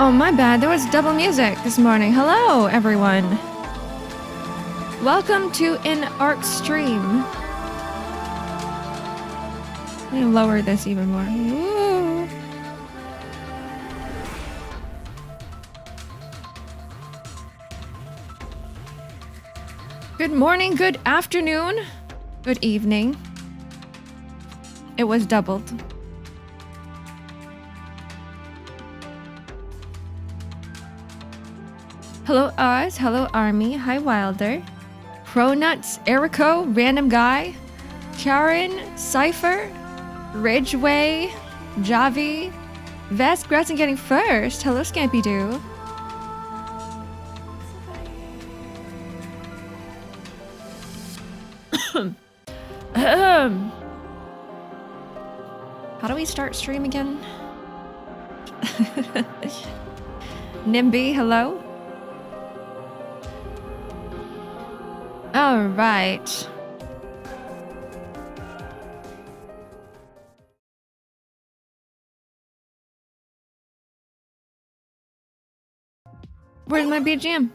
Oh, my bad. There was double music this morning. Hello, everyone. Welcome to an X-Ark stream. Let me lower this even more. Woo. Good morning, good afternoon, good evening. It was doubled. Hello, Oz. Hello, Army. Hi, Wilder. Cronuts, Erico, Random Guy, Karen, Cypher, Ridgeway, Javi, Vest, Grats, and Getting First. Hello, Scampy Doo. How do we start stream again? Nimby, hello. All right. Where's my BGM?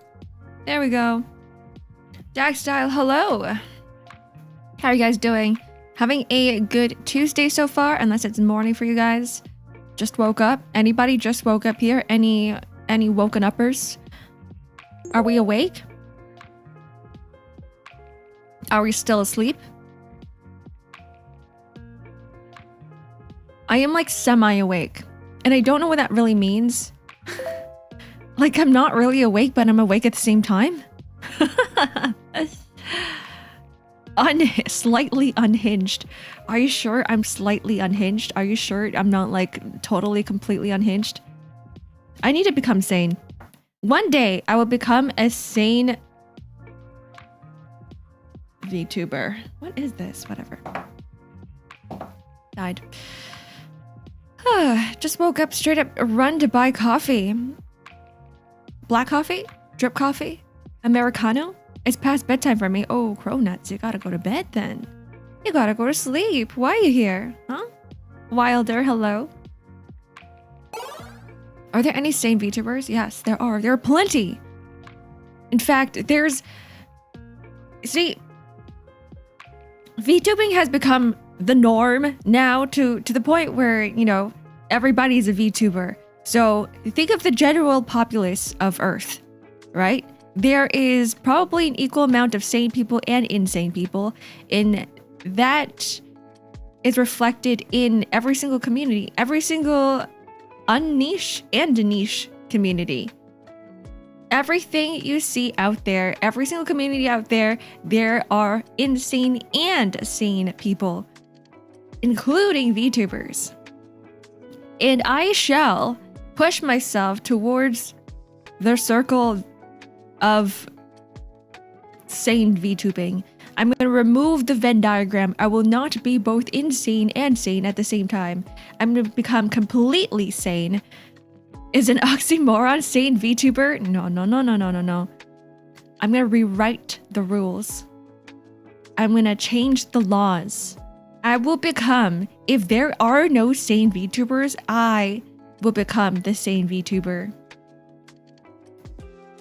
There we go. Jack Style, hello. How are you guys doing? Having a good Tuesday so far, unless it's morning for you guys. Just woke up. Anybody just woke up here? Any woken uppers? Are we awake? Are we still asleep? I am like semi-awake. And I don't know what that really means. Like I'm not really awake, but I'm awake at the same time. Slightly unhinged. Are you sure I'm slightly unhinged? Are you sure I'm not like totally completely unhinged? I need to become sane. One day I will become a sane VTuber. What is this? Whatever. Died. Just woke up, straight up run to buy coffee. Black coffee? Drip coffee? Americano? It's past bedtime for me. Oh, Cronuts, you gotta go to bed then. You gotta go to sleep. Why are you here? Huh? Wilder, hello. Are there any sane VTubers? Yes, there are. There are plenty. In fact, there's... See... VTubing has become the norm now to the point where, you know, everybody's a VTuber. So think of the general populace of Earth, right? There is probably an equal amount of sane people and insane people, and that is reflected in every single community, every single unniche and niche community. Everything you see out there, every single community out there, there are insane and sane people, including VTubers. And I shall push myself towards the circle of sane VTubing. I'm going to remove the Venn diagram. I will not be both insane and sane at the same time. I'm going to become completely sane. Is an oxymoron sane VTuber? No. I'm gonna rewrite the rules. I'm gonna change the laws. I will become, if there are no sane VTubers, I will become the sane VTuber.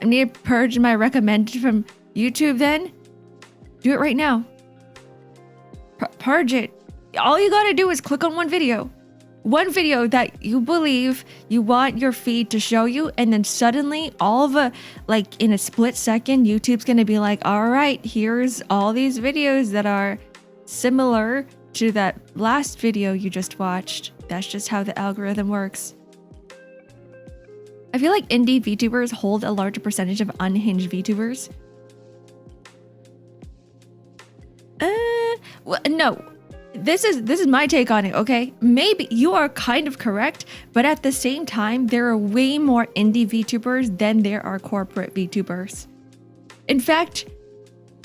I need to purge my recommended from YouTube then. Do it right now. Purge it. All you gotta do is click on one video. One video that you believe you want your feed to show you, and then suddenly all of like in a split second, YouTube's gonna be like, all right, here's all these videos that are similar to that last video you just watched. That's just how the algorithm works. I feel like indie VTubers hold a larger percentage of unhinged VTubers. Well, no. This is my take on it, okay? Maybe you are kind of correct, but at the same time, there are way more indie VTubers than there are corporate VTubers. In fact,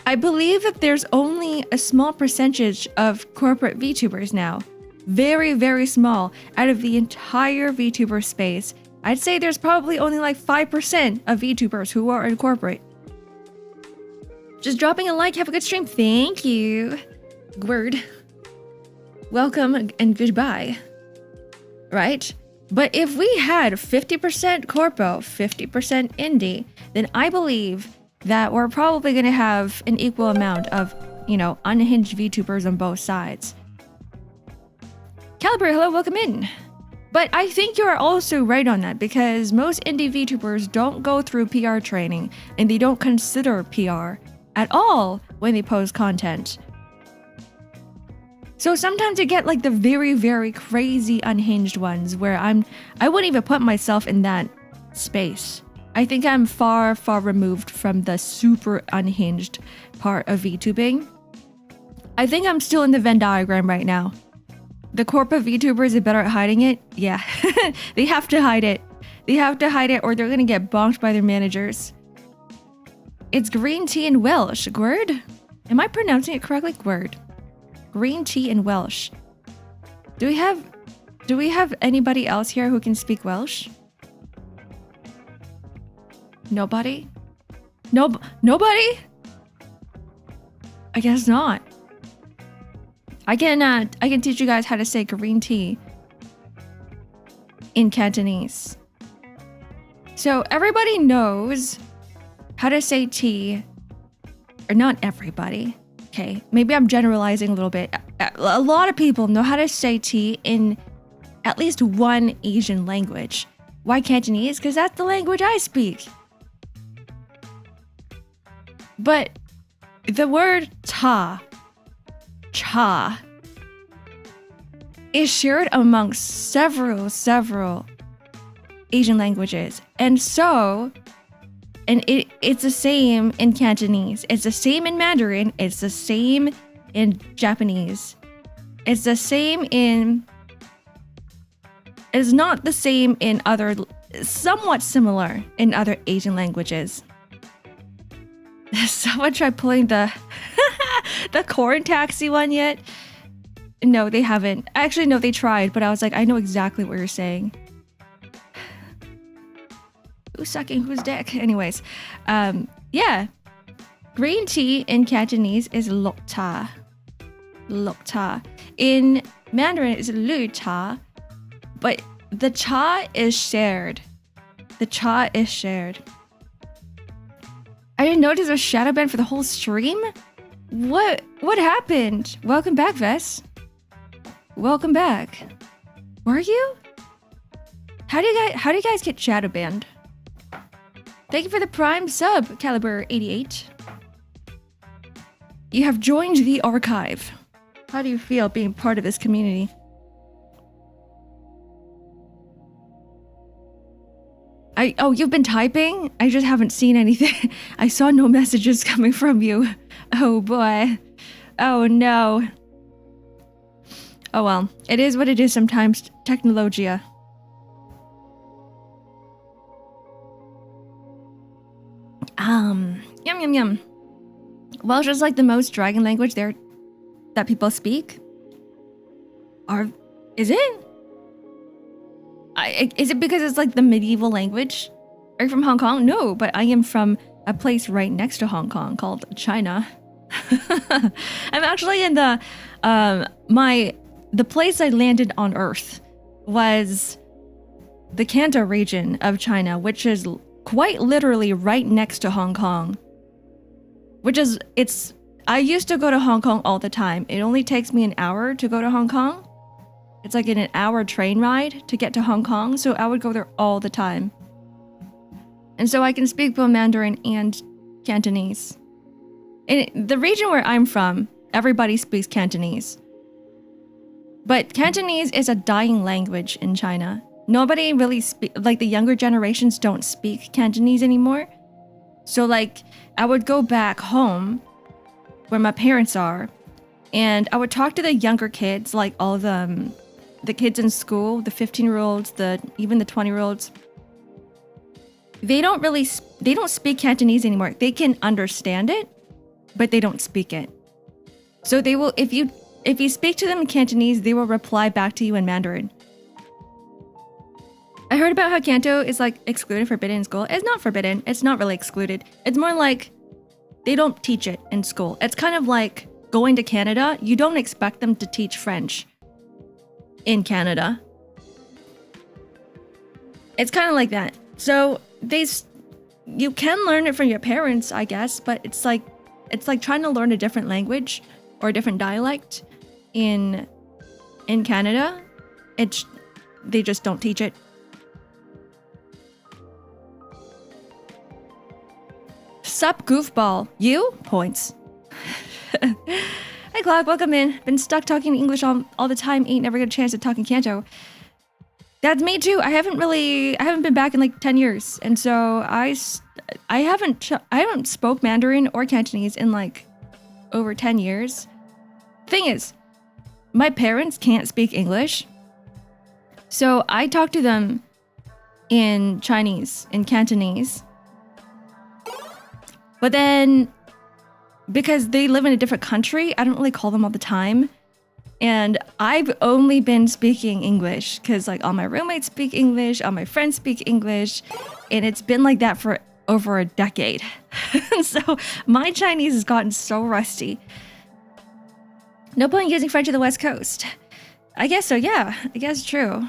I believe that there's only a small percentage of corporate VTubers now. Very, very small. Out of the entire VTuber space, I'd say there's probably only like 5% of VTubers who are in corporate. Just dropping a like, have a good stream. Thank you. Word. Welcome and goodbye. Right? But if we had 50% corpo, 50% indie, then I believe that we're probably going to have an equal amount of, unhinged VTubers on both sides. Caliber, hello, welcome in. But I think you're also right on that, because most indie VTubers don't go through PR training, and they don't consider PR at all when they post content. So sometimes you get like the very, very crazy unhinged ones where I wouldn't even put myself in that space. I think I'm far, far removed from the super unhinged part of VTubing. I think I'm still in the Venn diagram right now. The corporate VTubers are better at hiding it. Yeah, they have to hide it. They have to hide it or they're gonna get bonked by their managers. It's green tea in Welsh. Gwerd? Am I pronouncing it correctly? Gwerd. Green tea in Welsh. Do we have anybody else here who can speak Welsh? Nobody? Nobody? I guess not. I can teach you guys how to say green tea in Cantonese. So everybody knows how to say tea, or not everybody. Okay, maybe I'm generalizing a little bit. A lot of people know how to say tea in at least one Asian language. Why Cantonese? Because that's the language I speak. But the word cha is shared amongst several Asian languages. And it's the same in Cantonese. It's the same in Mandarin. It's the same in Japanese. It's the same in... It's not the same in other... Somewhat similar in other Asian languages. Someone tried pulling the... the corn taxi one yet? No, they haven't. Actually, no, they tried, but I was like, I know exactly what you're saying. Who's sucking whose dick? Anyways, yeah. Green tea in Cantonese is lok cha. Lok cha. In Mandarin, it's lu cha. But the cha is shared. The cha is shared. I didn't notice a shadow ban for the whole stream? What happened? Welcome back, Vess. Welcome back. Were you? How do you guys get shadow banned? Thank you for the prime sub, Caliber 88. You have joined the archive. How do you feel being part of this community? Oh, you've been typing? I just haven't seen anything. I saw no messages coming from you. Oh boy. Oh no. Oh well, it is what it is sometimes, technologia. Yum. Welsh is like the most dragon language there that people speak. Is it? Is it because it's like the medieval language? Are you from Hong Kong? No, but I am from a place right next to Hong Kong called China. I'm actually in the place I landed on Earth was the Kanto region of China, which is quite literally right next to Hong Kong. I used to go to Hong Kong all the time. It only takes me an hour to go to Hong Kong. It's like an hour train ride to get to Hong Kong, so I would go there all the time. And so I can speak both Mandarin and Cantonese. In the region where I'm from, everybody speaks Cantonese. But Cantonese is a dying language in China. Nobody really the younger generations don't speak Cantonese anymore. So like, I would go back home where my parents are, and I would talk to the younger kids, like all the kids in school, the 15-year-olds, even the 20-year-olds. They don't speak Cantonese anymore. They can understand it, but they don't speak it. So they will, if you speak to them in Cantonese, they will reply back to you in Mandarin. I heard about how Canto is like excluded, forbidden in school. It's not forbidden. It's not really excluded. It's more like they don't teach it in school. It's kind of like going to Canada. You don't expect them to teach French in Canada. It's kind of like that. So you can learn it from your parents, I guess, but it's like trying to learn a different language or a different dialect in Canada. They just don't teach it. Sup, goofball. You? Points. Hi, Clock. Welcome in. Been stuck talking English all the time. Ain't never get a chance to talk in Kanto. That's me too. I haven't been back in like 10 years. And so I haven't spoke Mandarin or Cantonese in like over 10 years. Thing is, my parents can't speak English. So I talk to them in Chinese, in Cantonese. But then, because they live in a different country, I don't really call them all the time. And I've only been speaking English because like all my roommates speak English, all my friends speak English, and it's been like that for over a decade. So my Chinese has gotten so rusty. No point using French on the West Coast. I guess so, yeah. I guess true.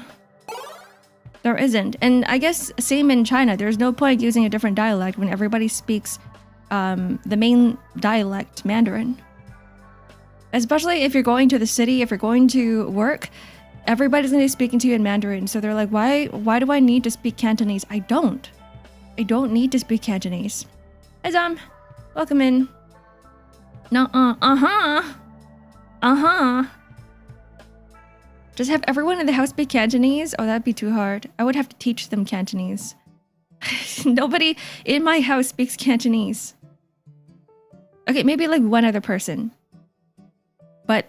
There isn't. And I guess same in China. There's no point using a different dialect when everybody speaks the main dialect, Mandarin. Especially if you're going to the city, if you're going to work, everybody's going to be speaking to you in Mandarin. So they're like, why do I need to speak Cantonese? I don't need to speak Cantonese. Hi, Zom. Welcome in. Just have everyone in the house speak Cantonese? Oh, that'd be too hard. I would have to teach them Cantonese. Nobody in my house speaks Cantonese. Okay, maybe like one other person. But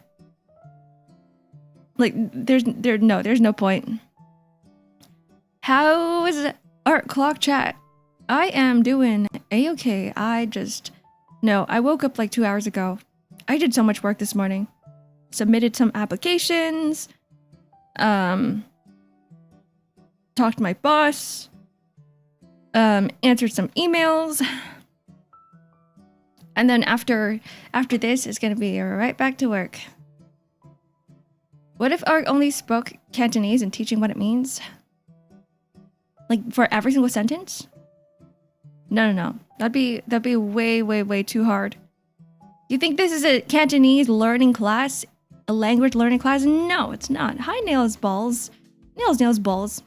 like there's no point. How is Art Clock Chat? I am doing a-okay. I woke up like 2 hours ago. I did so much work this morning. Submitted some applications. Talked to my boss. Answered some emails. And then after this, it's gonna be right back to work. What if Ark only spoke Cantonese and teaching what it means? Like for every single sentence? No. That'd be way too hard. You think this is a Cantonese learning class? A language learning class? No, it's not. Hi, Nails Balls. Nails Balls.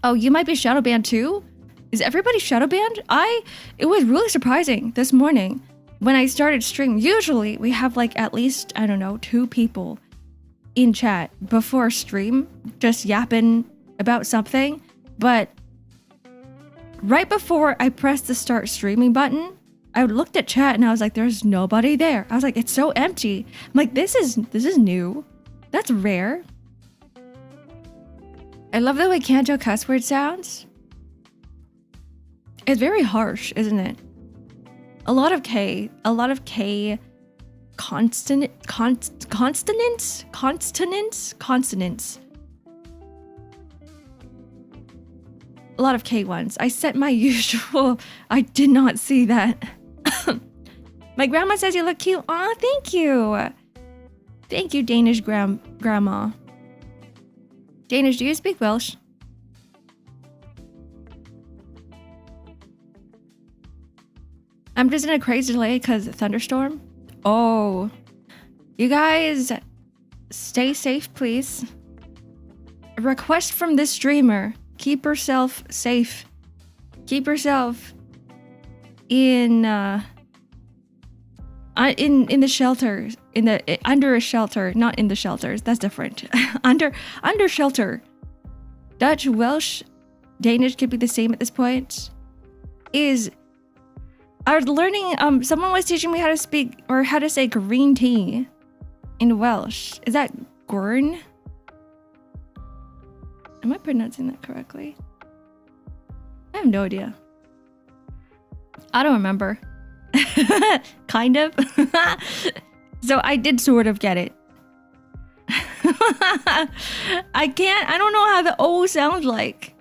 Oh, you might be shadow banned too? Is everybody shadow banned? It was really surprising this morning when I started stream. Usually we have like at least, I don't know, 2 people in chat before stream just yapping about something. But right before I pressed the start streaming button, I looked at chat and I was like, there's nobody there. I was like, it's so empty. I'm like, this is new. That's rare. I love the way Kanto cuss word sounds. It's very harsh, isn't it? A lot of K consonants. A lot of K ones. I set my usual. I did not see that. My grandma says you look cute. Aw, thank you. Thank you, Danish grandma. Danish, do you speak Welsh? I'm just in a crazy delay because thunderstorm. Oh, you guys stay safe, please. A request from this streamer. Keep yourself safe. Keep yourself in the shelter, under a shelter, not in the shelters. That's different. under shelter. Dutch, Welsh, Danish could be the same at this point. I was learning. Someone was teaching me how to speak or how to say green tea in Welsh. Is that gwern? Am I pronouncing that correctly? I have no idea. I don't remember. Kind of. So I did sort of get it. I don't know how the O sounds like.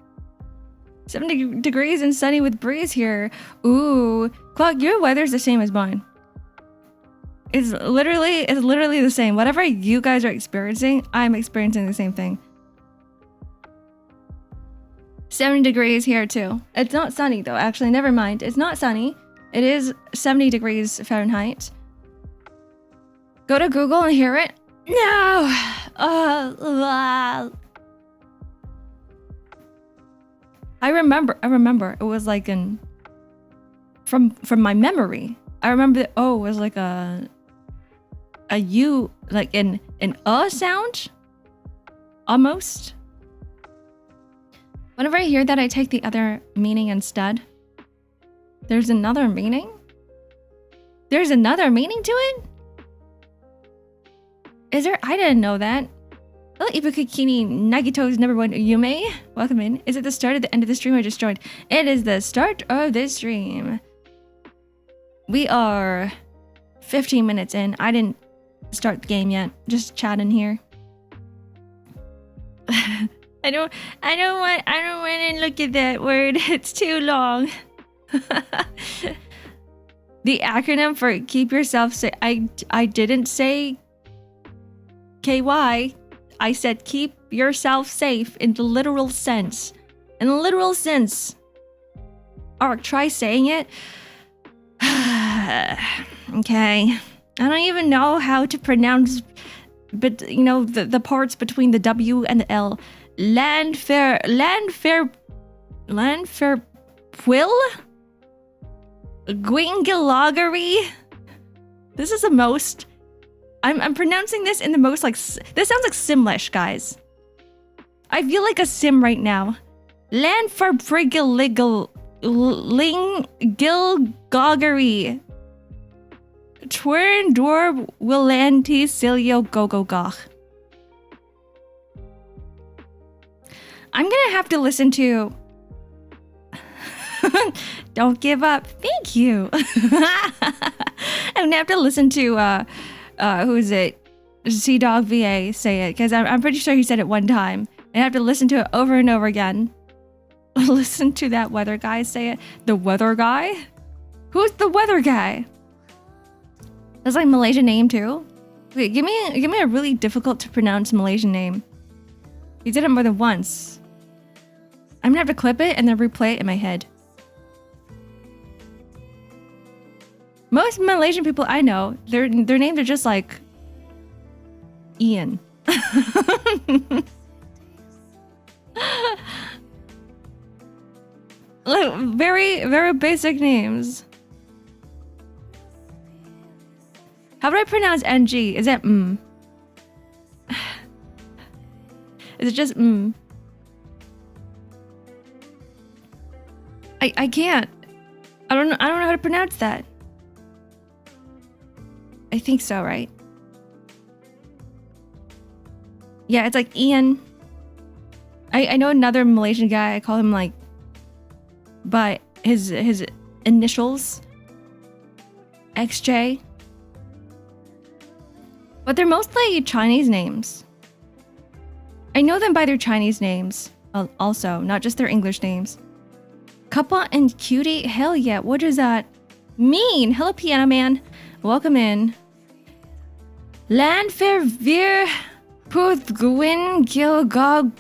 70 degrees and sunny with breeze here. Ooh, Clock, your weather's the same as mine. It's literally the same. Whatever you guys are experiencing, I'm experiencing the same thing. 70 degrees here too. It's not sunny though, actually, never mind. It's not sunny. It is 70 degrees Fahrenheit. Go to Google and hear it. No! I remember. It was like from my memory. I remember that, it was like a U, like an sound? Almost. Whenever I hear that, I take the other meaning instead. There's another meaning? There's another meaning to it? Is there? I didn't know that. Hello, Ibukikini Nagito's #1 Yume. Welcome in. Is it the start or the end of the stream I just joined? It is the start of this stream. We are 15 minutes in. I didn't start the game yet. Just chatting here. I don't want to look at that word. It's too long. The acronym for keep yourself safe. I didn't say KY. I said keep yourself safe in the literal sense. In the literal sense. Ark, try saying it. Okay. I don't even know how to pronounce, but you know, the parts between the W and the L. Landfair Quill? Gwingiloggery? This is the most... I'm pronouncing this in the most like... This sounds like Simlish, guys. I feel like a sim right now. Gilgoggery. Twern Dor Willanti Cilio Gogogach. I'm gonna have to listen to... Don't give up. Thank you. I'm gonna have to listen to, who is it? Sea-Dog VA say it, because I'm pretty sure he said it one time. I have to listen to it over and over again. Listen to that weather guy say it. The weather guy? Who's the weather guy? That's like Malaysian name too. Wait, give me a really difficult to pronounce Malaysian name. He did it more than once. I'm gonna have to clip it and then replay it in my head. Most Malaysian people I know, their names are just like Ian. Like, very, very basic names. How would I pronounce NG? Is that Is it just I can't. I don't know how to pronounce that. I think so, right? Yeah, it's like Ian. I know another Malaysian guy, I call him like by his initials. XJ. But they're mostly Chinese names. I know them by their Chinese names also, not just their English names. Kappa and Cutie? Hell yeah, what does that mean? Hello, Piano Man. Welcome in. Landfair Vir Puth Gwyn Gil Gogel.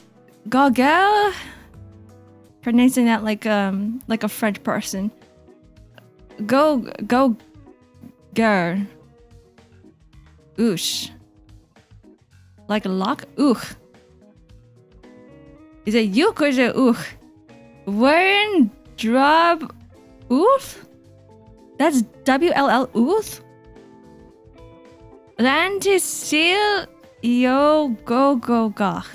Pronouncing that like a French person. Go Ger. Oosh. Like a lock? Ooch. Is it yuk or is it ooch? Wern Drop Oof? That's WLL Ooth? Lantisil Yo Go Go Gach.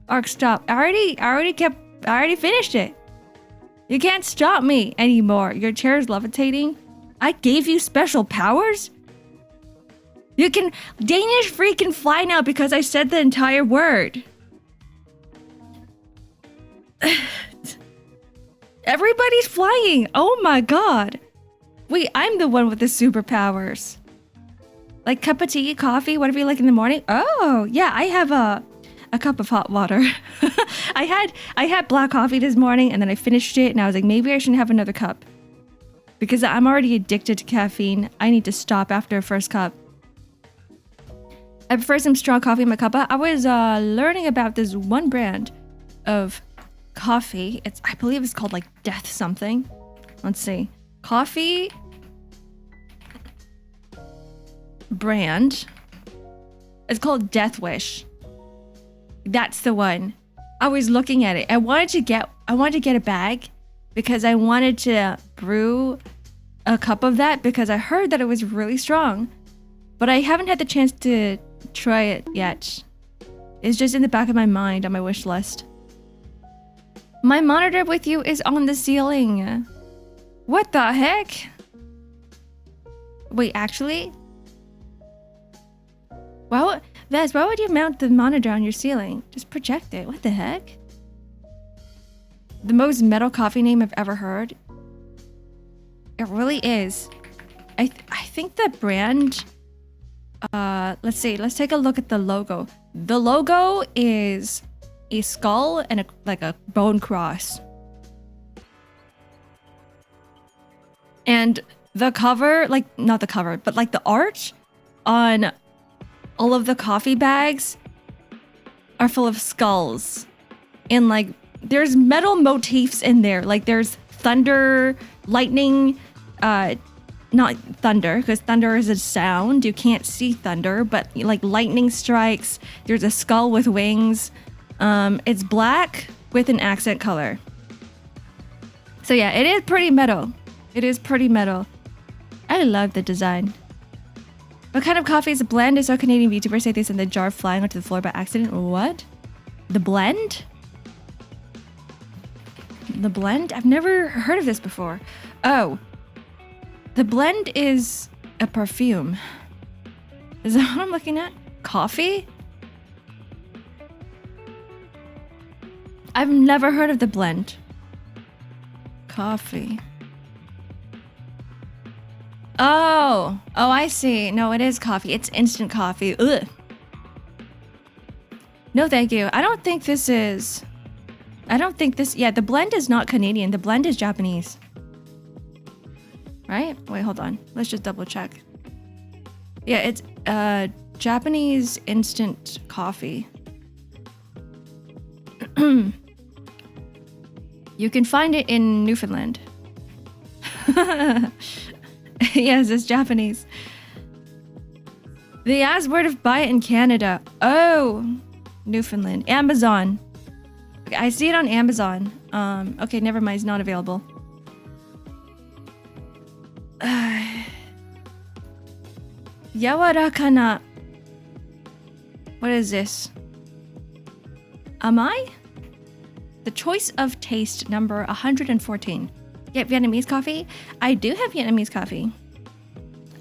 Ark, stop. I already finished it. You can't stop me anymore. Your chair is levitating. I gave you special powers? You can Danish freaking fly now because I said the entire word. Everybody's flying. Oh my god. Wait, I'm the one with the superpowers. Like cup of tea, coffee, whatever you like in the morning. Oh, yeah, I have a cup of hot water. I had black coffee this morning and then I finished it and I was like, maybe I shouldn't have another cup. Because I'm already addicted to caffeine. I need to stop after a first cup. I prefer some strong coffee in my cuppa. I was learning about this one brand of coffee. I believe it's called like Death something. Let's see. Coffee brand. It's called Death Wish. That's the one. I was looking at it. I wanted to get a bag because I wanted to brew a cup of that because I heard that it was really strong. But I haven't had the chance to try it yet. It's just in the back of my mind on my wish list. My monitor with you is on the ceiling. What the heck? Wait, actually? Well, Vez, why would you mount the monitor on your ceiling? Just project it. What the heck? The most metal coffee name I've ever heard. It really is. I think the brand... let's see. Let's take a look at the logo. The logo is a skull and a bone cross. And the cover, like, not the cover, but like the art on all of the coffee bags are full of skulls. And like, there's metal motifs in there. Like there's thunder, lightning, not thunder, because thunder is a sound. You can't see thunder, but like lightning strikes. There's a skull with wings. It's black with an accent color. So yeah, it is pretty metal. It is pretty metal. I love the design. What kind of coffee is a blend? I saw Canadian VTuber say this in the jar flying onto the floor by accident. What? The blend? The blend? I've never heard of this before. Oh. The blend is a perfume. Is that what I'm looking at? Coffee? I've never heard of the blend. Coffee. Oh, I see. No, it is coffee. It's instant coffee. Ugh. No, thank you. I don't think this... Yeah, the blend is not Canadian. The blend is Japanese. Right? Wait, hold on. Let's just double check. Yeah, it's Japanese instant coffee. You can find it in Newfoundland. Yes, it's Japanese. They asked where to buy it in Canada. Oh, Newfoundland. Amazon. I see it on Amazon. Okay, never mind. It's not available. Yawarakana. What is this? Am I? The choice of taste number 114. Get Vietnamese coffee? I do have Vietnamese coffee.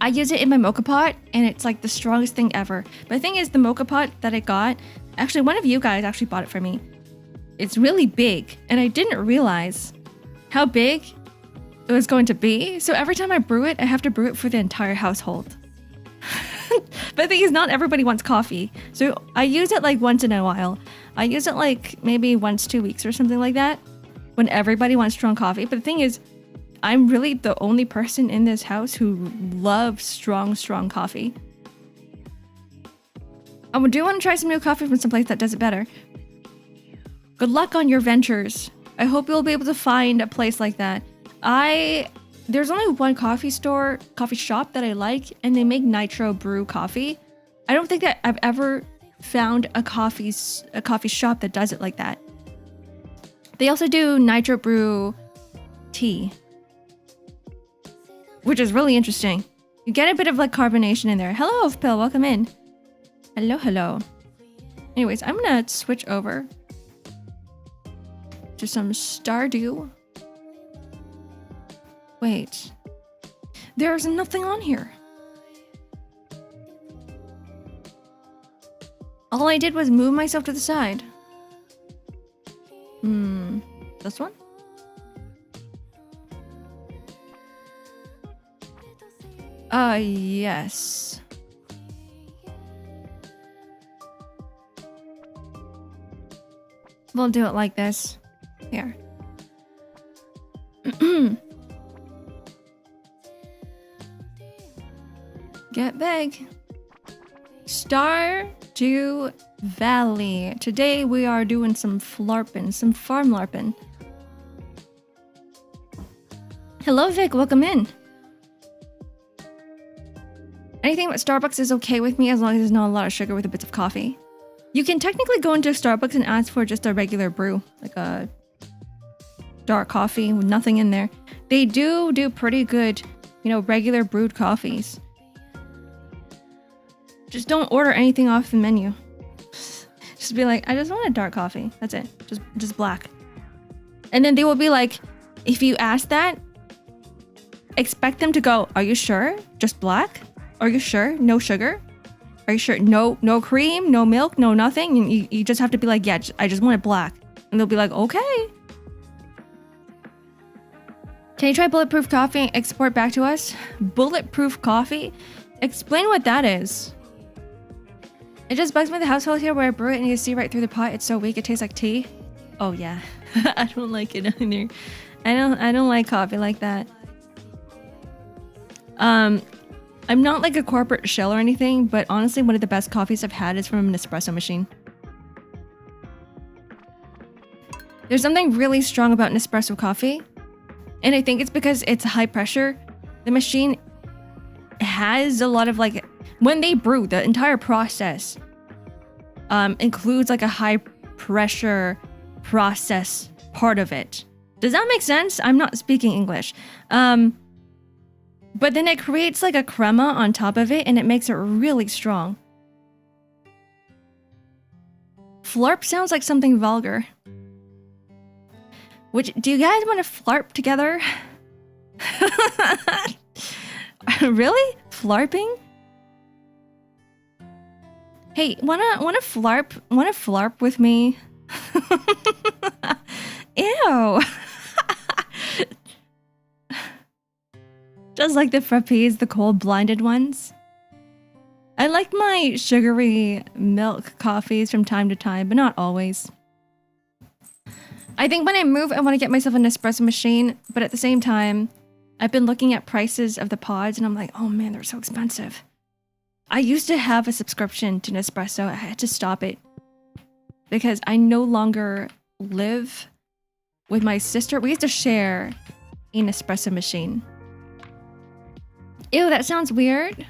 I use it in my mocha pot, and it's like the strongest thing ever. But the thing is, the mocha pot that I got, actually, one of you guys actually bought it for me. It's really big, and I didn't realize how big it was going to be. So every time I brew it, I have to brew it for the entire household. But the thing is, not everybody wants coffee. So I use it like once in a while. I use it like maybe once 2 weeks or something like that, when everybody wants strong coffee. But the thing is, I'm really the only person in this house who loves strong coffee. I do want to try some new coffee from someplace that does it better. Good luck on your ventures. I hope you'll be able to find a place like that. There's only one coffee shop that I like, and they make nitro brew coffee. I don't think that I've ever found a coffee shop that does it like that. They also do nitro brew tea, which is really interesting. You get a bit of like carbonation in there. Hello, Pill, welcome in. Hello. Anyways, I'm gonna switch over to some Stardew. Wait, there's nothing on here. All I did was move myself to the side. This one? Yes. We'll do it like this. Here. Get big. Stardew. Stardew Valley. Today we are doing some flarping, some farm larping. Hello Vic, welcome in. Anything but Starbucks is okay with me as long as there's not a lot of sugar with a bit of coffee. You can technically go into Starbucks and ask for just a regular brew, like a dark coffee with nothing in there. They do pretty good, you know, regular brewed coffees. Just don't order anything off the menu. Just be like, I just want a dark coffee. That's it. Just black. And then they will be like, if you ask that, expect them to go, are you sure? Just black? Are you sure? No sugar? Are you sure? No cream, no milk, no nothing? And you just have to be like, yeah, I just want it black. And they'll be like, okay. Can you try bulletproof coffee and export back to us? Bulletproof coffee? Explain what that is. It just bugs me the household here where I brew it and you see right through the pot. It's so weak. It tastes like tea. Oh yeah. I don't like it either. I don't like coffee like that. I'm not like a corporate shell or anything, but honestly, one of the best coffees I've had is from an espresso machine. There's something really strong about an espresso coffee, and I think it's because it's high pressure. The machine has a lot of like, when they brew, the entire process includes like a high pressure process part of it. Does that make sense? I'm not speaking English. But then it creates like a crema on top of it and it makes it really strong. Flarp sounds like something vulgar. Do you guys want to flarp together? Really? Flarping? Hey, wanna flarp with me? Ew. Just like the frappes, the cold-blinded ones. I like my sugary milk coffees from time to time, but not always. I think when I move, I want to get myself an espresso machine, but at the same time, I've been looking at prices of the pods, and I'm like, oh man, they're so expensive. I used to have a subscription to Nespresso. I had to stop it because I no longer live with my sister. We used to share an espresso machine. Ew, that sounds weird.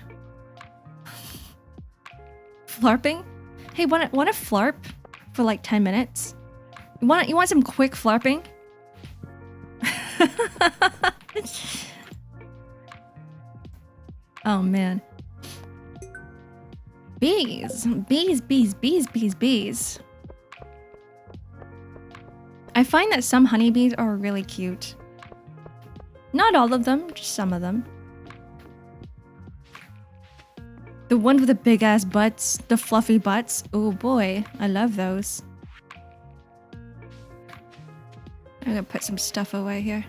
Flarping? Hey, wanna flarp for like 10 minutes? You want some quick flarping? Oh man. Bees. I find that some honeybees are really cute. Not all of them, just some of them. The one with the big ass butts, the fluffy butts. Oh boy, I love those. I'm gonna put some stuff away here.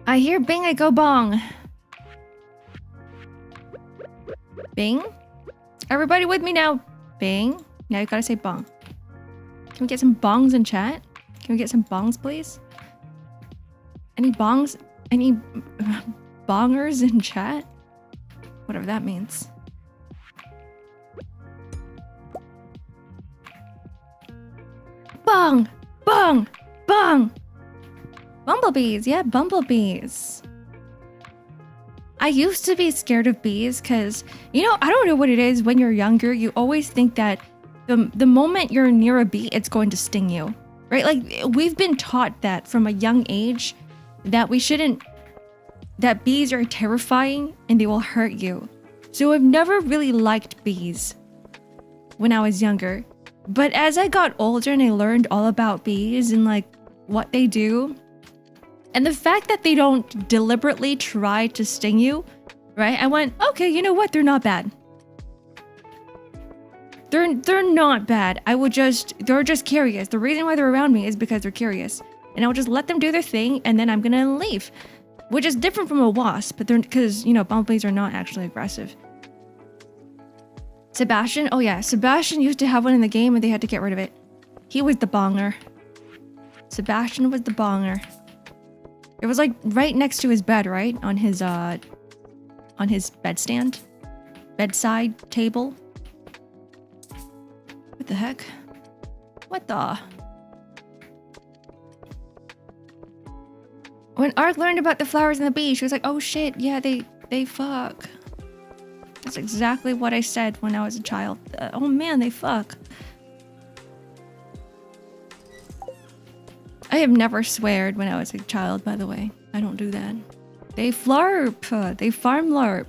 I hear bing, I go bong. Bing? Everybody with me now. Bing. Now you gotta say bong. Can we get some bongs in chat? Can we get some bongs, please? Any bongs? Any bongers in chat? Whatever that means. Bong! Bong! Bong! Bumblebees, yeah, bumblebees. I used to be scared of bees because, you know, I don't know what it is. When you're younger, you always think that the moment you're near a bee, it's going to sting you, right? Like, we've been taught that from a young age that we shouldn't, that bees are terrifying and they will hurt you. So I've never really liked bees when I was younger. But as I got older and I learned all about bees and like what they do, and the fact that they don't deliberately try to sting you, right? I went, okay, you know what? They're not bad. They're not bad. They're just curious. The reason why they're around me is because they're curious. And I'll just let them do their thing and then I'm gonna leave. Which is different from a wasp, but because, you know, bumblebees are not actually aggressive. Sebastian? Oh yeah, Sebastian used to have one in the game and they had to get rid of it. He was the bonger. Sebastian was the bonger. It was like right next to his bed, right? On his bedstand. bedside table. What the heck? What the? When Ark learned about the flowers and the bees, she was like, oh shit, yeah, they fuck. That's exactly what I said when I was a child. Oh man, they fuck. I have never sweared when I was a child, by the way. I don't do that. They flarp. They farm larp.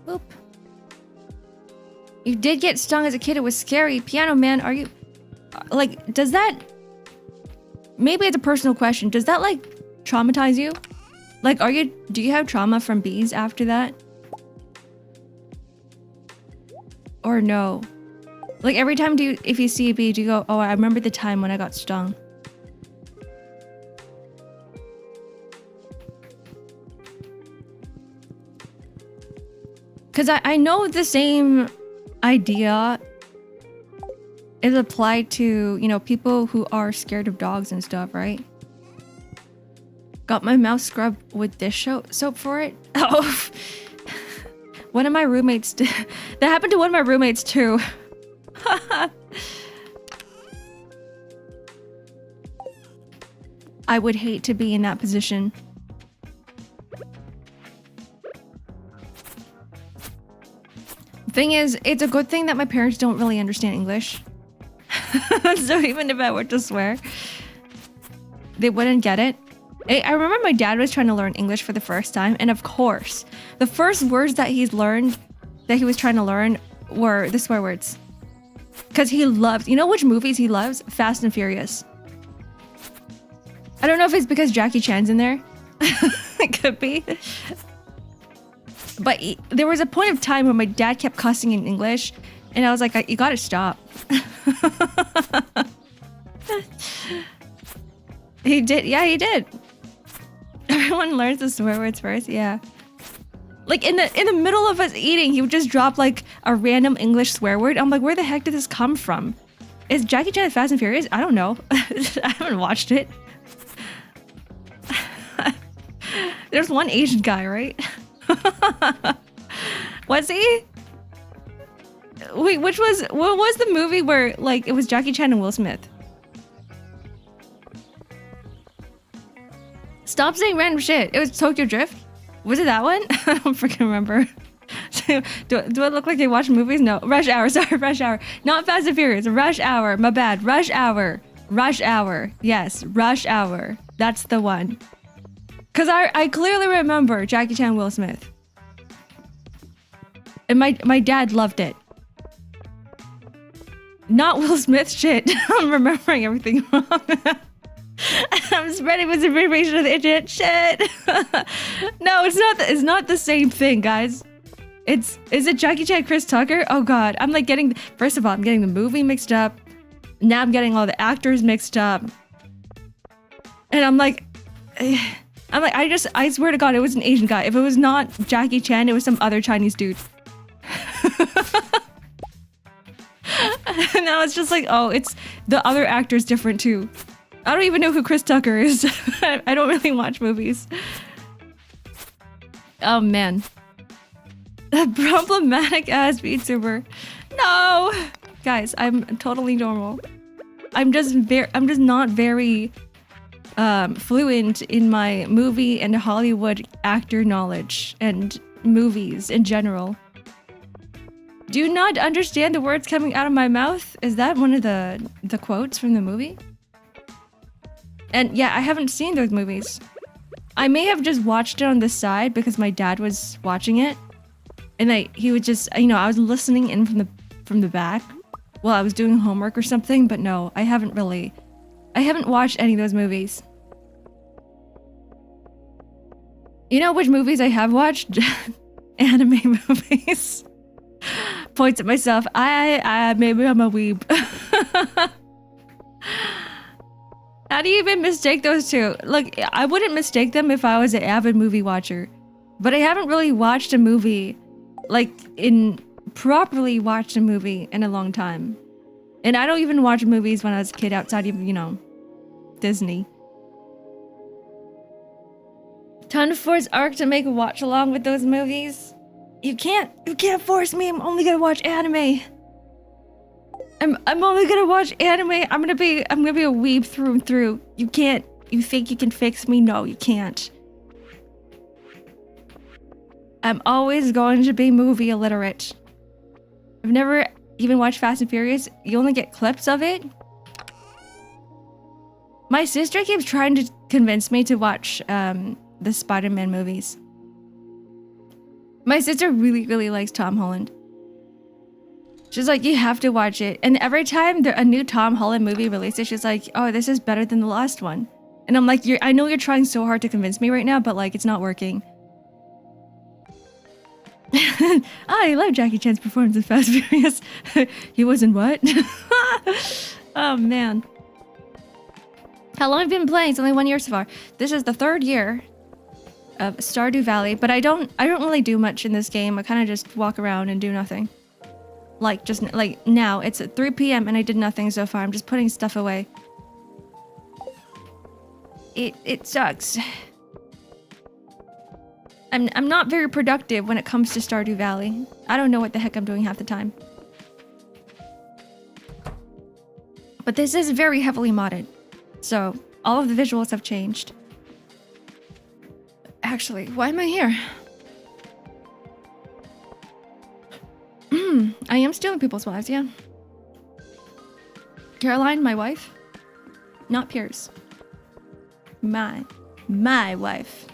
Boop. You did get stung as a kid. It was scary. Piano Man, are you... Like, does that... Maybe it's a personal question. Does that, like, traumatize you? Like, do you have trauma from bees after that? Or no? Like, every time if you see a bee, do you go, oh, I remember the time when I got stung? Because I know the same idea is applied to, you know, people who are scared of dogs and stuff, right? Got my mouth scrubbed with dish soap for it. Oh, one of my roommates did. That happened to one of my roommates too. I would hate to be in that position. Thing is, it's a good thing that my parents don't really understand English. So even if I were to swear, they wouldn't get it. I remember my dad was trying to learn English for the first time, and of course, the first words that he was trying to learn were the swear words. Because he loves, you know which movies he loves? Fast and Furious. I don't know if it's because Jackie Chan's in there. It could be. But there was a point of time where my dad kept cussing in English, and I was like, you gotta stop. He did. Yeah, he did. Everyone learns the swear words first. Yeah. Like in the middle of us eating, he would just drop like a random English swear word. I'm like, where the heck did this come from? Is Jackie Chan Fast and Furious? I don't know. I haven't watched it. There's one Asian guy, right? Was he? Wait, what was the movie where like it was Jackie Chan and Will Smith? Stop saying random shit. It was Tokyo Drift. Was it that one? I don't freaking remember. do I look like they watch movies? No. Rush Hour. Sorry, Rush Hour. Not Fast and Furious. Rush Hour. My bad. Rush Hour. Rush Hour. Yes, Rush Hour. That's the one. Because I clearly remember Jackie Chan, Will Smith. And my dad loved it. Not Will Smith shit. I'm remembering everything wrong. I'm spreading misinformation on the internet. Shit. No, it's not the same thing, guys. Is it Jackie Chan, Chris Tucker? Oh god, I'm like first of all, I'm getting the movie mixed up. Now I'm getting all the actors mixed up. And I'm like, I swear to god, it was an Asian guy. If it was not Jackie Chan, it was some other Chinese dude. And now it's just like, oh, it's the other actor's different too. I don't even know who Chris Tucker is. I don't really watch movies. Oh man. A problematic ass VTuber. No! Guys, I'm totally normal. I'm just not very fluent in my movie and Hollywood actor knowledge and movies in general. Do you not understand the words coming out of my mouth? Is that one of the quotes from the movie? And yeah, I haven't seen those movies. I may have just watched it on the side because my dad was watching it. And he would just, you know, I was listening in from the back while I was doing homework or something, but no, I haven't watched any of those movies. You know which movies I have watched? Anime movies. Points at myself. Maybe I'm a weeb. How do you even mistake those two? Look, I wouldn't mistake them if I was an avid movie watcher. But I haven't really watched a movie, properly watched a movie in a long time. And I don't even watch movies when I was a kid outside of, you know, Disney. Trying to force Ark to make a watch along with those movies. You can't force me. I'm only gonna watch anime. I'm only gonna watch anime. I'm gonna be a weeb through and through. You can't. You think you can fix me? No, you can't. I'm always going to be movie illiterate. I've never even watched Fast and Furious. You only get clips of it. My sister keeps trying to convince me to watch the Spider-Man movies. My sister really, really likes Tom Holland. She's like, you have to watch it. And every time a new Tom Holland movie releases, she's like, oh, this is better than the last one. And I'm like, I know you're trying so hard to convince me right now, but like, it's not working. I love Jackie Chan's performance in Fast and Furious. He was in what? Oh man. How long have you been playing? It's only 1 year so far. This is the 3rd year of Stardew Valley, but I don't really do much in this game. I kind of just walk around and do nothing. Like now it's at 3 p.m. and I did nothing so far. I'm just putting stuff away. It sucks. I'm not very productive when it comes to Stardew Valley. I don't know what the heck I'm doing half the time. But this is very heavily modded. So, all of the visuals have changed. Actually, why am I here? I am stealing people's wives, yeah. Caroline, my wife. Not Pierce. My wife.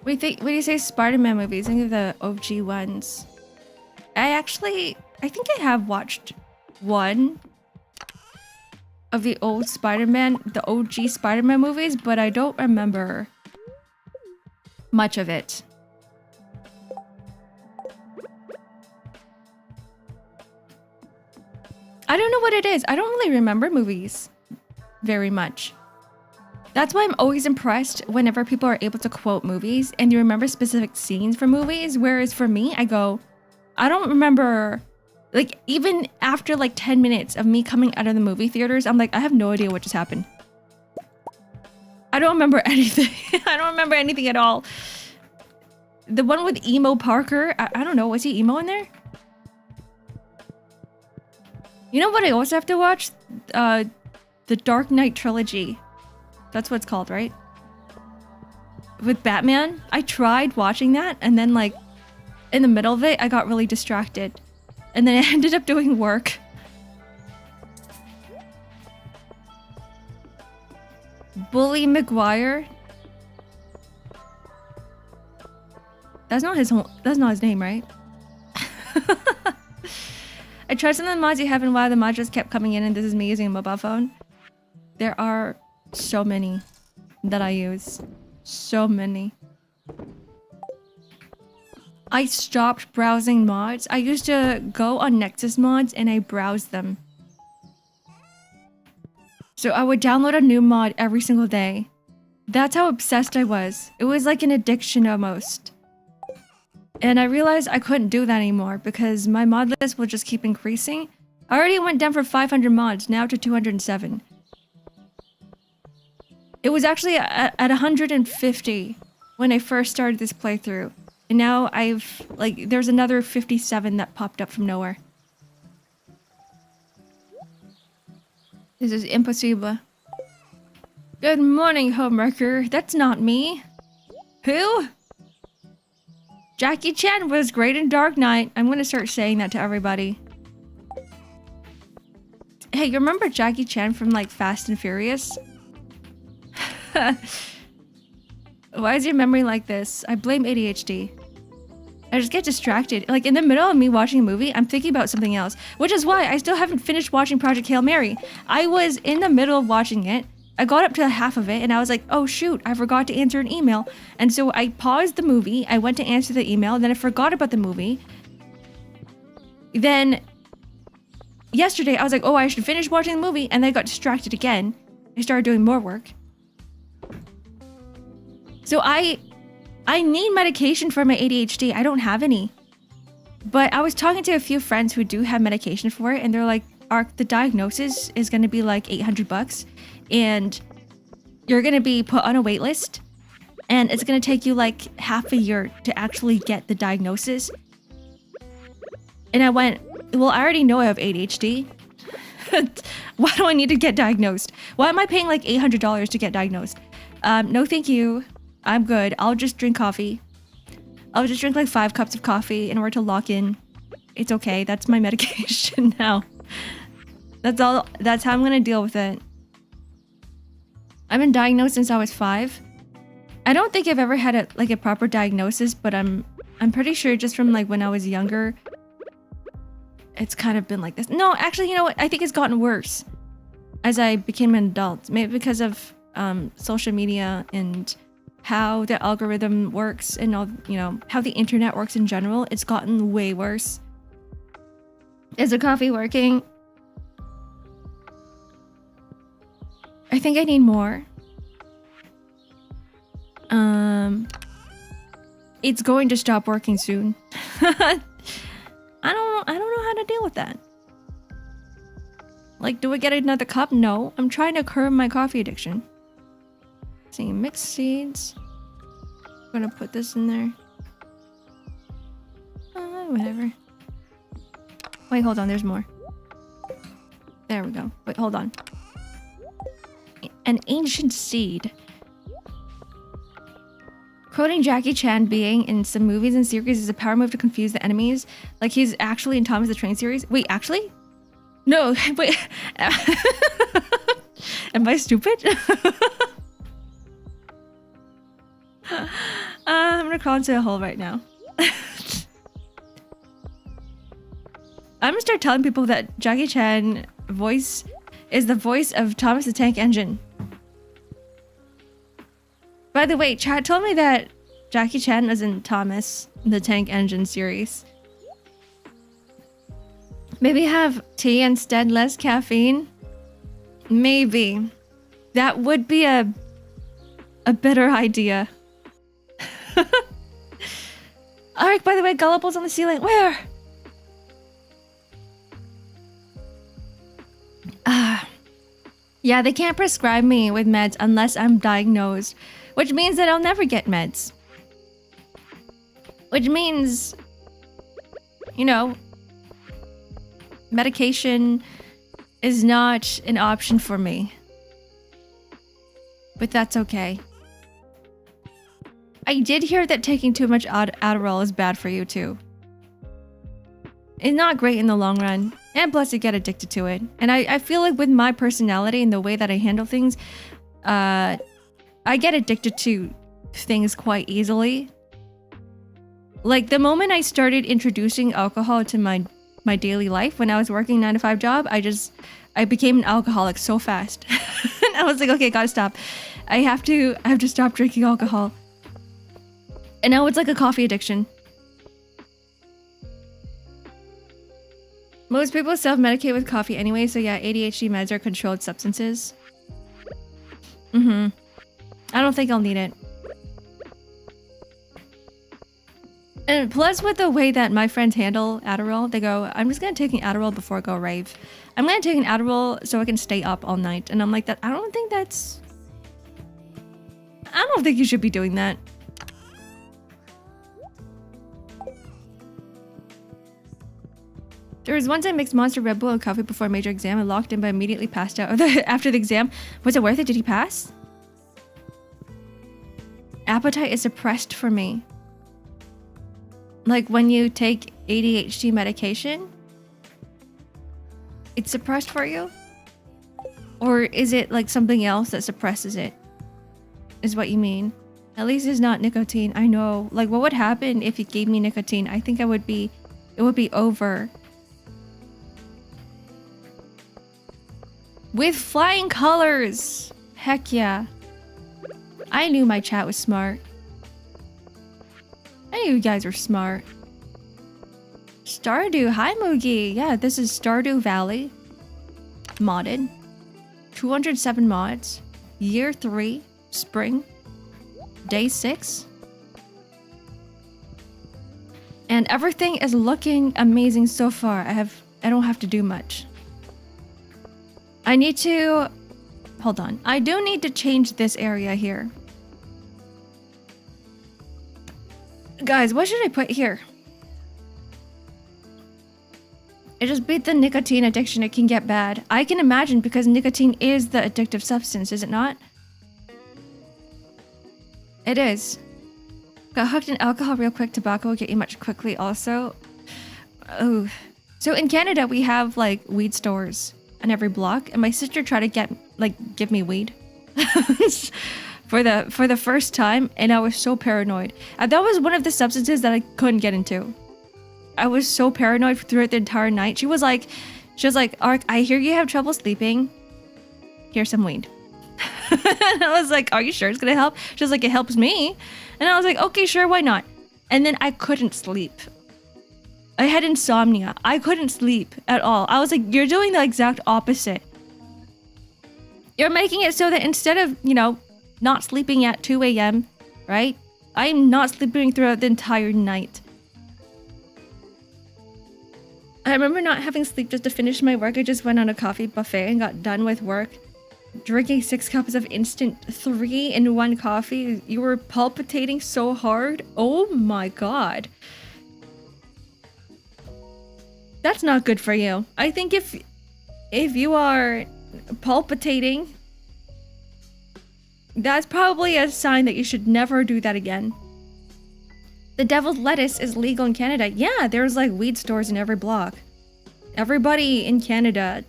When do you say Spider-Man movies? Think of the OG ones. I think I have watched one of the old the OG Spider-Man movies, but I don't remember much of it. I don't know what it is. I don't really remember movies very much. That's why I'm always impressed whenever people are able to quote movies and you remember specific scenes from movies, whereas for me, I don't remember. Like, even after like 10 minutes of me coming out of the movie theaters, I'm like, I have no idea what just happened. I don't remember anything. I don't remember anything at all. The one with Emo Parker, I don't know, was he emo in there? You know what I also have to watch? The Dark Knight trilogy. That's what it's called, right? With Batman. I tried watching that, and then like, in the middle of it, I got really distracted. And then I ended up doing work. Bully McGuire. That's not his name, right? I tried some of the mods you have, and wow, the mods just kept coming in, and this is me using a mobile phone. There are so many that I use. So many. I stopped browsing mods. I used to go on Nexus mods and I browsed them. So I would download a new mod every single day. That's how obsessed I was. It was like an addiction almost. And I realized I couldn't do that anymore because my mod list will just keep increasing. I already went down from 500 mods, now to 207. It was actually at 150 when I first started this playthrough. And now there's another 57 that popped up from nowhere. This is impossible. Good morning, homewrecker. That's not me. Who? Jackie Chan was great in Dark Knight. I'm gonna start saying that to everybody. Hey, you remember Jackie Chan from like Fast and Furious? Why is your memory like this? I blame ADHD. I just get distracted. Like in the middle of me watching a movie, I'm thinking about something else, which is why I still haven't finished watching Project Hail Mary. I was in the middle of watching it. I got up to half of it and I was like, oh shoot, I forgot to answer an email. And so I paused the movie. I went to answer the email. Then I forgot about the movie. Then yesterday I was like, oh, I should finish watching the movie. And then I got distracted again. I started doing more work. So I need medication for my ADHD. I don't have any. But I was talking to a few friends who do have medication for it, and they're like, Ark, the diagnosis is going to be like $800. And you're gonna be put on a wait list, and it's gonna take you like half a year to actually get the diagnosis. And I went, well, I already know I have ADHD. Why do I need to get diagnosed? Why am I paying like $800 to get diagnosed? No, thank you. I'm good. I'll just drink coffee. I'll just drink like 5 cups of coffee in order to lock in. It's okay. That's my medication now. That's all. That's how I'm gonna deal with it. I've been diagnosed since I was 5. I don't think I've ever had a proper diagnosis, but I'm pretty sure just from like when I was younger, it's kind of been like this. No, actually, you know what? I think it's gotten worse as I became an adult. Maybe because of social media and how the algorithm works and all, you know, how the internet works in general. It's gotten way worse. Is the coffee working? I think I need more. It's going to stop working soon. I don't know how to deal with that. Like, do I get another cup? No. I'm trying to curb my coffee addiction. See, mixed seeds. I'm gonna put this in there. Whatever. Wait, hold on. There's more. There we go. Wait, hold on. An ancient seed. Quoting Jackie Chan being in some movies and series is a power move to confuse the enemies. Like he's actually in Thomas the Train series. Wait, actually? No, wait. Am I stupid? I'm gonna crawl into a hole right now. I'm gonna start telling people that Jackie Chan voice is the voice of Thomas the Tank Engine. By the way, chat told me that Jackie Chan was in Thomas the Tank Engine series. Maybe have tea instead, less caffeine? Maybe. That would be a better idea. Alright, by the way, gullible's on the ceiling. Where? Yeah, they can't prescribe me with meds unless I'm diagnosed, which means that I'll never get meds. Which means, you know, medication is not an option for me. But that's okay. I did hear that taking too much Adderall is bad for you too. It's not great in the long run. And plus you get addicted to it. And I feel like with my personality and the way that I handle things, I get addicted to things quite easily. Like the moment I started introducing alcohol to my daily life when I was working 9-to-5 job, I became an alcoholic so fast. And I was like, okay, gotta stop. I have to stop drinking alcohol. And now it's like a coffee addiction. Most people self-medicate with coffee anyway, so yeah, ADHD meds are controlled substances. I don't think I'll need it. And plus with the way that my friends handle Adderall, they go, I'm just gonna take an Adderall before I go rave. I'm gonna take an Adderall so I can stay up all night. And I'm like, I don't think you should be doing that. There was once I mixed Monster Red Bull and coffee before a major exam and locked in but immediately passed out after the exam. Was it worth it? Did he pass? Appetite is suppressed for me. Like when you take ADHD medication, it's suppressed for you? Or is it like something else that suppresses it? Is what you mean? At least it's not nicotine. I know. Like what would happen if you gave me nicotine? I think it would be over. With flying colors! Heck yeah. I knew my chat was smart. I knew you guys were smart. Stardew, hi Moogie. Yeah, this is Stardew Valley. Modded. 207 mods. Year 3. Spring. Day 6. And everything is looking amazing so far. I don't have to do much. I need to hold on. I do need to change this area here. Guys, what should I put here? It just beat the nicotine addiction. It can get bad. I can imagine because nicotine is the addictive substance, is it not? It is. Got hooked in alcohol real quick. Tobacco will get you much quickly also. Oh. So in Canada, we have like weed stores on every block. And my sister tried to give me weed. for the first time. And I was so paranoid. And that was one of the substances that I couldn't get into. I was so paranoid throughout the entire night. She was like, Ark, I hear you have trouble sleeping. Here's some weed. And I was like, are you sure it's gonna help? She was like, it helps me. And I was like, okay, sure, why not? And then I couldn't sleep. I had insomnia. I couldn't sleep at all. I was like, you're doing the exact opposite. You're making it so that instead of, not sleeping at 2 a.m., right? I'm not sleeping throughout the entire night. I remember not having sleep just to finish my work. I just went on a coffee buffet and got done with work. Drinking 6 cups of instant 3-in-1 coffee. You were palpitating so hard. Oh my god. That's not good for you. I think if you are palpitating, that's probably a sign that you should never do that again. The devil's lettuce is legal in Canada. Yeah, there's like weed stores in every block. Everybody in Canada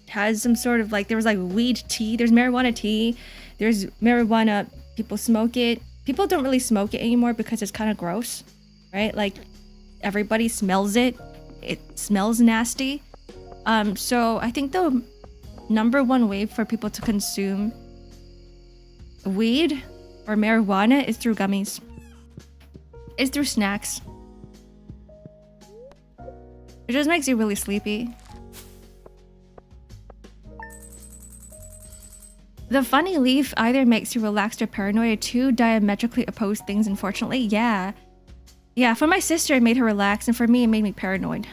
has some sort of there's like weed tea. There's marijuana tea. There's marijuana. People smoke it. People don't really smoke it anymore because it's kind of gross, right? Like everybody smells it. It smells nasty. So I think the number one way for people to consume weed or marijuana is through gummies. It's through snacks. It just makes you really sleepy. The funny leaf either makes you relaxed or paranoid. 2 diametrically opposed things, unfortunately. Yeah. Yeah, for my sister, it made her relax, and for me, it made me paranoid.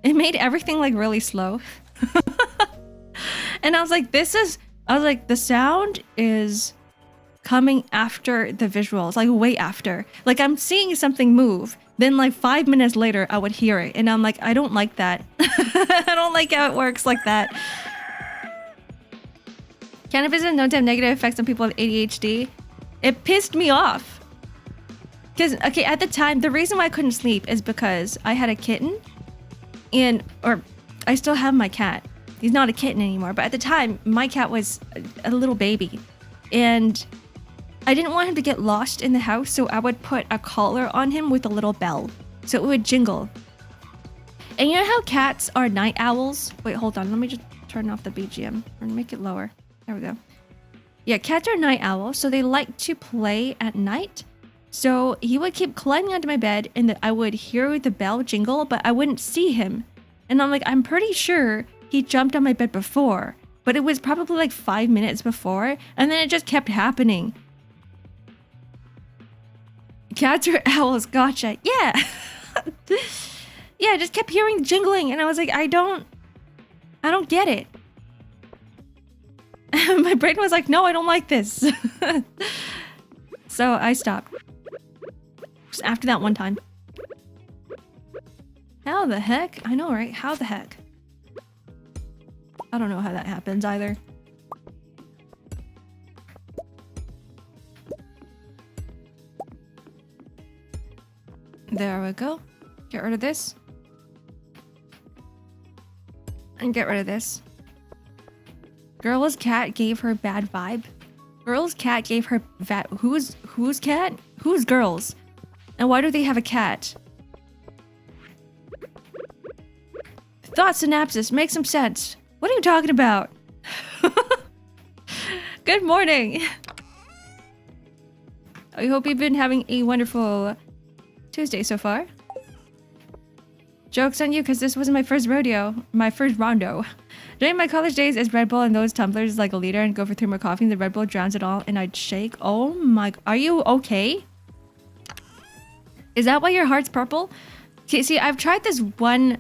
It made everything really slow. And I was like, the sound is coming after the visuals, way after. I'm seeing something move. Then 5 minutes later, I would hear it. And I'm like, I don't like that. I don't like how it works like that. Cannabis is known to have negative effects on people with ADHD. It pissed me off. Because, okay, at the time, the reason why I couldn't sleep is because I had a kitten. Or I still have my cat. He's not a kitten anymore. But at the time, my cat was a little baby. And I didn't want him to get lost in the house, so I would put a collar on him with a little bell, so it would jingle. And you know how cats are night owls? Wait, hold on. Let me just turn off the BGM or make it lower. There we go. Yeah, cats are night owls, so they like to play at night. So he would keep climbing onto my bed, and I would hear the bell jingle, but I wouldn't see him. And I'm like, I'm pretty sure he jumped on my bed before, but it was probably 5 minutes before, and then it just kept happening. Cats are owls, gotcha. Yeah. Yeah, I just kept hearing jingling, and I was like, I don't get it. My brain was like, no, I don't like this. So I stopped. Just after that one time. How the heck? I know, right? How the heck? I don't know how that happens either. There we go. Get rid of this. And get rid of this. Girl's cat gave her bad vibe. Girl's cat gave her whose cat? Who's girls? And why do they have a cat? Thought synapses, make some sense. What are you talking about? Good morning. I hope you've been having a wonderful Tuesday so far. Joke's on you, because this wasn't my first rodeo. My first rondo. During my college days, it's Red Bull and those tumblers like a liter and go for 3 more coffee, and the Red Bull drowns it all, and I'd shake. Oh my... Are you okay? Is that why your heart's purple? Okay, see, I've tried this one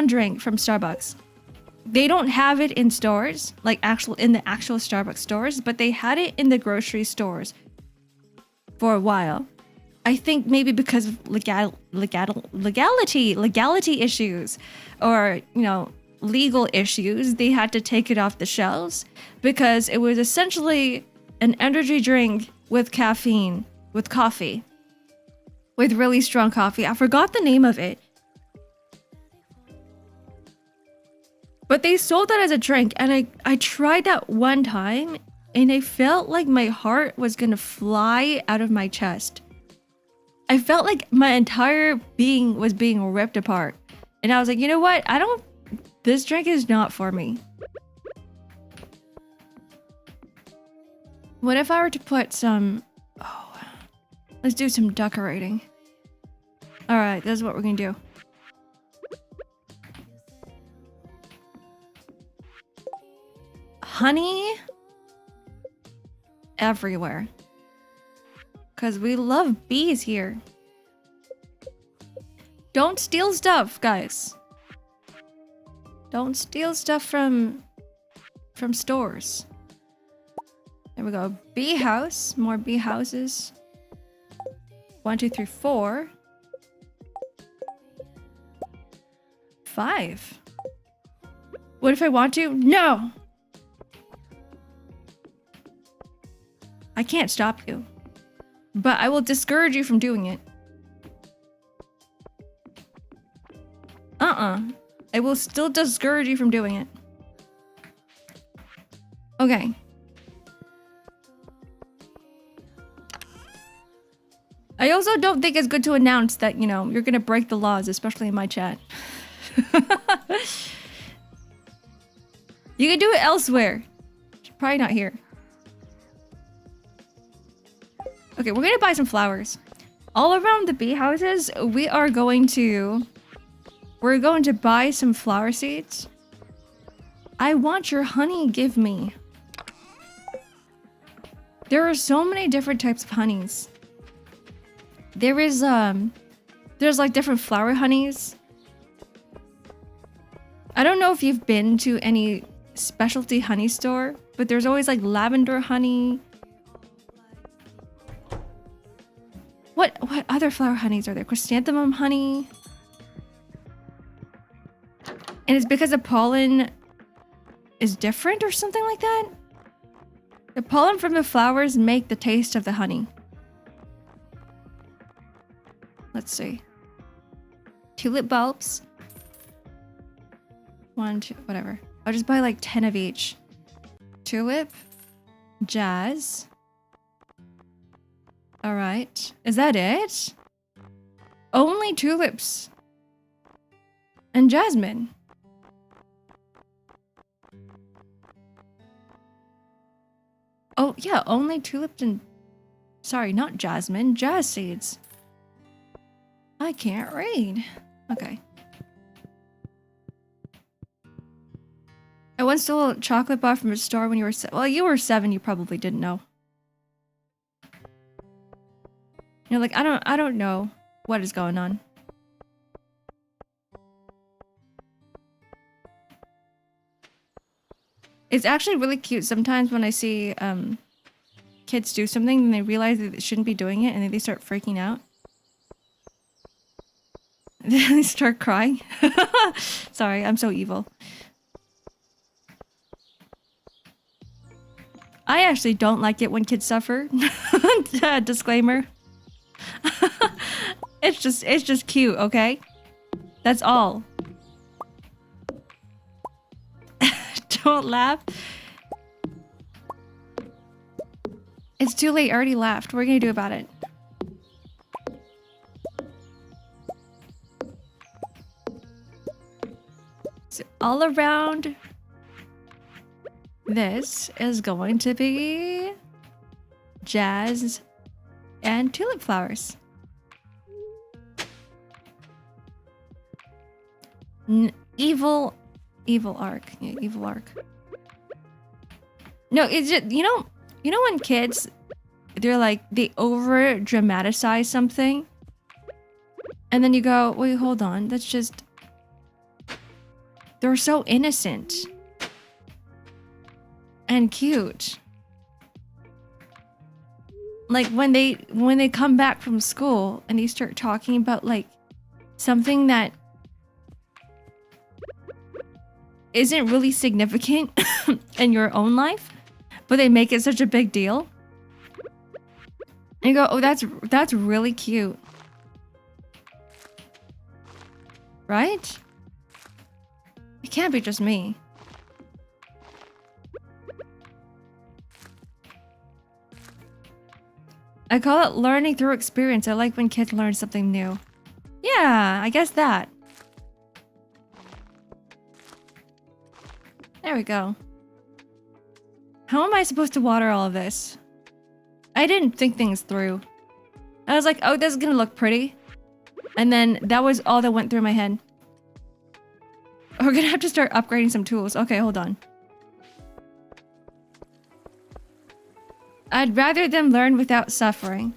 drink from Starbucks. they don't have it in stores, like in the actual Starbucks stores, but they had it in the grocery stores for a while. I think maybe because of legality issues, or, you know, legal issues, they had to take it off the shelves because it was essentially an energy drink with caffeine, with coffee, with really strong coffee. I forgot the name of it. But they sold that as a drink, and I tried that one time, and I felt like my heart was gonna fly out of my chest. I felt like my entire being was being ripped apart. And I was like, you know what? This drink is not for me. What if I were to put some... Oh, let's do some decorating. Alright, this is what we're gonna do. Honey everywhere. Because we love bees here. Don't steal stuff, guys. Don't steal stuff from stores. There we go. Bee house. More bee houses. 1, 2, 3, 4. 5. What if I want to? No! I can't stop you. But I will discourage you from doing it. I will still discourage you from doing it. Okay. I also don't think it's good to announce that, you know, you're gonna break the laws, especially in my chat. You can do it elsewhere. Probably not here. Okay, we're gonna buy some flowers. All around the bee houses, we're going to buy some flower seeds. I want your honey, give me. There are so many different types of honeys. There's like different flower honeys. I don't know if you've been to any specialty honey store, but there's always like lavender honey. What other flower honeys are there? Chrysanthemum honey. And it's because the pollen is different or something like that? The pollen from the flowers make the taste of the honey. Let's see. Tulip bulbs. 1, 2, whatever. I'll just buy like 10 of each. Tulip. Jazz. Alright. Is that it? Only tulips. And jasmine. Oh, yeah, only tulips and... Sorry, not jasmine. Jazz seeds. I can't read. Okay. I once stole a chocolate bar from a store when you were well, you were 7, you probably didn't know. You're like, I don't know what is going on. It's actually really cute sometimes when I see kids do something and they realize that they shouldn't be doing it and then they start freaking out. They start crying. Sorry, I'm so evil. I actually don't like it when kids suffer. Disclaimer. It's just cute, okay? That's all. Don't laugh. It's too late. I already laughed. What are you gonna do about it? So all around this is going to be jazz and tulip flowers. Evil Ark. Yeah, evil Ark. No, it's just, you know when kids, they're like, they over dramatize something and then you go, wait, hold on, that's just They're so innocent. And cute. Like when they come back from school and they start talking about like something that isn't really significant in your own life, but they make it such a big deal. And you go, oh, that's really cute. Right? It can't be just me. I call it learning through experience. I like when kids learn something new. Yeah, I guess that. There we go. How am I supposed to water all of this? I didn't think things through. I was like, oh, this is gonna look pretty. And then that was all that went through my head. We're gonna have to start upgrading some tools. Okay, hold on. I'd rather them learn without suffering.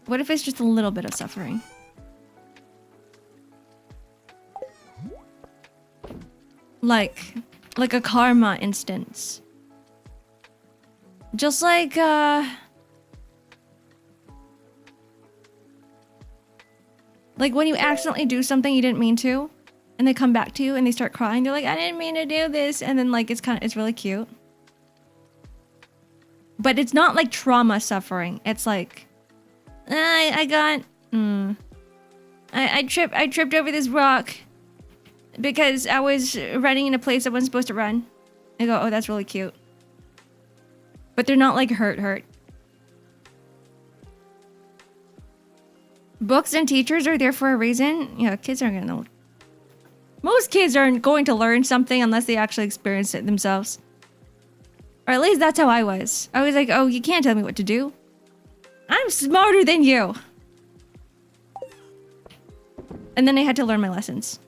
What if it's just a little bit of suffering? Like a karma instance. Just like, like when you accidentally do something you didn't mean to, and they come back to you and they start crying. They're like, I didn't mean to do this. And then like, it's really cute. But it's not like trauma suffering. It's like, I tripped over this rock because I was running in a place I wasn't supposed to run. I go, oh, that's really cute. But they're not like hurt. Books and teachers are there for a reason. Yeah, kids aren't gonna know. Most kids aren't going to learn something unless they actually experience it themselves. Or at least that's how I was. I was like, oh, you can't tell me what to do. I'm smarter than you. And then I had to learn my lessons.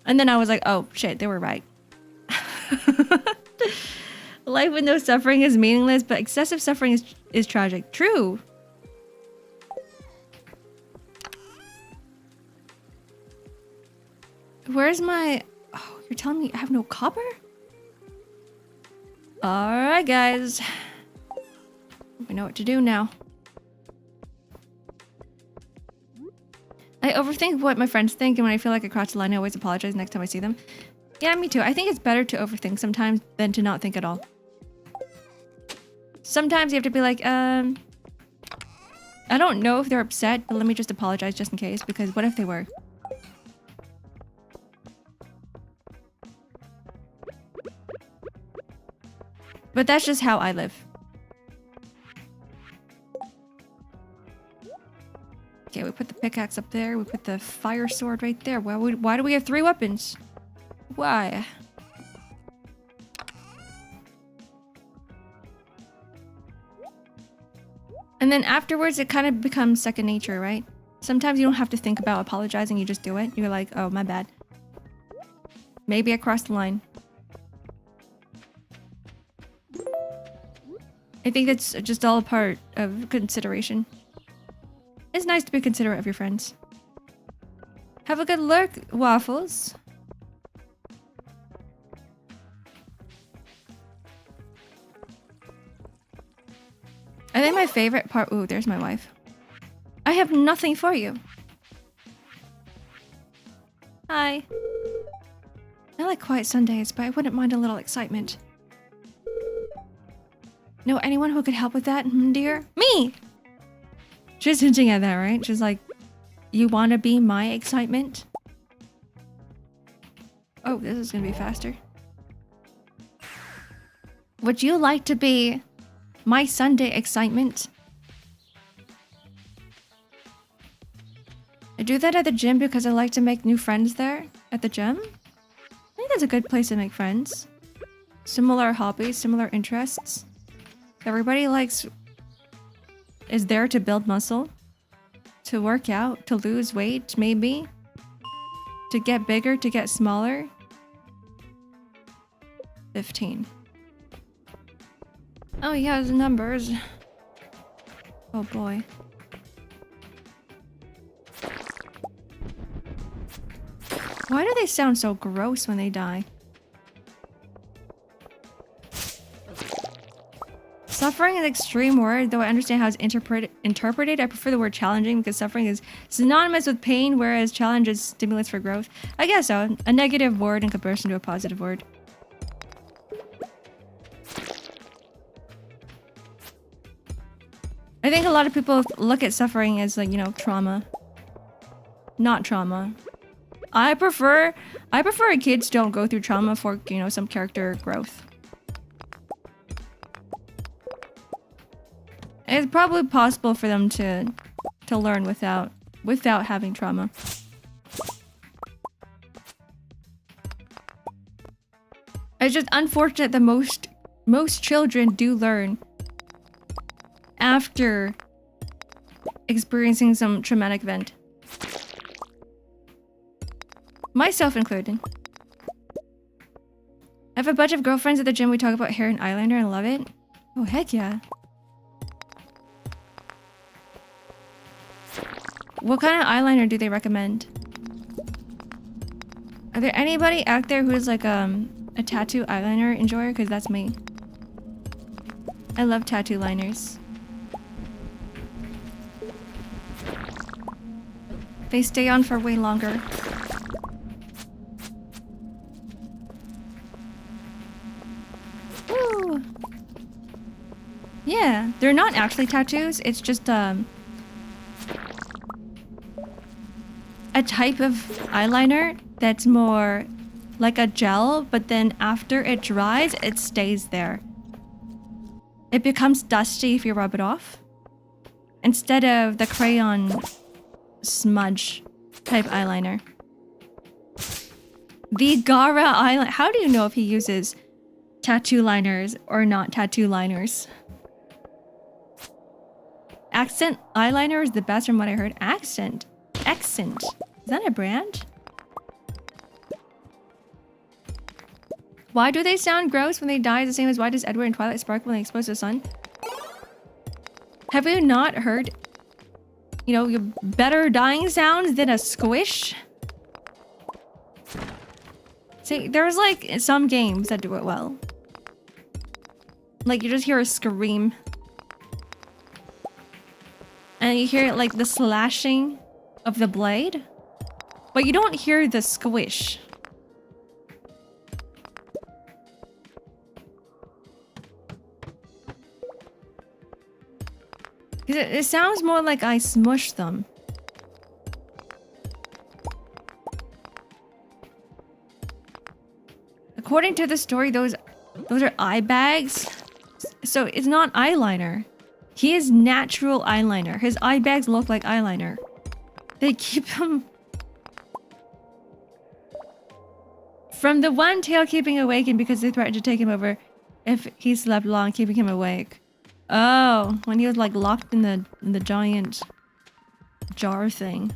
And then I was like, oh, shit, they were right. Life with no suffering is meaningless, but excessive suffering is tragic. True. Where's my... Oh, you're telling me I have no copper? Alright, guys. We know what to do now. I overthink what my friends think, and when I feel like I crossed the line, I always apologize next time I see them. Yeah, me too. I think it's better to overthink sometimes than to not think at all. Sometimes you have to be like, I don't know if they're upset, but let me just apologize just in case, because what if they were? But that's just how I live. Okay, we put the pickaxe up there. We put the fire sword right there. Why do we have 3 weapons? Why? And then afterwards, it kind of becomes second nature, right? Sometimes you don't have to think about apologizing. You just do it. You're like, oh, my bad. Maybe I crossed the line. I think that's just all a part of consideration. It's nice to be considerate of your friends. Have a good lurk, Waffles. I think my favorite part... Ooh, there's my wife. I have nothing for you. Hi. I like quiet Sundays, but I wouldn't mind a little excitement. Know anyone who could help with that, dear? Me! She's hinting at that, right? She's like, you want to be my excitement? Oh, this is going to be faster. Would you like to be my Sunday excitement? I do that at the gym because I like to make new friends there. At the gym? I think that's a good place to make friends. Similar hobbies, similar interests. Everybody is there to build muscle, to work out, to lose weight, maybe, to get bigger, to get smaller. 15. Oh, he has numbers. Oh boy. Why do they sound so gross when they die? Suffering is an extreme word, though I understand how it's interpreted. I prefer the word challenging because suffering is synonymous with pain, whereas challenge is stimulus for growth. I guess so. A negative word in comparison to a positive word. I think a lot of people look at suffering as like, you know, trauma. Not trauma. I prefer kids don't go through trauma for, you know, some character growth. It's probably possible for them to learn without having trauma. It's just unfortunate that most children do learn after experiencing some traumatic event. Myself included. I have a bunch of girlfriends at the gym. We talk about hair and eyeliner and love it. Oh, heck yeah. What kind of eyeliner do they recommend? Are there anybody out there who is like a tattoo eyeliner enjoyer? Because that's me. I love tattoo liners. They stay on for way longer. Woo! Yeah, they're not actually tattoos. It's just a type of eyeliner that's more like a gel, but then after it dries, it stays there. It becomes dusty if you rub it off. Instead of the crayon smudge type eyeliner. The Gara eyeliner. How do you know if he uses tattoo liners or not tattoo liners? Accent eyeliner is the best from what I heard. Accent. Accent. Is that a brand? Why do they sound gross when they die the same as why does Edward and Twilight sparkle when they expose the sun? Have you not heard, you know, your better dying sounds than a squish? See, there's like some games that do it well. Like you just hear a scream. And you hear like the slashing of the blade. But you don't hear the squish. It sounds more like I smushed them. According to the story, those are eye bags. So it's not eyeliner. He is natural eyeliner. His eye bags look like eyeliner. They keep him from the one tail keeping awakened because they threatened to take him over if he slept long, keeping him awake. Oh, when he was like locked in the giant jar thing.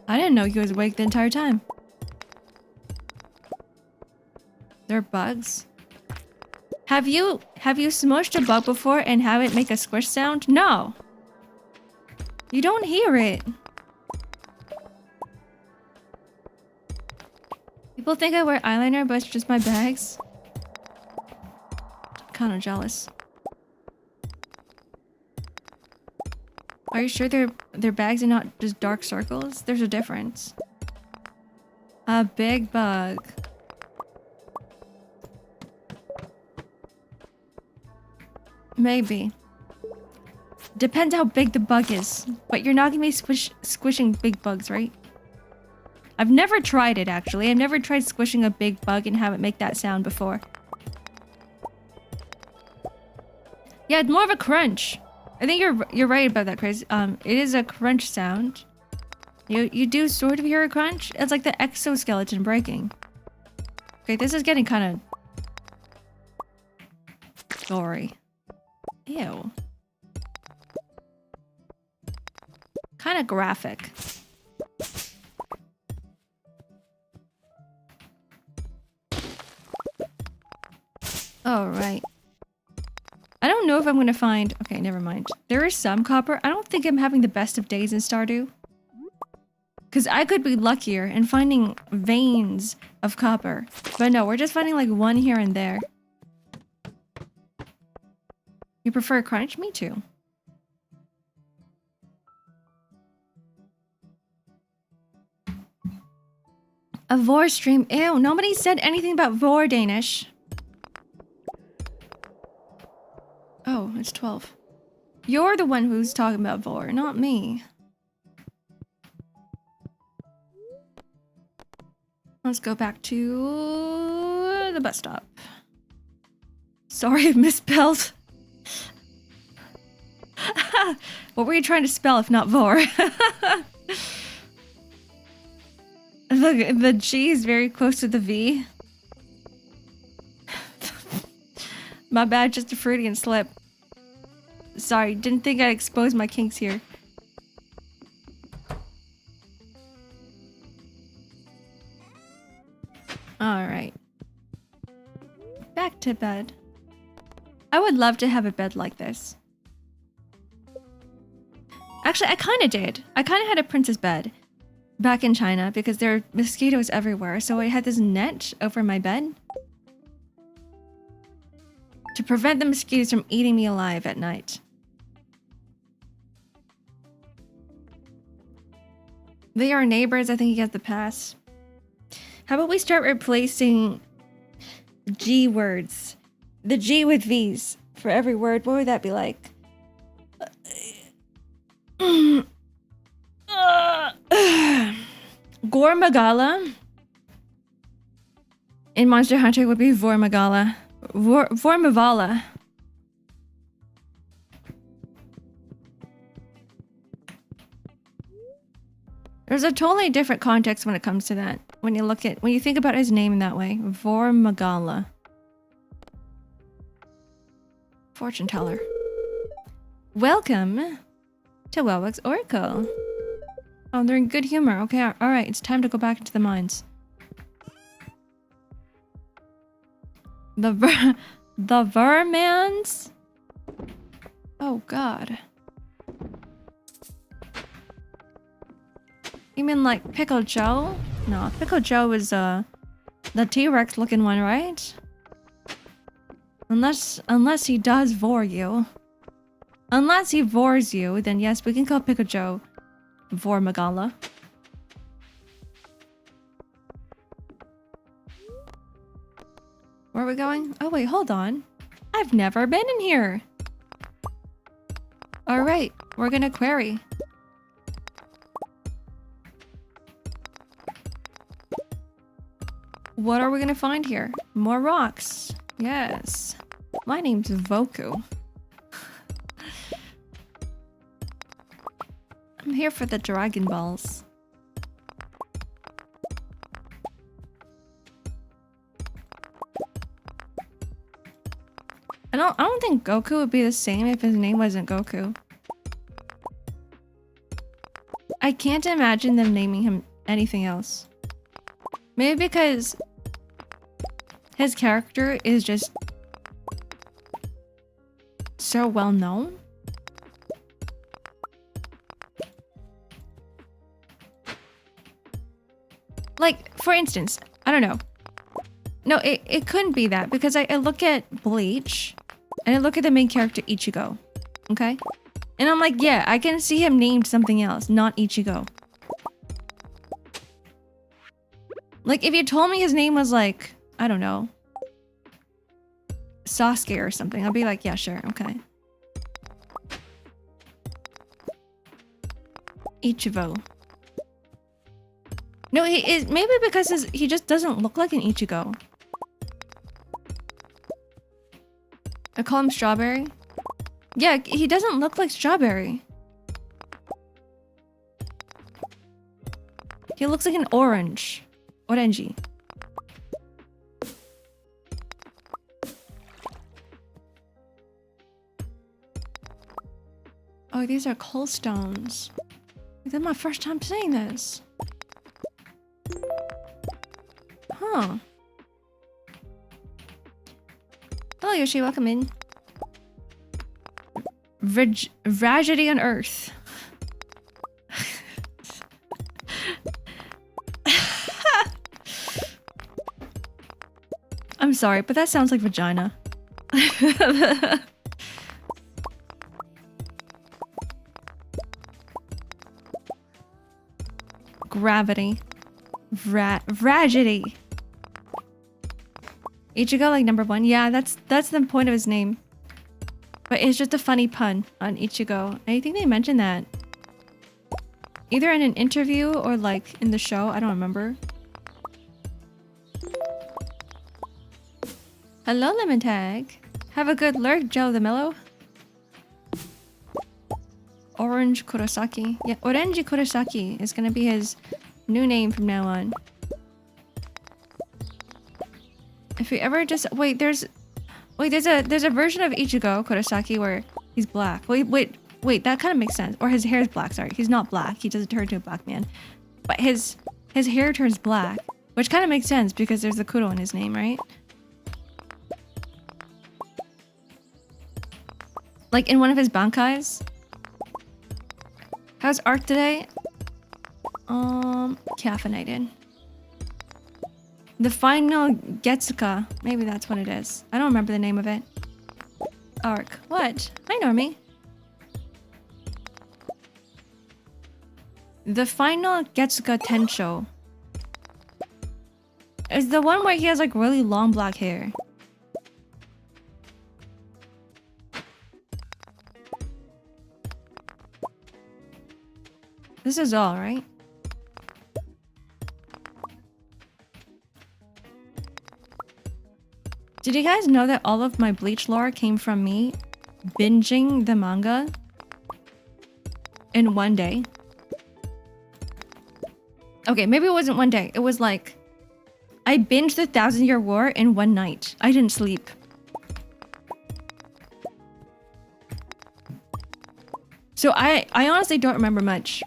I didn't know he was awake the entire time. They're bugs. Have you smushed a bug before and have it make a squish sound? No. You don't hear it. People think I wear eyeliner, but it's just my bags. Kind of jealous. Are you sure their bags are not just dark circles? There's a difference. A big bug. Maybe. Depends how big the bug is. But you're not gonna be squishing big bugs, right? I've never tried it actually. I've never tried squishing a big bug and have it make that sound before. Yeah, it's more of a crunch. I think you're right about that, Chris. It is a crunch sound. You do sort of hear a crunch. It's like the exoskeleton breaking. Okay, this is getting kind of gory. Ew. Kind of graphic. All right. I don't know if I'm gonna find... Okay, never mind. There is some copper. I don't think I'm having the best of days in Stardew. Because I could be luckier and finding veins of copper. But no, we're just finding like one here and there. You prefer crunch? Me too. A Vor stream. Ew, nobody said anything about Vor Danish. Oh, it's 12. You're the one who's talking about Vor, not me. Let's go back to the bus stop. Sorry, I misspelled. What were you trying to spell if not Vor? Look, the G is very close to the V. My bad, just a Freudian slip. Sorry, didn't think I'd expose my kinks here. Alright. Back to bed. I would love to have a bed like this. Actually, I kind of did. I kind of had a princess bed back in China because there are mosquitoes everywhere. So I had this net over my bed to prevent the mosquitoes from eating me alive at night. They are neighbors. I think he gets the pass. How about we start replacing G words? The G with V's for every word. What would that be like? Gormagala in Monster Hunter would be Vormagala. Vormavala. There's a totally different context when it comes to that. When you think about his name in that way. Vormagala. Fortune teller. Welcome to Welwick's Oracle. Oh, they're in good humor. Okay, alright, it's time to go back into the mines. The Vermans? Oh god. You mean like Pickle Joe? No, Pickle Joe is the T-Rex looking one, right? Unless he does vor you. Unless he vores you, then yes, we can call Pickle Joe Vormagala. Where are we going? Oh wait, hold on. I've never been in here. Alright, we're gonna query. What are we gonna find here? More rocks. Yes. My name's Voku. I'm here for the Dragon Balls. I don't think Goku would be the same if his name wasn't Goku. I can't imagine them naming him anything else. Maybe because his character is just so well known. Like, for instance, I don't know. No, it couldn't be that because I look at Bleach and I look at the main character Ichigo. Okay? And I'm like, yeah, I can see him named something else, not Ichigo. Like, if you told me his name was like, I don't know, Sasuke or something, I'd be like, yeah, sure, okay. Ichigo. No, he is maybe because he just doesn't look like an Ichigo. I call him Strawberry. Yeah, he doesn't look like Strawberry. He looks like an orange. Orange. Oh, these are coal stones. This is my first time saying this. Huh. Hello, Yoshi. Welcome in. Tragedy on Earth. I'm sorry, but that sounds like vagina. Gravity. Vragity. Ichigo like number 1. Yeah, that's the point of his name. But it's just a funny pun on Ichigo. I think they mentioned that. Either in an interview or like in the show. I don't remember. Hello, Lemon Tag. Have a good lurk, Joe the Mellow. Orange Kurosaki. Yeah, Orange Kurosaki is gonna be his new name from now on. If you ever just there's a version of Ichigo Kurosaki where he's black. Wait, that kind of makes sense. Or his hair is black. Sorry, he's not black. He doesn't turn into a black man, but his hair turns black, which kind of makes sense because there's the Kuro in his name, right? Like in one of his bankais. How's Ark today? Caffeinated. The final Getsuka. Maybe that's what it is. I don't remember the name of it. Ark. What? Hi, Normie. The final Getsuka Tensho. Is the one where he has like really long black hair. This is all, right? Did you guys know that all of my Bleach lore came from me binging the manga in one day? Okay, maybe it wasn't one day. It was like I binged the 1,000-Year War in one night. I didn't sleep. So I honestly don't remember much.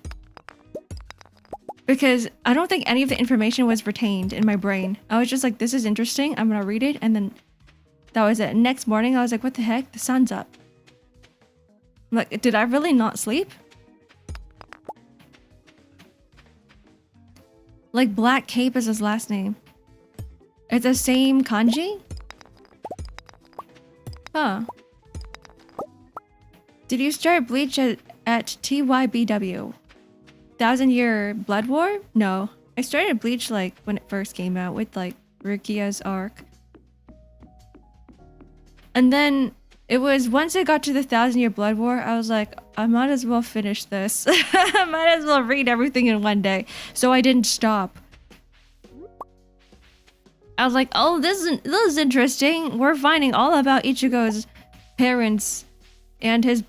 Because I don't think any of the information was retained in my brain. I was just like, this is interesting. I'm gonna read it. And then that was it. Next morning, I was like, what the heck? The sun's up. I'm like, did I really not sleep? Like Black Cape is his last name. It's the same kanji? Huh. Did you start Bleach at TYBW? 1,000-Year Blood War? No. I started Bleach like when it first came out with like Rukia's arc. And then it was once I got to the 1,000-Year Blood War, I was like, I might as well finish this. I might as well read everything in one day. So I didn't stop. I was like, oh, this is interesting. We're finding all about Ichigo's parents and his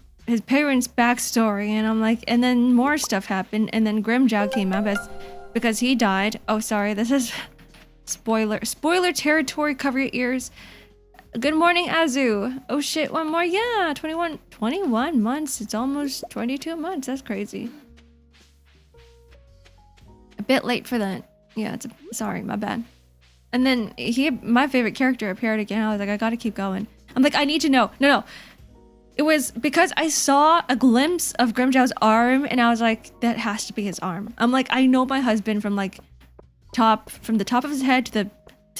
parents' backstory, and I'm like, and then more stuff happened, and then Grimjow came up because he died. Oh, sorry, this is spoiler territory. Cover your ears. Good morning, Azu. Oh shit, one more. Yeah, 21 months. It's almost 22 months. That's crazy. A bit late for that. Yeah, sorry, my bad. And then my favorite character appeared again. I was like, I gotta keep going. I'm like, I need to know. No. It was because I saw a glimpse of Grimjow's arm, and I was like, that has to be his arm. I'm like, I know my husband from like from the top of his head to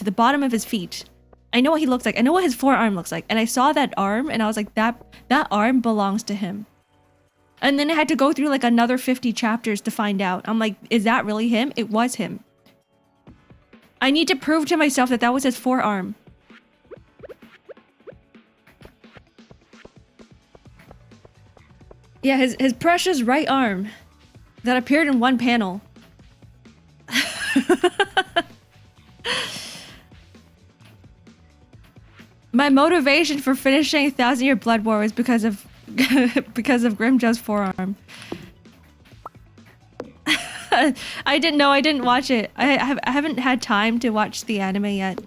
the bottom of his feet. I know what he looks like. I know what his forearm looks like. And I saw that arm, and I was like, that arm belongs to him. And then I had to go through like another 50 chapters to find out. I'm like, is that really him? It was him. I need to prove to myself that was his forearm. Yeah, his precious right arm that appeared in one panel. My motivation for finishing 1,000-Year Blood War was because of Grimjow's forearm. I didn't know. I didn't watch it. I haven't had time to watch the anime yet.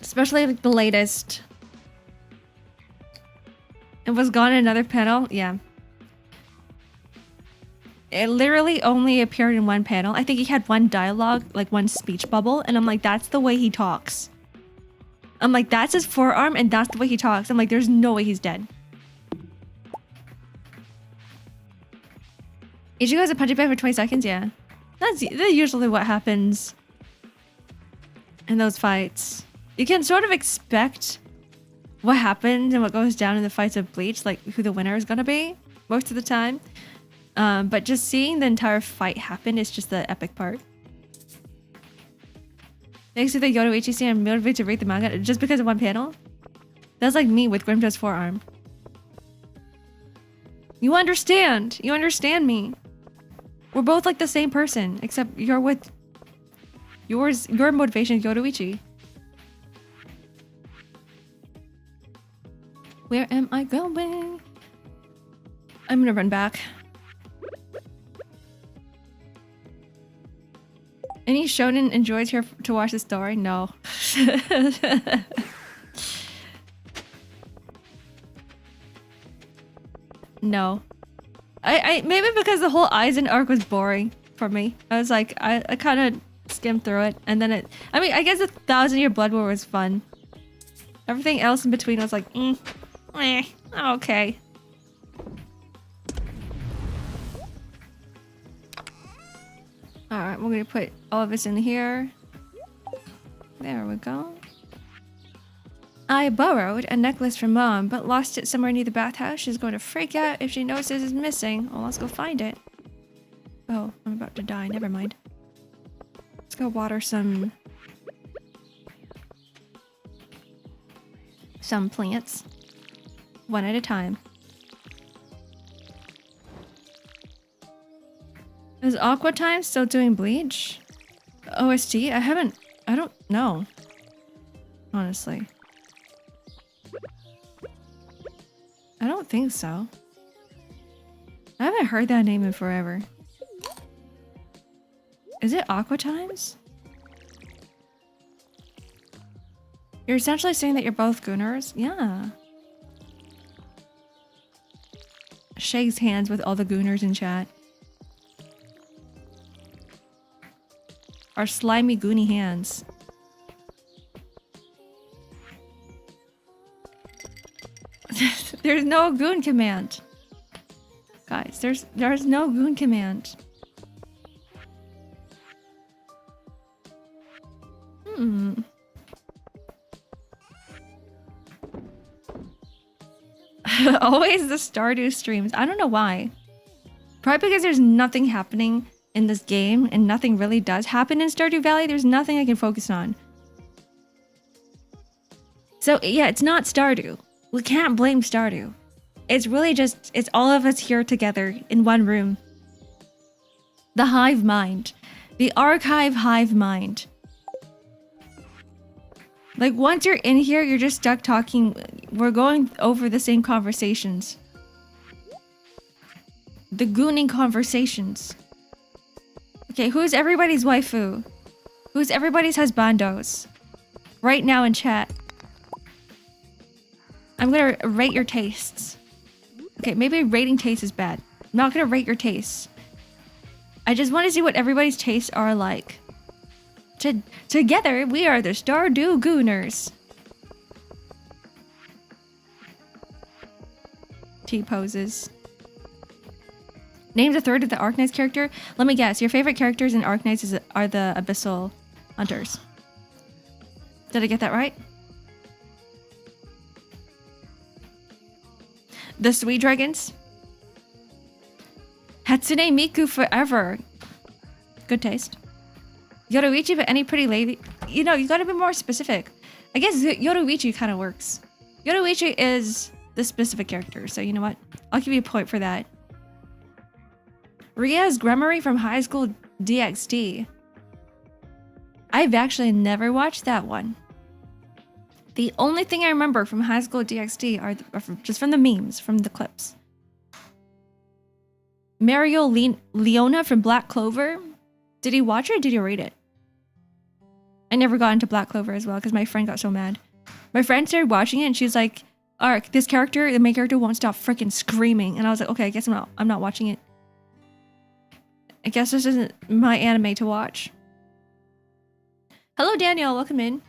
Especially like the latest. It was gone in another panel? Yeah. It literally only appeared in one panel. I think he had one dialogue, like one speech bubble, and I'm like, that's the way he talks. I'm like, that's his forearm, and that's the way he talks. I'm like, there's no way he's dead. Ichigo has a punching bag for 20 seconds? Yeah. That's usually what happens. in those fights. You can sort of expect what happens and what goes down in the fights of Bleach, like who the winner is gonna be most of the time. But just seeing the entire fight happen is just the epic part. Thanks to the Yoruichi scene, I'm motivated to read the manga just because of one panel. That's like me with Grimjo's forearm. You understand. You understand me. We're both like the same person, except you're with your motivation is Yoruichi. Where am I going? I'm gonna run back. Any shonen enjoys here to watch the story? No. No. I maybe because the whole Aizen arc was boring for me. I was like, I kind of skimmed through it, and then I mean, I guess the 1,000-Year Blood War was fun. Everything else in between was like, okay. Alright, we're gonna put all of this in here. There we go. I borrowed a necklace from Mom, but lost it somewhere near the bathhouse. She's going to freak out if she notices it's missing. Well, let's go find it. Oh, I'm about to die. Never mind. Let's go water some plants. One at a time. Is Aqua Time still doing Bleach? OST? I don't know. Honestly. I don't think so. I haven't heard that name in forever. Is it Aqua Times? You're essentially saying that you're both Gooners? Yeah. Shakes hands with all the Gooners in chat. Our slimy Goonie hands. There's no Goon command. Guys, there's no Goon command. Always the Stardew streams. I don't know why. Probably because there's nothing happening in this game and nothing really does happen in Stardew Valley. There's nothing I can focus on. So yeah, it's not Stardew. We can't blame Stardew. It's really just, it's all of us here together in one room. The hive mind. The archive hive mind. Like once you're in here, you're just stuck talking. We're going over the same conversations. The gooning conversations. Okay, who's everybody's waifu? Who's everybody's husbandos? Right now in chat. I'm gonna rate your tastes. Okay, maybe rating taste is bad. I'm not gonna rate your tastes. I just want to see what everybody's tastes are like. Together, we are the Stardew Gooners. T-poses. Name the third of the Arknights character. Let me guess. Your favorite characters in Arknights are the Abyssal Hunters. Did I get that right? The Sweet Dragons. Hatsune Miku forever. Good taste. Yoruichi, but any pretty lady. You know, you gotta be more specific. I guess Yoruichi kind of works. Yoruichi is the specific character, so you know what? I'll give you a point for that. Ria's Grummery from High School DxD. I've actually never watched that one. The only thing I remember from High School DxD are just from the memes, from the clips. Mario Leona from Black Clover. Did he watch it or did he read it? I never got into Black Clover as well because my friend got so mad. My friend started watching it and she's like, Ark, this character, the main character won't stop freaking screaming. And I was like, okay, I guess I'm not watching it. I guess this isn't my anime to watch. Hello, Daniel. Welcome in.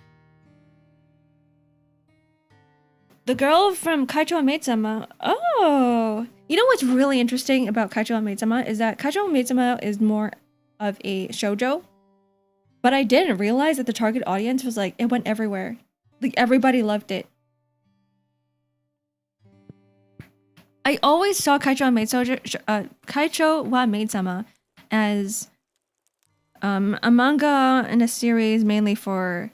The girl from Kaicho and Maid-sama. Oh! You know what's really interesting about Kaicho and Maid-sama is that Kaicho and Maid-sama is more of a shoujo But I didn't realize that the target audience was like, it went everywhere. Like, everybody loved it. I always saw Kaicho wa Maid-sama as a manga and a series mainly for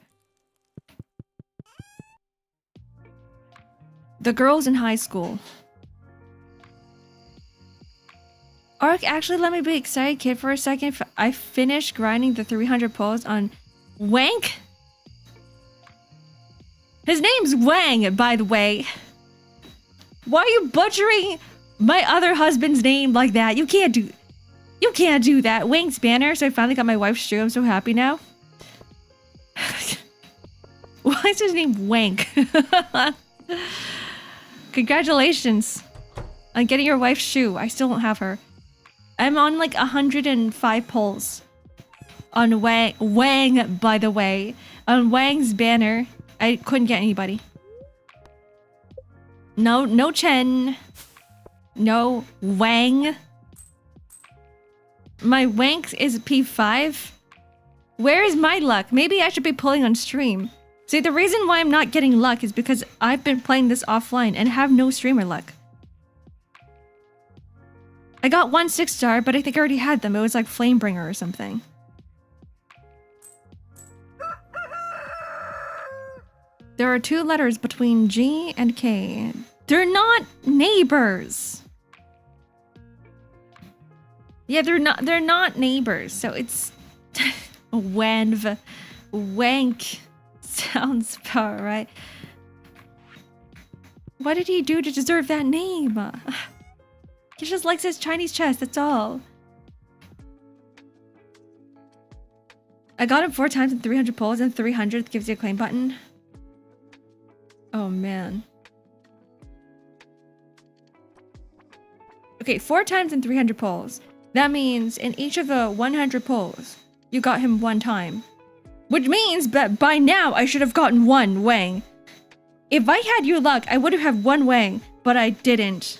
the girls in high school. Ark, actually let me be excited, kid, for a second. I finished grinding the 300 pulls on Wank. His name's Wang, by the way. Why are you butchering my other husband's name like that? You can't do that. Wank's banner. So I finally got my wife's shoe. I'm so happy now. Why is his name Wank? Congratulations on getting your wife's shoe. I still don't have her. I'm on like 105 pulls on Wang, by the way. On Wang's banner, I couldn't get anybody. No Chen. No Wang. My Wank is P5. Where is my luck? Maybe I should be pulling on stream. See, the reason why I'm not getting luck is because I've been playing this offline and have no streamer luck. I got 1 6-star, but I think I already had them. It was like Flamebringer or something. There are 2 letters between G and K. They're not neighbors. Yeah, they're not neighbors. So it's Wank sounds about right. What did he do to deserve that name? He just likes his Chinese chess, that's all. I got him 4 times in 300 pulls, and 300 gives you a claim button. Oh man. Okay, 4 times in 300 pulls. That means in each of the 100 pulls, you got him 1 time. Which means that by now I should have gotten 1 Wang. If I had your luck, I would have had 1 Wang, but I didn't.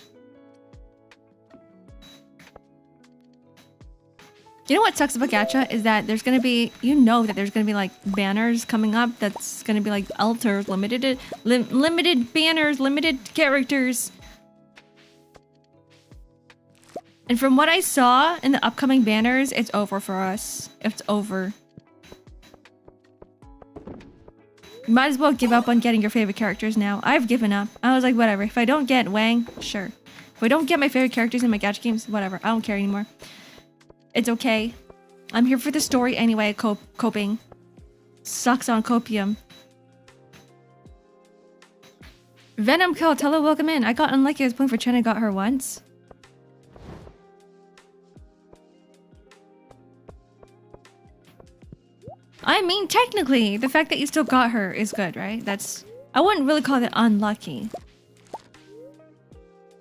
You know what sucks about gacha is that there's gonna be, that there's gonna be like banners coming up that's gonna be like altered, limited banners, limited characters. And from what I saw in the upcoming banners, it's over for us. It's over. You might as well give up on getting your favorite characters now. I've given up. I was like, whatever. If I don't get Wang, sure. If I don't get my favorite characters in my gacha games, whatever. I don't care anymore. It's okay. I'm here for the story anyway, coping. Sucks on copium. Venom Kill, tell her welcome in. I got unlucky. I was playing for Chen and got her once. I mean, technically, the fact that you still got her is good, right? I wouldn't really call it unlucky.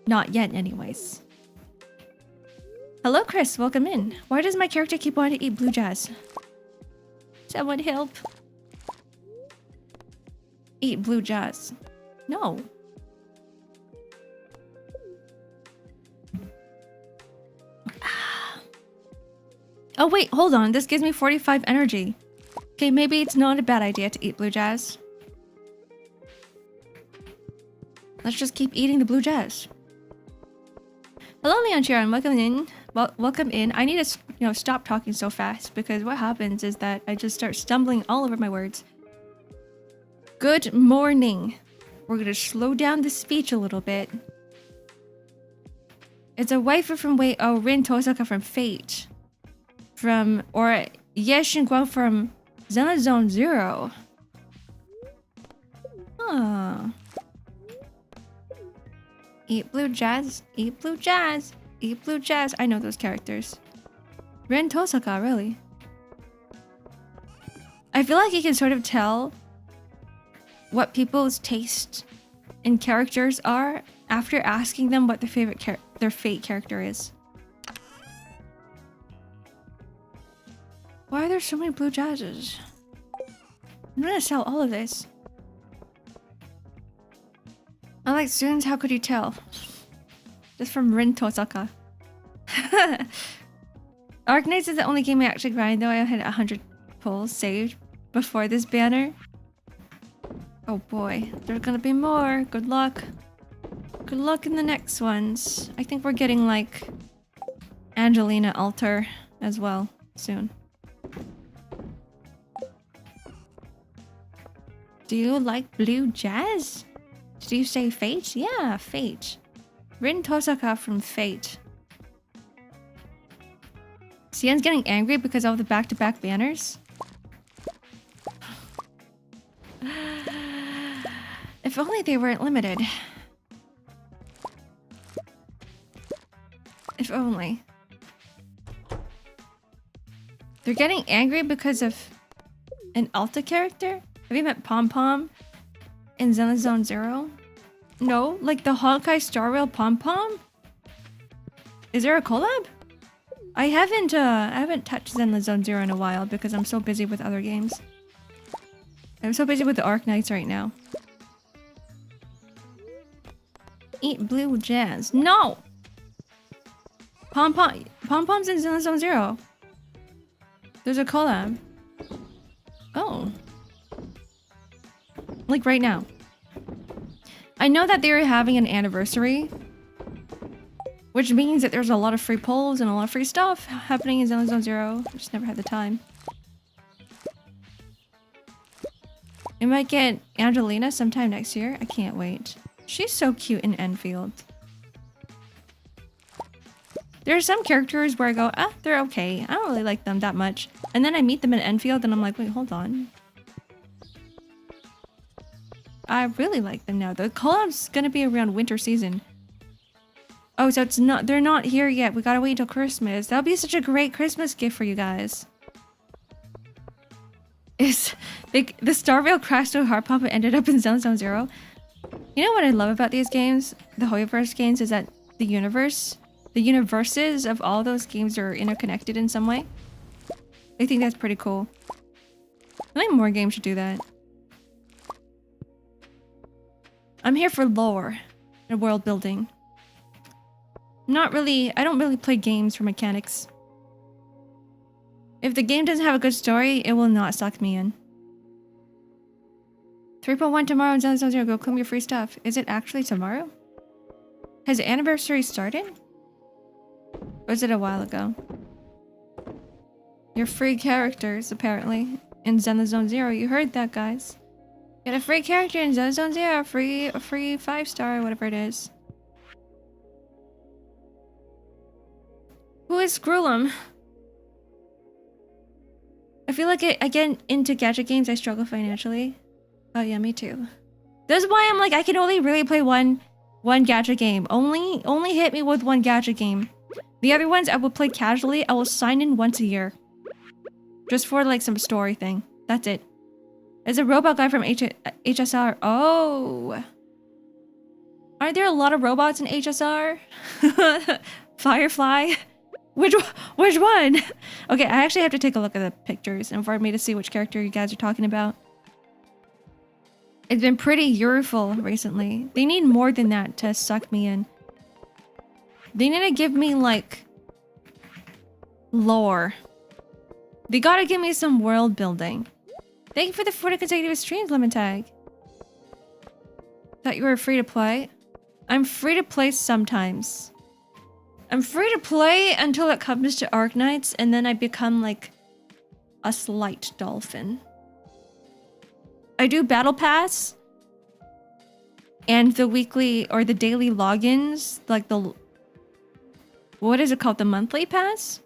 Not yet, anyways. Hello, Chris. Welcome in. Why does my character keep wanting to eat blue jazz? Someone help. Eat blue jazz. No. Oh, wait. Hold on. This gives me 45 energy. Okay, maybe it's not a bad idea to eat blue jazz. Let's just keep eating the blue jazz. Hello, Leon Sharon. Welcome in. Welcome in. I need to, stop talking so fast because what happens is that I just start stumbling all over my words. Good morning. We're gonna slow down the speech a little bit. It's a waifu from Rin Tosaka from Fate. Or Ye Xinguang from Xenozone Zero. Huh. Eat blue jazz, eat blue jazz, eat blue jazz. I know those characters. Ren Tosaka, really. I feel like you can sort of tell what people's taste in characters are after asking them what their Fate character is. Why are there so many blue jazzes? I'm gonna sell all of this. I like students, how could you tell? Just from Rin Tosaka. Arknights is the only game I actually grind, though I hit 100 pulls saved before this banner. Oh boy, there's gonna be more. Good luck. Good luck in the next ones. I think we're getting like Angelina Altar as well soon. Do you like blue jazz? Did you say Fate? Yeah, Fate. Rin Tosaka from Fate. Cian's getting angry because of the back-to-back banners. If only they weren't limited. If only. They're getting angry because of an Alta character? Have you met Pom Pom in Zenless Zone Zero? No? Like the Honkai Star Rail Pom Pom? Is there a collab? I haven't touched Zenless Zone Zero in a while because I'm so busy with other games. I'm so busy with the Arc Knights right now. Eat blue jazz. No! Pom Pom's in Zenless Zone Zero. There's a collab. Oh. Like right now. I know that they're having an anniversary, which means that there's a lot of free polls and a lot of free stuff happening in Zenless Zone Zero. I just never had the time. We might get Angelina sometime next year. I can't wait. She's so cute in Enfield. There are some characters where I go, ah, they're okay. I don't really like them that much. And then I meet them in Enfield and I'm like, wait, hold on. I really like them now. The collab's gonna be around winter season. Oh, so they're not here yet. We gotta wait until Christmas. That'll be such a great Christmas gift for you guys. The Star Rail crashed to Heart Pop and ended up in Zenless Zone Zero. You know what I love about these games? The Hoyoverse games is that the universes of all those games are interconnected in some way. I think that's pretty cool. I think more games should do that. I'm here for lore and world building. I don't really play games for mechanics. If the game doesn't have a good story, it will not suck me in. 3.1 tomorrow in Zenless Zone Zero. Go claim your free stuff. Is it actually tomorrow? Has the anniversary started? Or is it a while ago? Your free characters, apparently, in Zenless Zone Zero. You heard that, guys. Get a free character in Zenless Zone Zero. A free 5-star, whatever it is. Who is Grulum? I feel like I get into gadget games, I struggle financially. Oh yeah, me too. That's why I'm like, I can only really play one gadget game. Only hit me with one gadget game. The other ones I will play casually. I will sign in once a year. Just for like some story thing. That's it. There's a robot guy from HSR. Oh. Aren't there a lot of robots in HSR? Firefly? Which one? Okay, I actually have to take a look at the pictures and for me to see which character you guys are talking about. It's been pretty Euroful recently. They need more than that to suck me in. They need to give me, like, lore. They gotta give me some world building. Thank you for the 40 consecutive streams, Lemon Tag. Thought you were free to play. I'm free to play sometimes. I'm free to play until it comes to Arc Knights, and then I become, like, a slight dolphin. I do Battle Pass and the weekly or the daily logins, like the... What is it called? The monthly pass?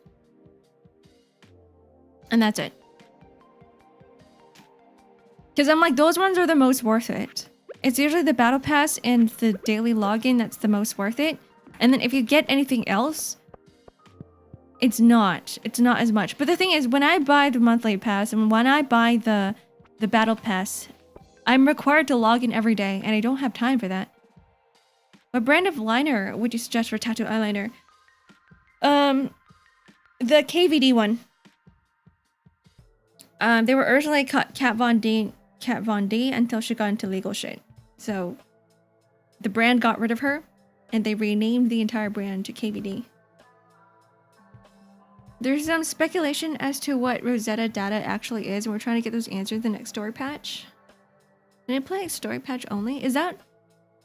And that's it. Because I'm like, those ones are the most worth it. It's usually the Battle Pass and the daily login that's the most worth it. And then if you get anything else, it's not as much. But the thing is, when I buy the monthly pass and when I buy the Battle Pass, I'm required to log in every day, and I don't have time for that. What brand of liner would you suggest for tattoo eyeliner? The KVD one. They were originally Kat Von D until she got into legal shit. So the brand got rid of her, and they renamed the entire brand to KVD. There's some speculation as to what Rosetta data actually is, and we're trying to get those answers in the next story patch. Did I play story patch only? Is that...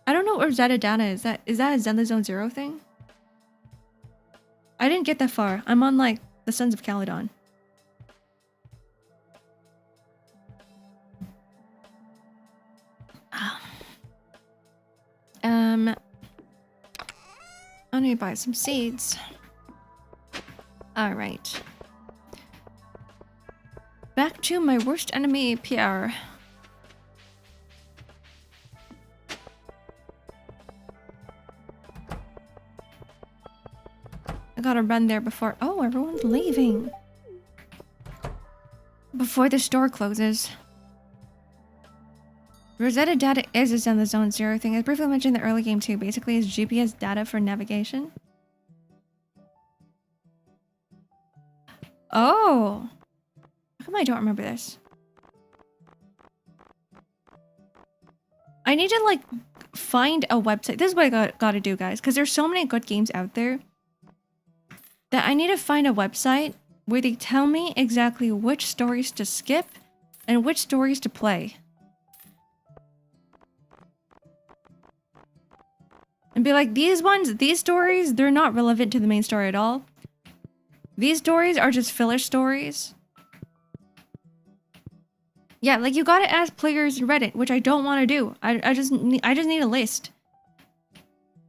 I don't know what Rosetta data is. Is that a Zelda Zone Zero thing? I didn't get that far. I'm on, like, the Sons of Caledon. I need to buy some seeds. Alright. Back to my worst enemy, Pierre. I gotta run there before... Oh, everyone's leaving. Before the store closes. Rosetta data is in the Zone Zero thing. As briefly mentioned in the early game too. Basically, it's GPS data for navigation. Oh! How come I don't remember this? I need to, like, find a website. This is what I gotta do, guys. Because there's so many good games out there that I need to find a website where they tell me exactly which stories to skip and which stories to play. And be like, these stories, they're not relevant to the main story at all. These stories are just filler stories. Yeah, like you gotta ask players in Reddit, which I don't want to do. I just need a list.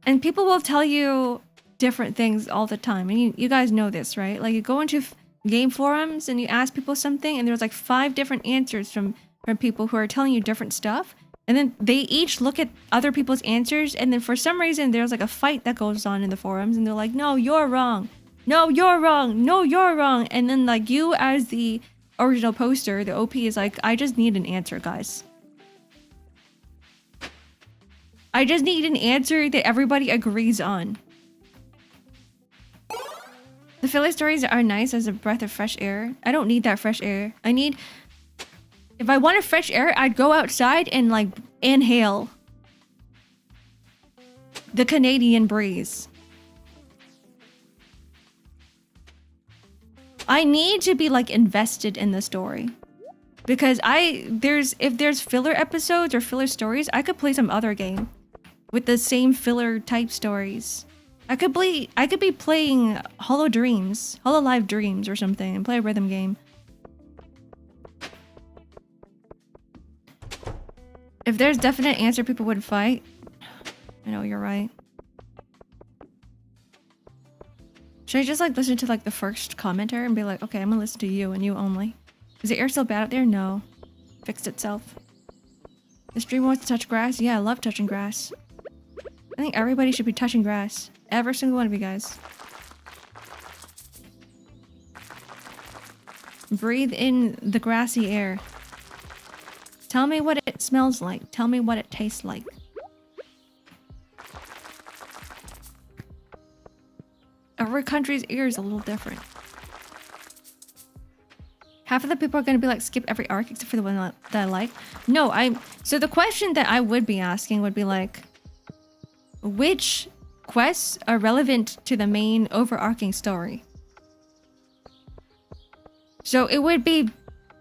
And people will tell you different things all the time. And you guys know this, right? Like you go into game forums and you ask people something and there's like 5 different answers from people who are telling you different stuff. And then they each look at other people's answers, and then for some reason there's like a fight that goes on in the forums, and they're like, no, you're wrong. No, you're wrong. No, you're wrong. And then like you as the original poster, the OP is like, I just need an answer, guys. I just need an answer that everybody agrees on. The filler stories are nice as a breath of fresh air. I don't need that fresh air. If I wanted fresh air, I'd go outside and like inhale the Canadian breeze. I need to be like invested in the story. Because if there's filler episodes or filler stories, I could play some other game with the same filler type stories. I could be playing Hololive Dreams or something and play a rhythm game. If there's definite answer, people would fight. I know, you're right. Should I just like listen to like the first commenter and be like, okay, I'm gonna listen to you and you only. Is the air still bad out there? No. Fixed itself. The stream wants to touch grass? Yeah, I love touching grass. I think everybody should be touching grass. Every single one of you guys. Breathe in the grassy air. Tell me what it smells like. Tell me what it tastes like. Every country's ear is a little different. Half of the people are going to be like, skip every arc except for the one that I like. No, so the question that I would be asking would be like, which quests are relevant to the main overarching story? So it would be,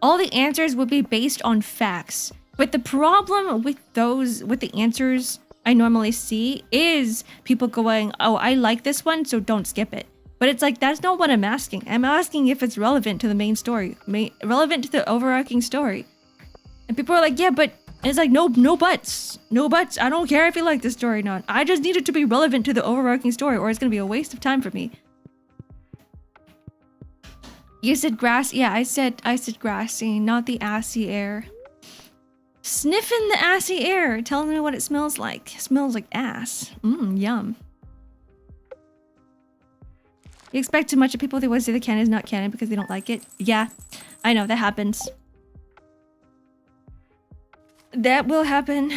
all the answers would be based on facts. But the problem with the answers I normally see is people going, oh, I like this one, so don't skip it. But it's like, that's not what I'm asking. I'm asking if it's relevant to the main story, relevant to the overarching story. And people are like, yeah, but it's like, no buts. No buts. I don't care if you like this story or not. I just need it to be relevant to the overarching story, or it's going to be a waste of time for me. You said grass? Yeah, I said grassy, not the assy air. Sniffing the assy air, telling me what it smells like. It smells like ass. Yum. You expect too much of people. They always say the canon is not canon because they don't like it. Yeah, I know, that happens. That will happen.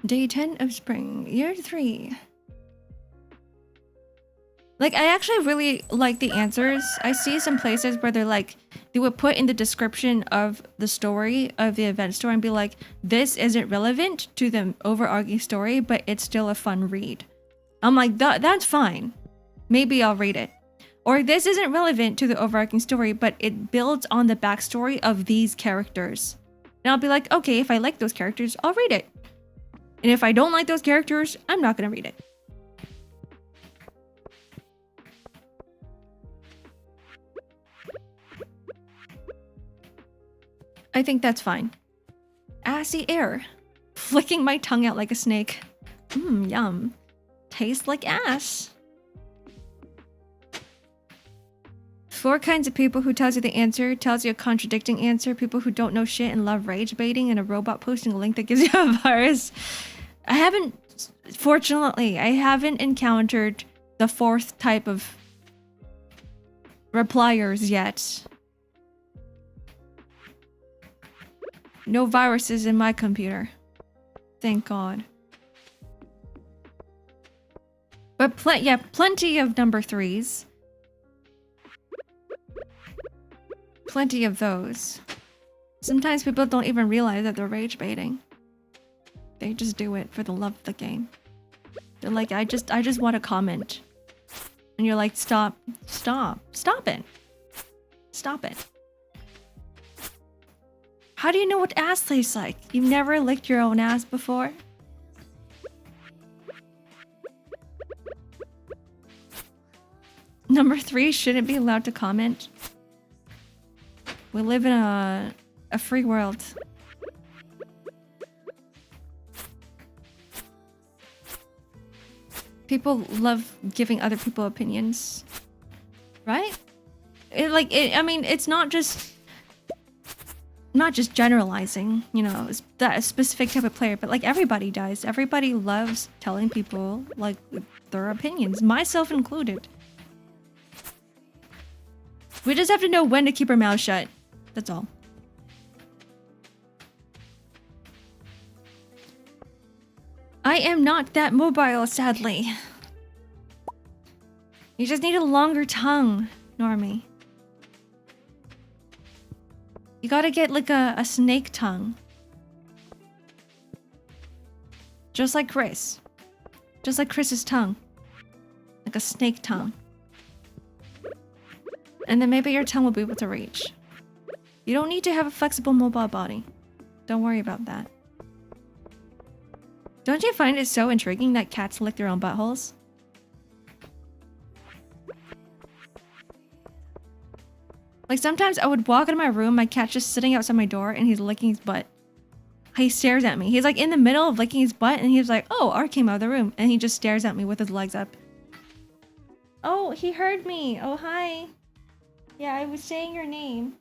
Day 10 of spring, year 3. Like, I actually really like the answers. I see some places where they're like, they would put in the description of the story of the event story and be like, this isn't relevant to the overarching story, but it's still a fun read. I'm like, that's fine. Maybe I'll read it. Or this isn't relevant to the overarching story, but it builds on the backstory of these characters. And I'll be like, okay, if I like those characters, I'll read it. And if I don't like those characters, I'm not going to read it. I think that's fine. Assy air. Flicking my tongue out like a snake. Yum. Tastes like ass. 4 kinds of people who tells you the answer, tells you a contradicting answer, people who don't know shit and love rage baiting, and a robot posting a link that gives you a virus. Fortunately, I haven't encountered the 4th type of repliers yet. No viruses in my computer. Thank God. But plenty of number 3s. Plenty of those. Sometimes people don't even realize that they're rage baiting. They just do it for the love of the game. They're like, I just want to comment. And you're like, stop it. Stop it. How do you know what ass tastes like? You've never licked your own ass before? Number 3 shouldn't be allowed to comment. We live in a free world. People love giving other people opinions, right? I mean, it's not just generalizing, you know, that specific type of player, but like everybody does. Everybody loves telling people like their opinions, myself included. We just have to know when to keep our mouth shut. That's all. I am not that mobile, sadly. You just need a longer tongue, Normie. You gotta get like a snake tongue. Just like Chris. Just like Chris's tongue. Like a snake tongue. And then maybe your tongue will be able to reach. You don't need to have a flexible mobile body. Don't worry about that. Don't you find it so intriguing that cats lick their own buttholes? Like sometimes I would walk into my room, my cat's just sitting outside my door and he's licking his butt. He stares at me. He's like in the middle of licking his butt and he's like, oh, Ark came out of the room. And he just stares at me with his legs up. Oh, he heard me. Oh, hi. Yeah, I was saying your name.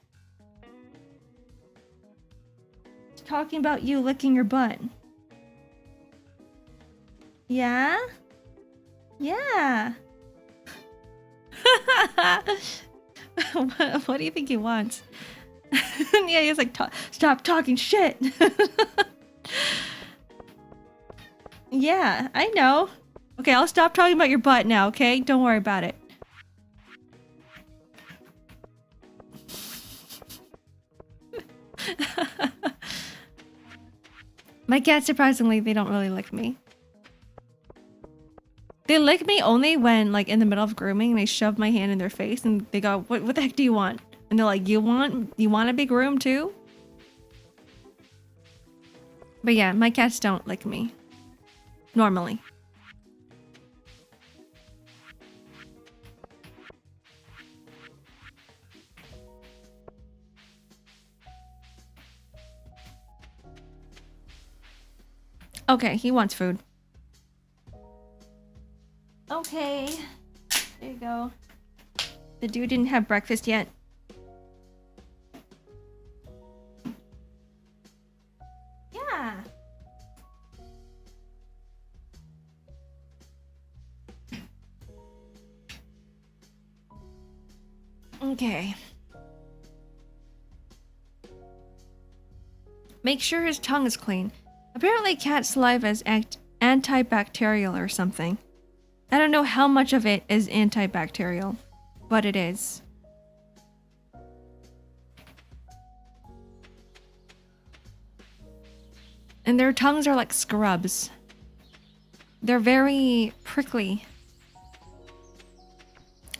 Talking about you licking your butt. Yeah? Yeah. What do you think he wants? Yeah, he's like, stop talking shit. Yeah, I know. Okay, I'll stop talking about your butt now, okay? Don't worry about it. My cats, surprisingly, they don't really lick me. They lick me only when, like, in the middle of grooming, and I shove my hand in their face, and they go, what the heck do you want? And they're like, you want to be groomed too? But yeah, my cats don't lick me. Normally. Okay, he wants food. Okay. There you go. The dude didn't have breakfast yet. Yeah. Okay. Make sure his tongue is clean. Apparently cat saliva is antibacterial or something. I don't know how much of it is antibacterial, but it is. And their tongues are like scrubs. They're very prickly.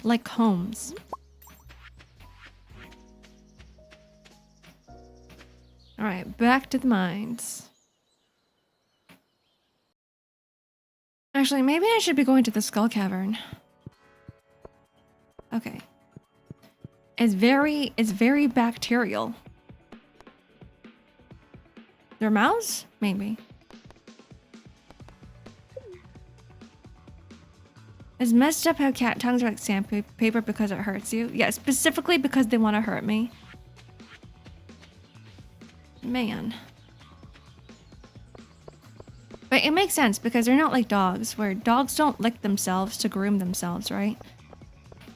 Like combs. Alright, back to the mines. Actually, maybe I should be going to the Skull Cavern. Okay. It's very bacterial. Their mouths? Maybe. It's messed up how cat tongues are like sandpaper because it hurts you. Yeah, specifically because they want to hurt me. Man. But it makes sense because they're not like dogs, where dogs don't lick themselves to groom themselves, right?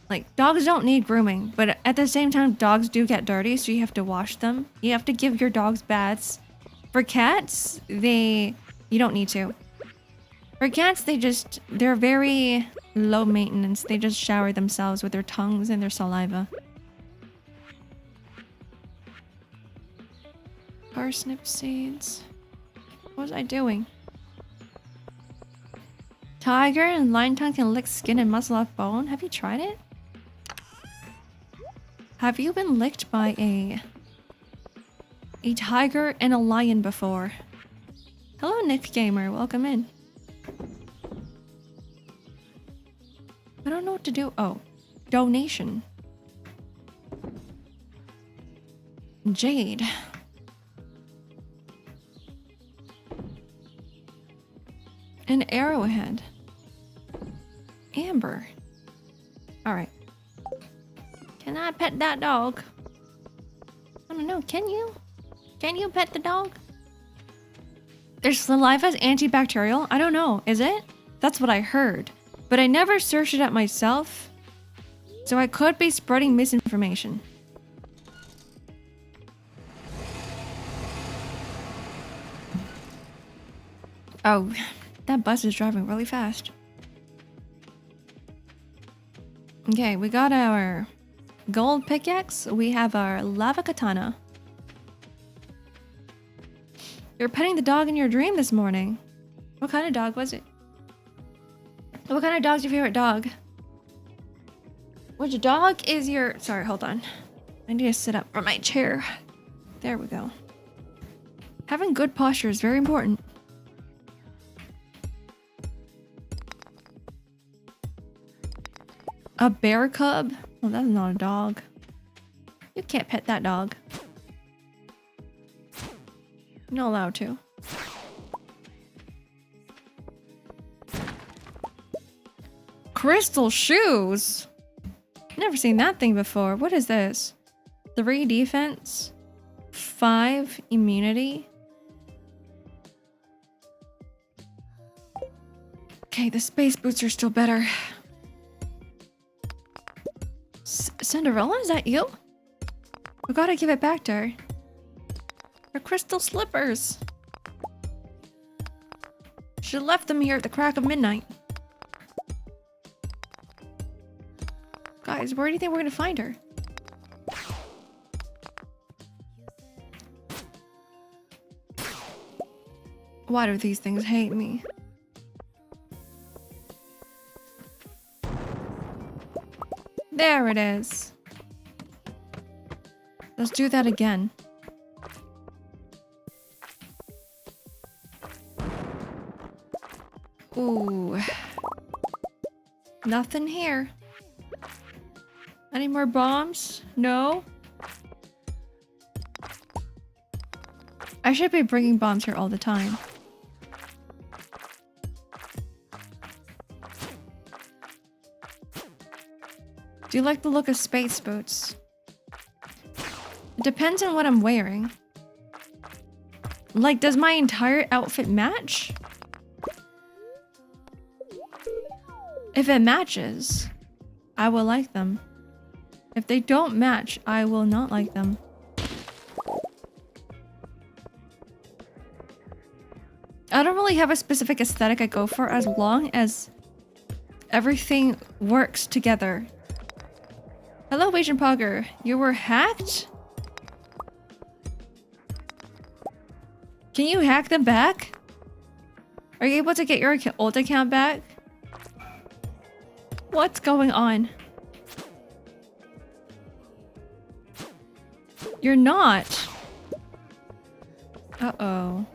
Like, dogs don't need grooming, but at the same time, dogs do get dirty, so you have to wash them. You have to give your dogs baths. For cats, you don't need to. For cats, they're very low maintenance. They just shower themselves with their tongues and their saliva. Parsnip seeds. What was I doing? Tiger and lion tongue can lick skin and muscle off bone. Have you tried it? Have you been licked by a tiger and a lion before? Hello, Nick Gamer. Welcome in. I don't know what to do. Oh, donation. Jade. An arrowhead. Amber. Alright. Can I pet that dog? I don't know, can you? Can you pet the dog? Their saliva's antibacterial? I don't know, is it? That's what I heard. But I never searched it up myself. So I could be spreading misinformation. Oh, that bus is driving really fast. Okay, we got our gold pickaxe. We have our lava katana. You're petting the dog in your dream this morning. What kind of dog was it? What kind of dog's your favorite dog? Which dog is your... Sorry, hold on. I need to sit up from my chair. There we go. Having good posture is very important. A bear cub? Well, that's not a dog. You can't pet that dog. You're not allowed to. Crystal shoes? Never seen that thing before. What is this? 3 defense, 5 immunity. Okay, the space boots are still better. Cinderella, is that you? We gotta give it back to her. Her crystal slippers. She left them here at the crack of midnight. Guys, where do you think we're gonna find her? Why do these things hate me? There it is. Let's do that again. Ooh. Nothing here. Any more bombs? No? I should be bringing bombs here all the time. Do you like the look of space boots? It depends on what I'm wearing. Like, does my entire outfit match? If it matches, I will like them. If they don't match, I will not like them. I don't really have a specific aesthetic I go for as long as everything works together. Hello, Asian Pogger. You were hacked? Can you hack them back? Are you able to get your old account back? What's going on? You're not. Uh-oh.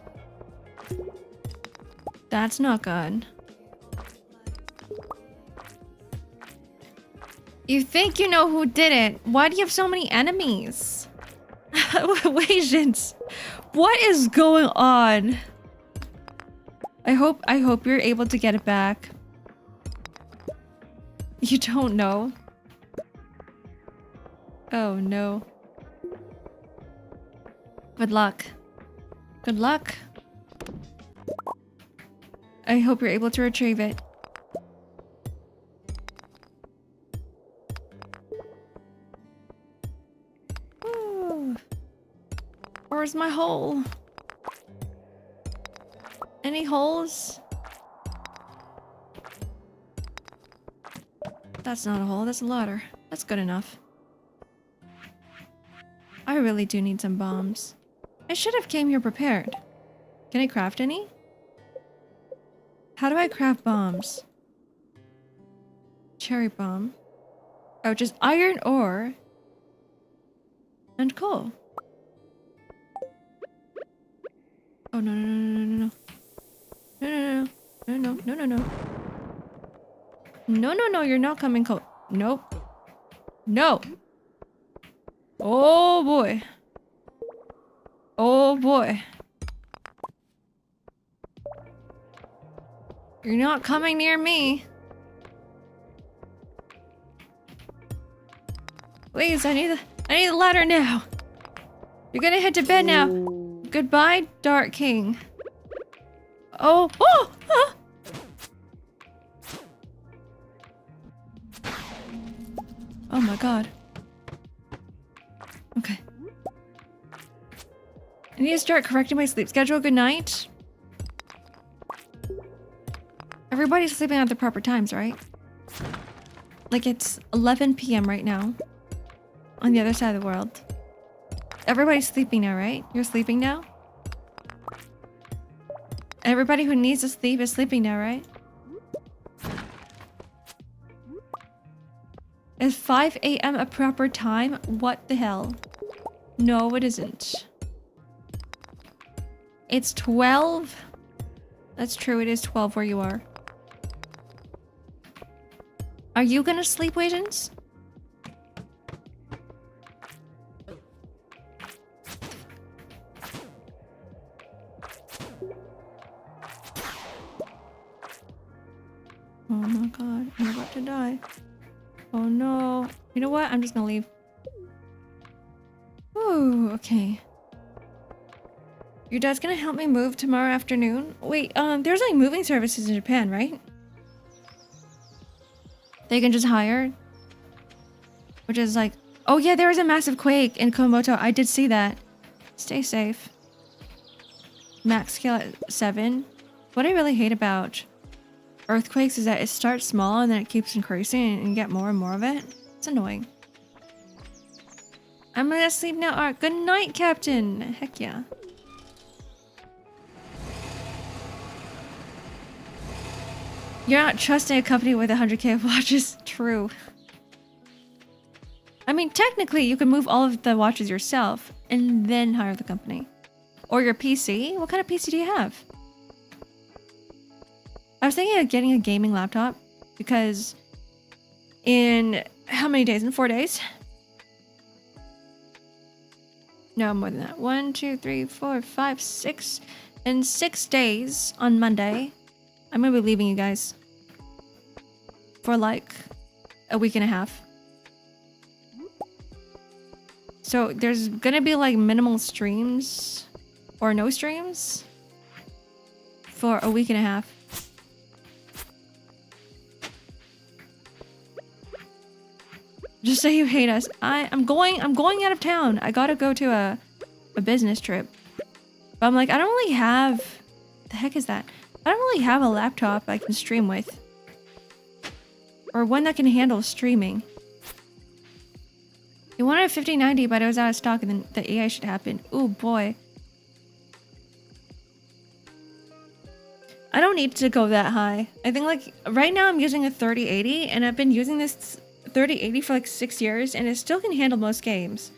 That's not good. You think you know who did it? Why do you have so many enemies? Asians. What is going on? I hope you're able to get it back. You don't know. Oh no. Good luck. Good luck. I hope you're able to retrieve it. Ooh. Where's my hole? Any holes? That's not a hole, that's a ladder. That's good enough. I really do need some bombs. I should have came here prepared. Can I craft any? How do I craft bombs? Cherry bomb. Oh, just iron ore. And coal. Oh, no, no, no, no, no, no. No, no, no, no, no, no, no. No, no, no, you're not coming coal. Nope. No. Oh, boy. Oh, boy. You're not coming near me. Please, I need the ladder now. You're gonna head to bed now. Goodbye, Dark King. Oh, oh, ah. Oh my god. Okay. I need to start correcting my sleep schedule. Good night. Everybody's sleeping at the proper times, right? Like it's 11 p.m. right now. On the other side of the world. Everybody's sleeping now, right? You're sleeping now? Everybody who needs to sleep is sleeping now, right? Is 5 a.m. a proper time? What the hell? No, it isn't. It's 12. That's true, it is 12 where you are. Are you gonna sleep, Wagons? Oh my god, I'm about to die. Oh no. You know what? I'm just gonna leave. Ooh, okay. Your dad's gonna help me move tomorrow afternoon? Wait, there's like moving services in Japan, right? They can just hire? Which is like... Oh yeah, there was a massive quake in Komoto. I did see that. Stay safe. Max scale at 7. What I really hate about earthquakes is that it starts small and then it keeps increasing and you get more and more of it. It's annoying. I'm gonna sleep now. Alright, good night, Captain. Heck yeah. You're not trusting a company with 100k of watches. True. I mean, technically, you can move all of the watches yourself and then hire the company. Or your PC. What kind of PC do you have? I was thinking of getting a gaming laptop because in how many days? In 4 days? No, more than that. 1, 2, 3, 4, 5, 6. In 6 days on Monday, I'm gonna be leaving you guys for like a week and a half. So there's gonna be like minimal streams or no streams for a week and a half. Just say you hate us. I'm going out of town. I gotta go to a business trip. But I'm like, I don't really have... The heck is that? I don't really have a laptop I can stream with. Or one that can handle streaming. You wanted a 5090, but it was out of stock and then the AI should happen. Ooh, boy. I don't need to go that high. I think like right now I'm using a 3080 and I've been using this 3080 for like 6 years and it still can handle most games.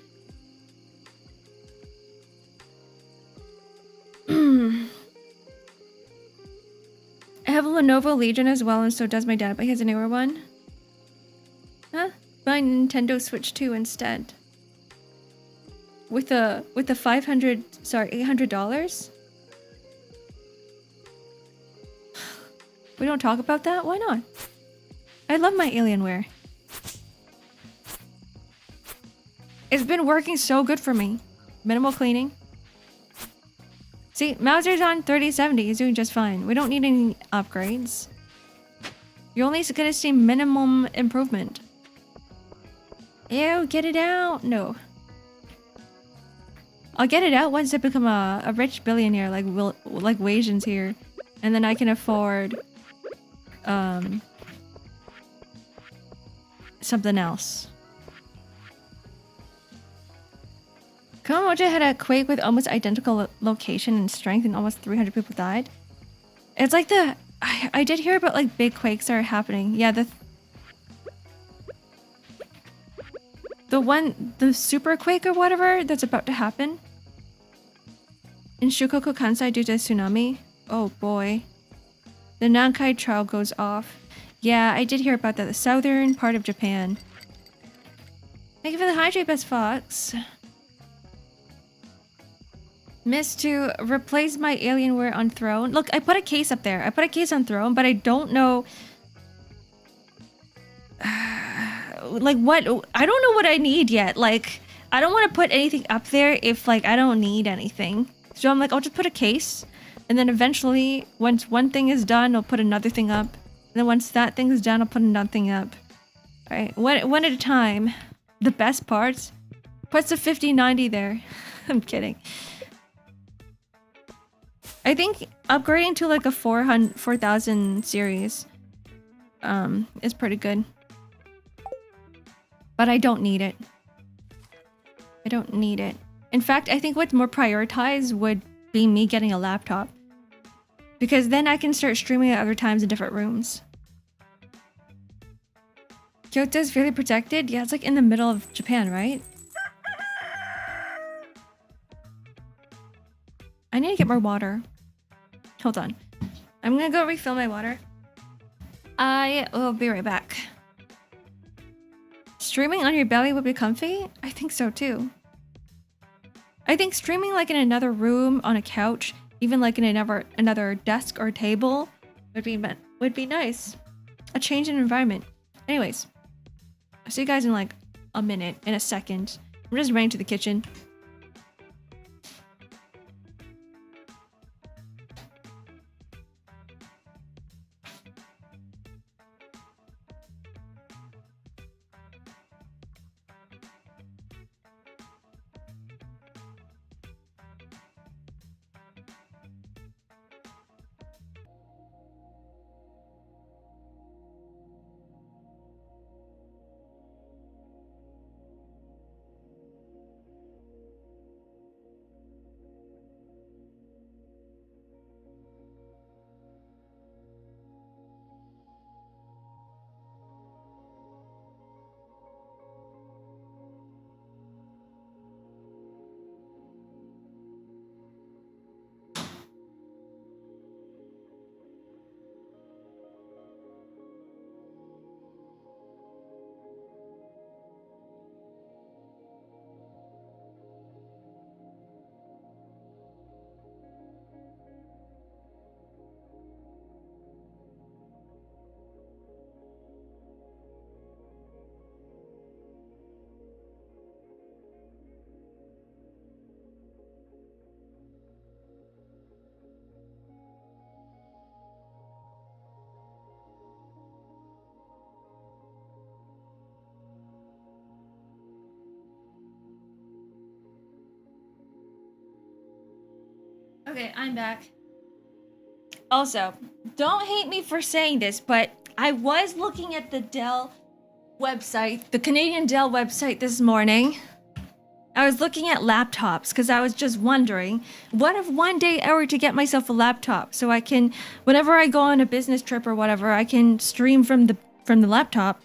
I have a Lenovo Legion as well, and so does my dad, but he has a newer one. Huh? Buy Nintendo Switch 2 instead. With the $800. We don't talk about that? Why not? I love my Alienware. It's been working so good for me. Minimal cleaning. See, Mauser's on 3070. He's doing just fine. We don't need any upgrades. You're only gonna see minimum improvement. Ew, get it out. No. I'll get it out once I become a rich billionaire like Wasians here. And then I can afford something else. Kawamoja had a quake with almost identical location and strength and almost 300 people died. It's like I did hear about like big quakes are happening. Yeah, the super quake or whatever that's about to happen in Shukoku Kansai due to tsunami. Oh boy. The Nankai Trail goes off. Yeah, I did hear about that. The southern part of Japan. Thank you for the hydrate, Best Fox. Missed to replace my Alienware on Throne. Look, I put a case up there. I put a case on Throne, but I don't know... like what... I don't know what I need yet. Like, I don't want to put anything up there if like I don't need anything. So I'm like, I'll just put a case. And then eventually, once one thing is done, I'll put another thing up. And then once that thing is done, I'll put another thing up. Alright, one at a time. The best parts. Puts a 5090 there. I'm kidding. I think upgrading to like a 4000 series is pretty good. But I don't need it. I don't need it. In fact, I think what's more prioritized would be me getting a laptop. Because then I can start streaming at other times in different rooms. Kyoto's fairly protected? Yeah, it's like in the middle of Japan, right? I need to get more water. Hold on. I'm gonna go refill my water. I will be right back. Streaming on your belly would be comfy? I think so too. I think streaming like in another room, on a couch, even like in another desk or table would be nice. A change in environment. Anyways, I'll see you guys in like a minute, in a second. I'm just running to the kitchen. Okay, I'm back. Also, don't hate me for saying this, but I was looking at the Dell website, the Canadian Dell website this morning. I was looking at laptops because I was just wondering, what if one day I were to get myself a laptop so I can, whenever I go on a business trip or whatever, I can stream from the laptop.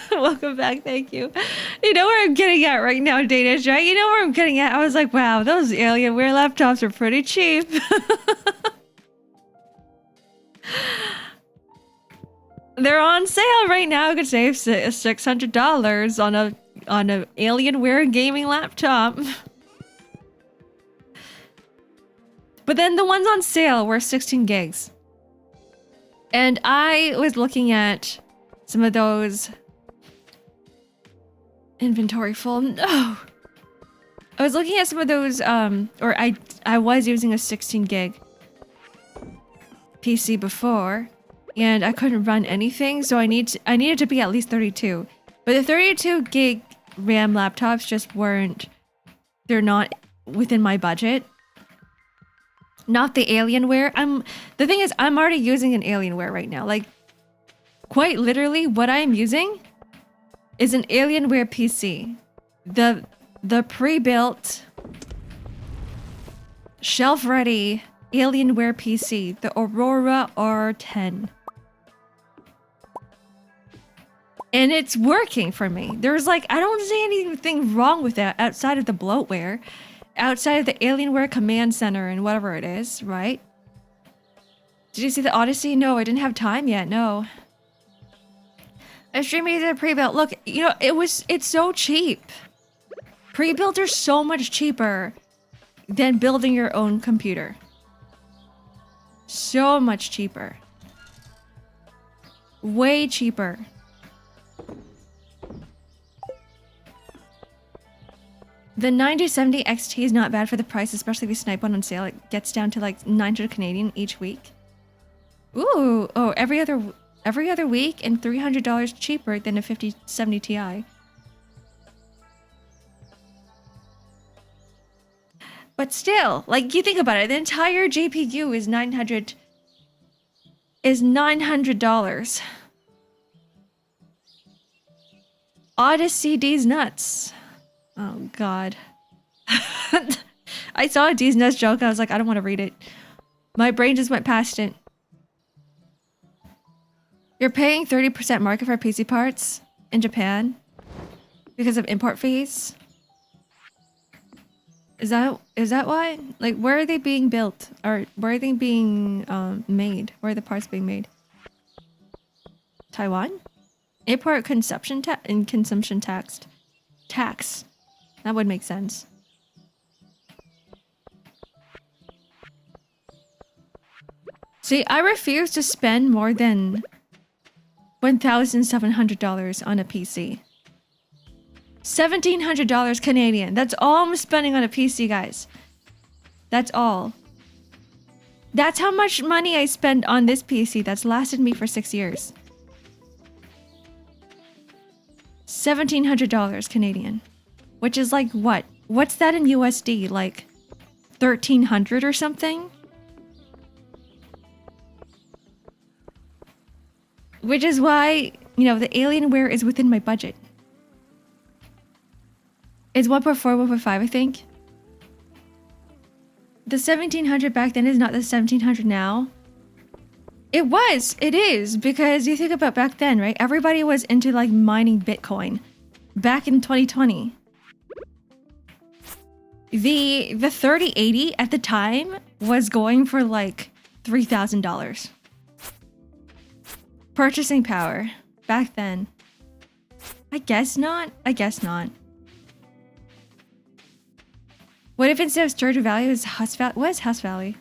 Welcome back, thank you. You know where I'm getting at right now, Danish, right? You know where I'm getting at? I was like, wow, those Alienware laptops are pretty cheap. They're on sale right now. You could save $600 on a Alienware gaming laptop. But then the ones on sale were 16 gigs. And I was looking at some of those. Inventory full. No. I was looking at some of those, or I was using a 16 gig PC before, and I couldn't run anything, so I needed to be at least 32. But the 32 gig RAM laptops just weren't. They're not within my budget. Not the Alienware. The thing is, I'm already using an Alienware right now. Like, quite literally, what I'm using is an Alienware PC. The pre-built, shelf-ready Alienware PC, the Aurora R10. And it's working for me. There's like, I don't see anything wrong with that outside of the bloatware, outside of the Alienware Command Center and whatever it is, right? Did you see the Odyssey? No, I didn't have time yet, no. I streamed it at pre-built. Look, you know, it's so cheap. Pre-built are so much cheaper than building your own computer. So much cheaper. Way cheaper. The 9070 XT is not bad for the price, especially if you snipe one on sale. It gets down to like 900 Canadian each week. Ooh, oh, every other week and $300 cheaper than a 5070 Ti. But still, like, you think about it, the entire GPU is $900. Odyssey D's nuts. Oh god. I saw a D's nuts joke. I was like, I don't want to read it. My brain just went past it. You're paying 30% market for PC parts in Japan because of import fees. Is that why? Like, where are they being built? Or where are they being made? Where are the parts being made? Taiwan? Import consumption tax. That would make sense. See, I refuse to spend more than $1,700 on a PC. $1,700 Canadian. That's all I'm spending on a PC, guys. That's all. That's how much money I spent on this PC that's lasted me for 6 years. $1,700 Canadian. Which is like what? What's that in USD? Like 1,300 or something? Which is why, you know, the Alienware is within my budget. It's 1.4, 1.5, I think. The 1,700 back then is not the 1,700 now. It is, because you think about back then, right? Everybody was into like mining Bitcoin back in 2020. The 3080 at the time was going for like $3,000. Purchasing power back then. I guess not. What if instead of Stardew Valley is Husk Valley? What is Husk Valley?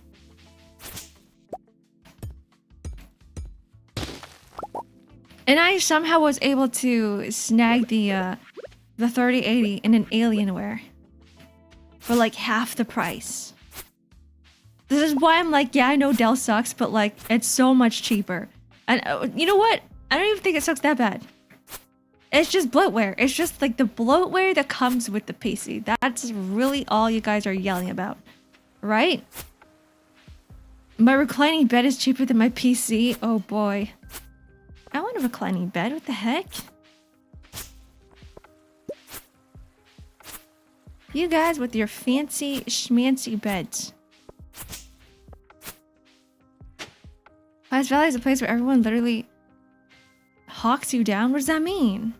And I somehow was able to snag the 3080 in an Alienware for like half the price. This is why I'm like, yeah, I know Dell sucks, but like, it's so much cheaper. And you know what? I don't even think it sucks that bad. It's just bloatware. It's just like the bloatware that comes with the PC. That's really all you guys are yelling about, right? My reclining bed is cheaper than my PC. Oh boy. I want a reclining bed. What the heck? You guys with your fancy schmancy beds. West Valley is a place where everyone literally hawks you down. What does that mean?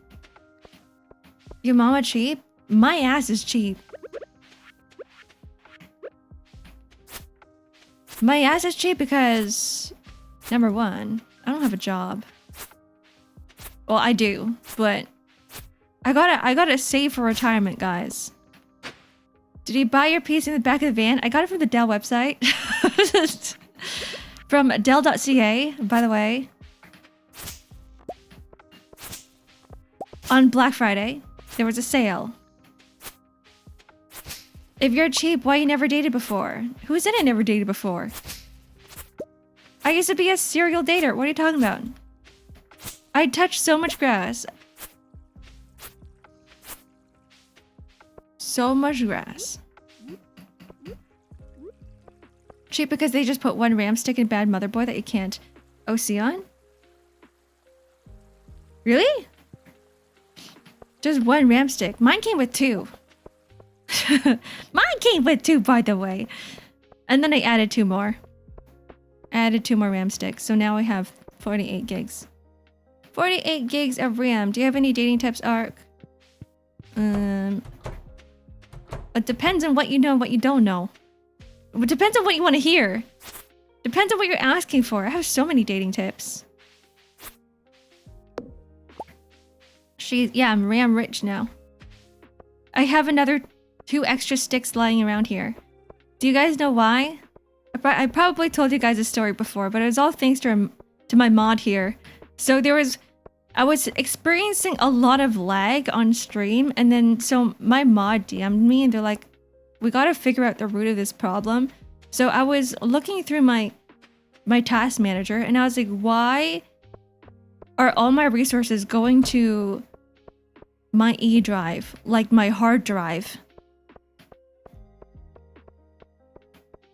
Your mama cheap? My ass is cheap. My ass is cheap because, number one, I don't have a job. Well, I do, but I gotta save for retirement, guys. Did you buy your piece in the back of the van? I got it from the Dell website. From Dell.ca, by the way. On Black Friday, there was a sale. If you're cheap, why you never dated before? Who said I never dated before? I used to be a serial dater. What are you talking about? I touched so much grass. So much grass. Cheap because they just put one RAM stick in bad motherboard that you can't OC on? Really? Just one RAM stick. Mine came with two. Mine came with two, by the way. And then I added two more. I added two more RAM sticks. So now I have 48 gigs. 48 gigs of RAM. Do you have any dating tips, Ark? It depends on what you know and what you don't know. It depends on what you want to hear. Depends on what you're asking for. I have so many dating tips. Yeah, I'm RAM rich now. I have another 2 extra sticks lying around here. Do you guys know why? I probably told you guys a story before, but it was all thanks to my mod here. So I was experiencing a lot of lag on stream, and then so my mod DM'd me and they're like, we gotta figure out the root of this problem. So I was looking through my task manager and I was like, why are all my resources going to my E drive, like my hard drive?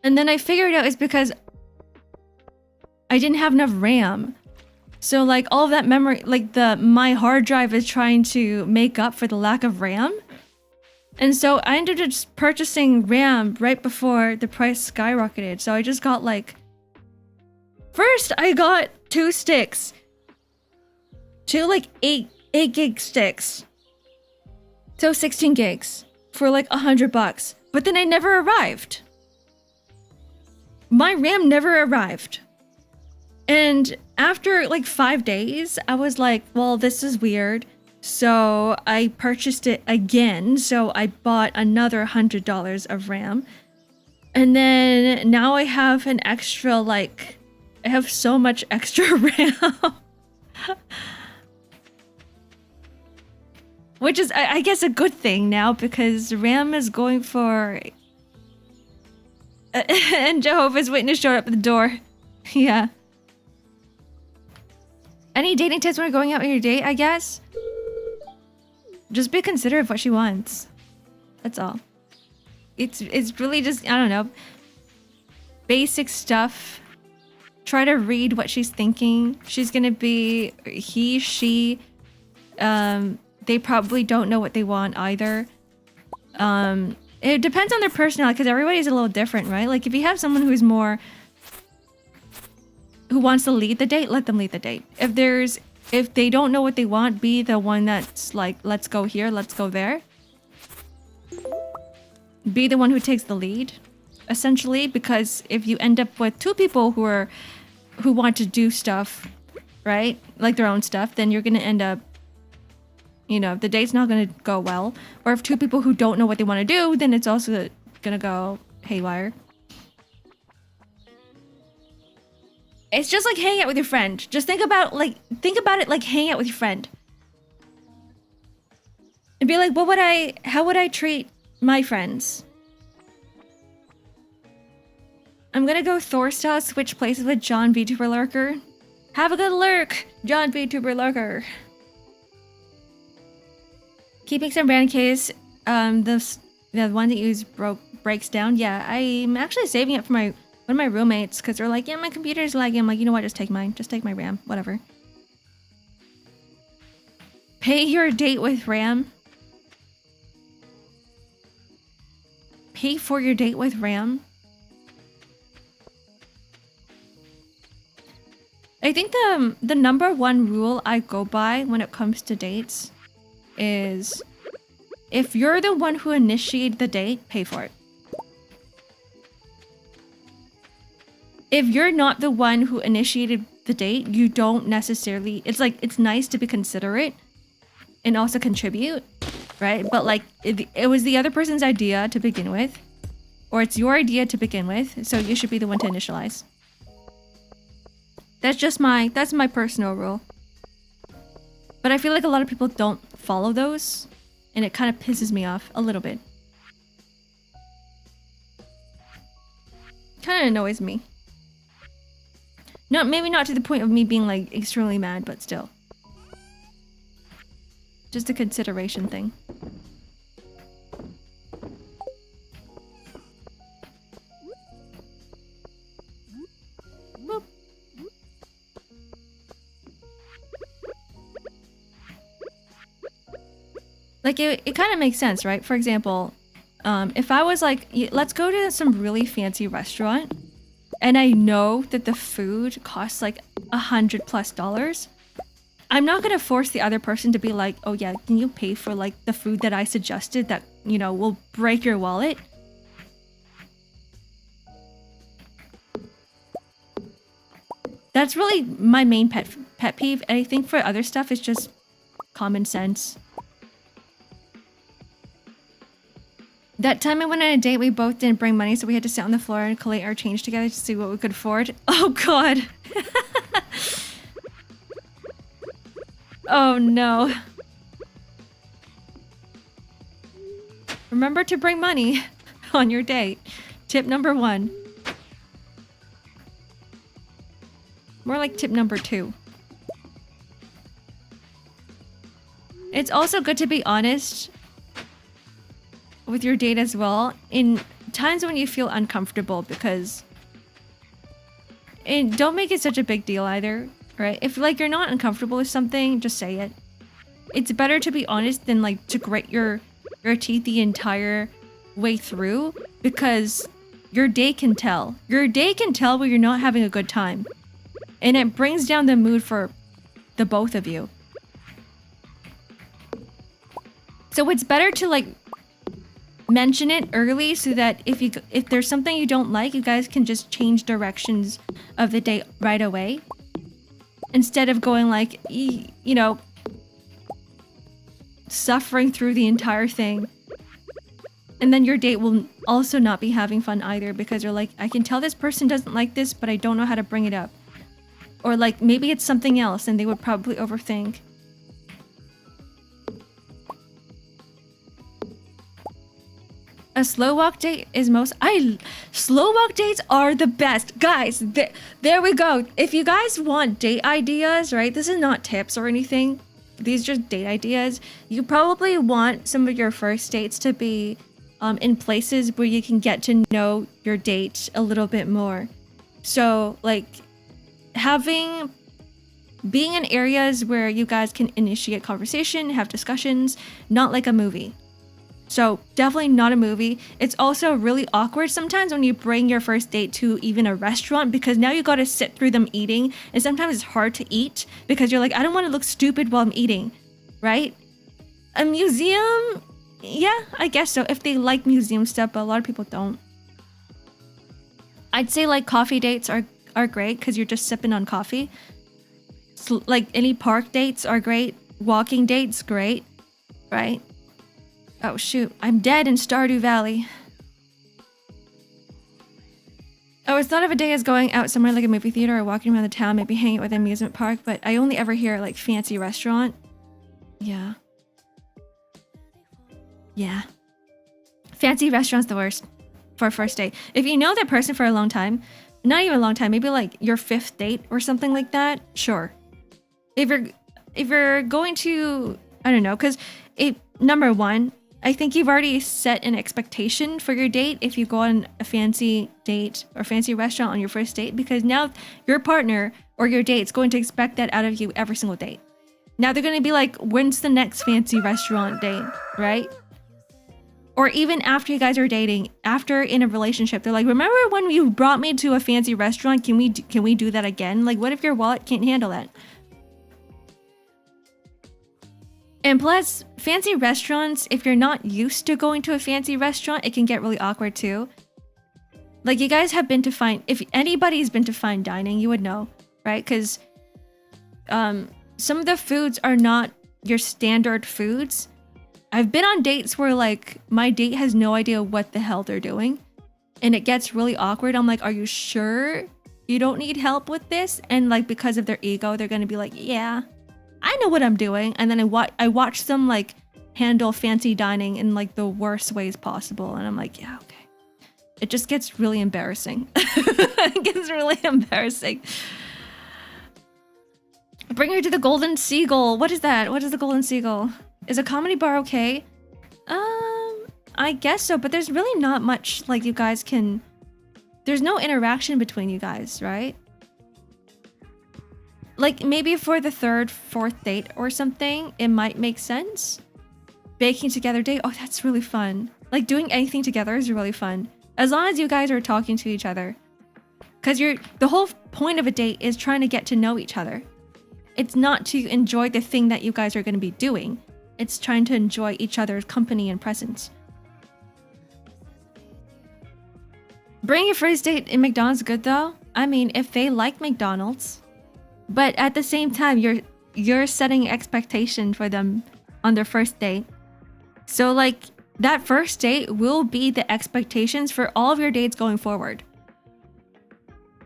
And then I figured out it's because I didn't have enough RAM. So like all of that memory, like my hard drive is trying to make up for the lack of RAM. And so I ended up just purchasing RAM right before the price skyrocketed. So I just got like, first I got 2 sticks, 2 like 8 gig sticks. So 16 gigs for like $100, but then it never arrived. My RAM never arrived. And after like 5 days, I was like, well, this is weird. So I purchased it again. So I bought another $100 of RAM. And then now I have an extra, like, I have so much extra RAM. Which is, I guess, a good thing now because RAM is going for... and Jehovah's Witness showed up at the door. Yeah. Any dating tips when you're going out with your date, I guess? Just be considerate of what she wants. That's all. It's really just, I don't know, basic stuff. Try to read what she's thinking. She's gonna be he, she. They probably don't know what they want either. It depends on their personality because everybody's a little different, right? Like if you have someone who's more who wants to lead the date, let them lead the date. If they don't know what they want, be the one that's like, let's go here, let's go there. Be the one who takes the lead, essentially, because if you end up with 2 people who want to do stuff, right? Like their own stuff, then you're gonna end up, you know, the date's not gonna go well. Or if 2 people who don't know what they want to do, then it's also gonna go haywire. It's just like hanging out with your friend. Just think about it like hanging out with your friend. And be like, how would I treat my friends? I'm gonna go Thor style, switch places with John VTuber Lurker. Have a good lurk, John VTuber Lurker. Keeping some brand case, the one that you use breaks down. Yeah, I'm actually saving it for One of my roommates, because they're like, yeah, my computer's lagging. I'm like, you know what? Just take mine. Just take my RAM. Whatever. Pay your date with RAM. Pay for your date with RAM. I think the number one rule I go by when it comes to dates is if you're the one who initiated the date, pay for it. If you're not the one who initiated the date, you don't necessarily... It's like, it's nice to be considerate and also contribute, right? But like, it was the other person's idea to begin with, or it's your idea to begin with, so you should be the one to initialize. That's my personal rule. But I feel like a lot of people don't follow those, and it kind of pisses me off a little bit. Kind of annoys me. No, maybe not to the point of me being like extremely mad, but still. Just a consideration thing. Boop. Like it kind of makes sense, right? For example, if I was like, let's go to some really fancy restaurant, and I know that the food costs like $100+, I'm not gonna force the other person to be like, oh yeah, can you pay for like the food that I suggested that, you know, will break your wallet? That's really my main pet peeve. And I think for other stuff, it's just common sense. That time I went on a date, we both didn't bring money, so we had to sit on the floor and collate our change together to see what we could afford. Oh god. Oh no. Remember to bring money on your date. Tip number 1. More like tip number 2. It's also good to be honest with your date as well in times when you feel uncomfortable, because and don't make it such a big deal either, right? If like you're not uncomfortable with something, just say it. It's better to be honest than like to grit your teeth the entire way through, because your date can tell. Your date can tell when you're not having a good time, and it brings down the mood for the both of you. So it's better to like mention it early so that if there's something you don't like, you guys can just change directions of the date right away, instead of going like, you know, suffering through the entire thing. And then your date will also not be having fun either, because you're like, I can tell this person doesn't like this, but I don't know how to bring it up. Or like maybe it's something else and they would probably overthink. A slow walk date is slow walk dates are the best. Guys, there we go. If you guys want date ideas, right? This is not tips or anything. These are just date ideas. You probably want some of your first dates to be in places where you can get to know your date a little bit more. So like being in areas where you guys can initiate conversation, have discussions, not like a movie. So definitely not a movie. It's also really awkward sometimes when you bring your first date to even a restaurant, because now you got to sit through them eating, and sometimes it's hard to eat because you're like, I don't want to look stupid while I'm eating, right? A museum, yeah, I guess so, if they like museum stuff, but a lot of people don't. I'd say like coffee dates are great because you're just sipping on coffee. So, like any park dates are great. Walking dates, great, right? Oh shoot, I'm dead in Stardew Valley. I always thought of a day as going out somewhere like a movie theater or walking around the town, maybe hanging out with an amusement park, but I only ever hear like fancy restaurant. Yeah. Yeah. Fancy restaurant's the worst for a first date. If you know that person for a long time, not even a long time, maybe like your 5th date or something like that, sure. If you're going to, I don't know, because number 1, I think you've already set an expectation for your date if you go on a fancy date or fancy restaurant on your first date, because now your partner or your date's going to expect that out of you every single date. Now they're going to be like, when's the next fancy restaurant date, right? Or even after you guys are dating, after in a relationship, they're like, remember when you brought me to a fancy restaurant? Can we do that again? Like, what if your wallet can't handle that? And plus, fancy restaurants, if you're not used to going to a fancy restaurant, it can get really awkward too. Like, you guys have been to if anybody's been to fine dining, you would know, right? Because some of the foods are not your standard foods. I've been on dates where like my date has no idea what the hell they're doing and it gets really awkward. I'm like, are you sure you don't need help with this? And like, because of their ego, they're going to be like, yeah, I know what I'm doing. And then I watch them like handle fancy dining in like the worst ways possible. And I'm like, yeah, okay. It just gets really embarrassing. It gets really embarrassing. Bring her to the Golden Seagull. What is that? What is the Golden Seagull? Is a comedy bar okay? I guess so, but there's really not much like you guys can... There's no interaction between you guys, right? Like maybe for the third, fourth date or something, it might make sense. Baking together date, oh, that's really fun. Like doing anything together is really fun. As long as you guys are talking to each other. Because the whole point of a date is trying to get to know each other. It's not to enjoy the thing that you guys are going to be doing. It's trying to enjoy each other's company and presence. Bring your first date in McDonald's good though. I mean, if they like McDonald's, but at the same time, you're setting expectation for them on their first date. So like that first date will be the expectations for all of your dates going forward.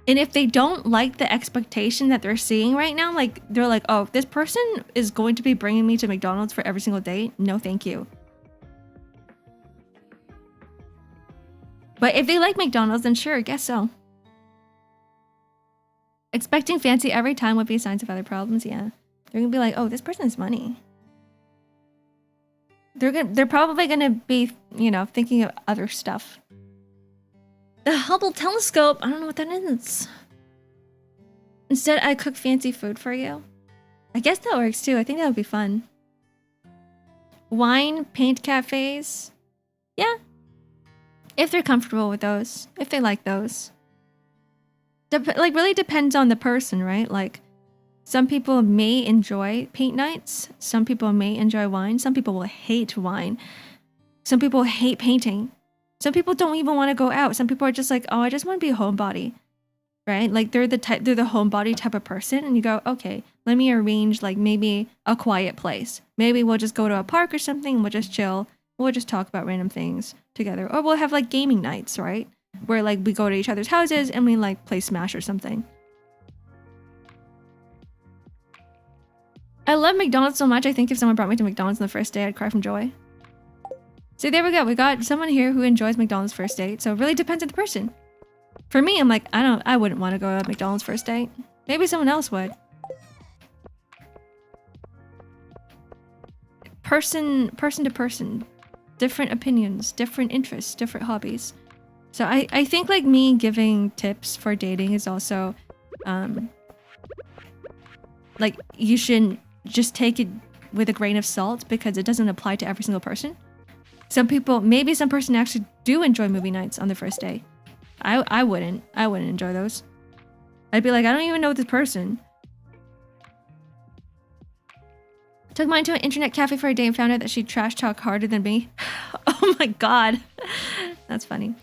And if they don't like the expectation that they're seeing right now, like they're like, oh, this person is going to be bringing me to McDonald's for every single date. No, thank you. But if they like McDonald's, then sure, I guess so. Expecting fancy every time would be signs of other problems. Yeah. They're going to be like, oh, this person has money. They're probably going to be, you know, thinking of other stuff. The Hubble telescope. I don't know what that is. Instead, I cook fancy food for you. I guess that works too. I think that would be fun. Wine, paint cafes. Yeah. If they're comfortable with those. If they like those. Like, really depends on the person, right? Like, some people may enjoy paint nights. Some people may enjoy wine. Some people will hate wine. Some people hate painting. Some people don't even want to go out. Some people are just like, oh, I just want to be a homebody, right? Like they're the homebody type of person. And you go, okay, let me arrange like maybe a quiet place. Maybe we'll just go to a park or something and we'll just chill. We'll just talk about random things together. Or we'll have like gaming nights, right? Where like we go to each other's houses and we like play Smash or something. I love McDonald's so much. I think if someone brought me to McDonald's on the first day, I'd cry from joy. So there we go. We got someone here who enjoys McDonald's first date. So it really depends on the person. For me, I'm like, I wouldn't want to go to McDonald's first date. Maybe someone else would. Person to person. Different opinions, different interests, different hobbies. So I think like me giving tips for dating is also, like you shouldn't just take it with a grain of salt because it doesn't apply to every single person. Some people, maybe some person actually do enjoy movie nights on the first day. I wouldn't enjoy those. I'd be like, I don't even know this person. Took mine to an internet cafe for a day and found out that she trash talked harder than me. Oh my god. That's funny.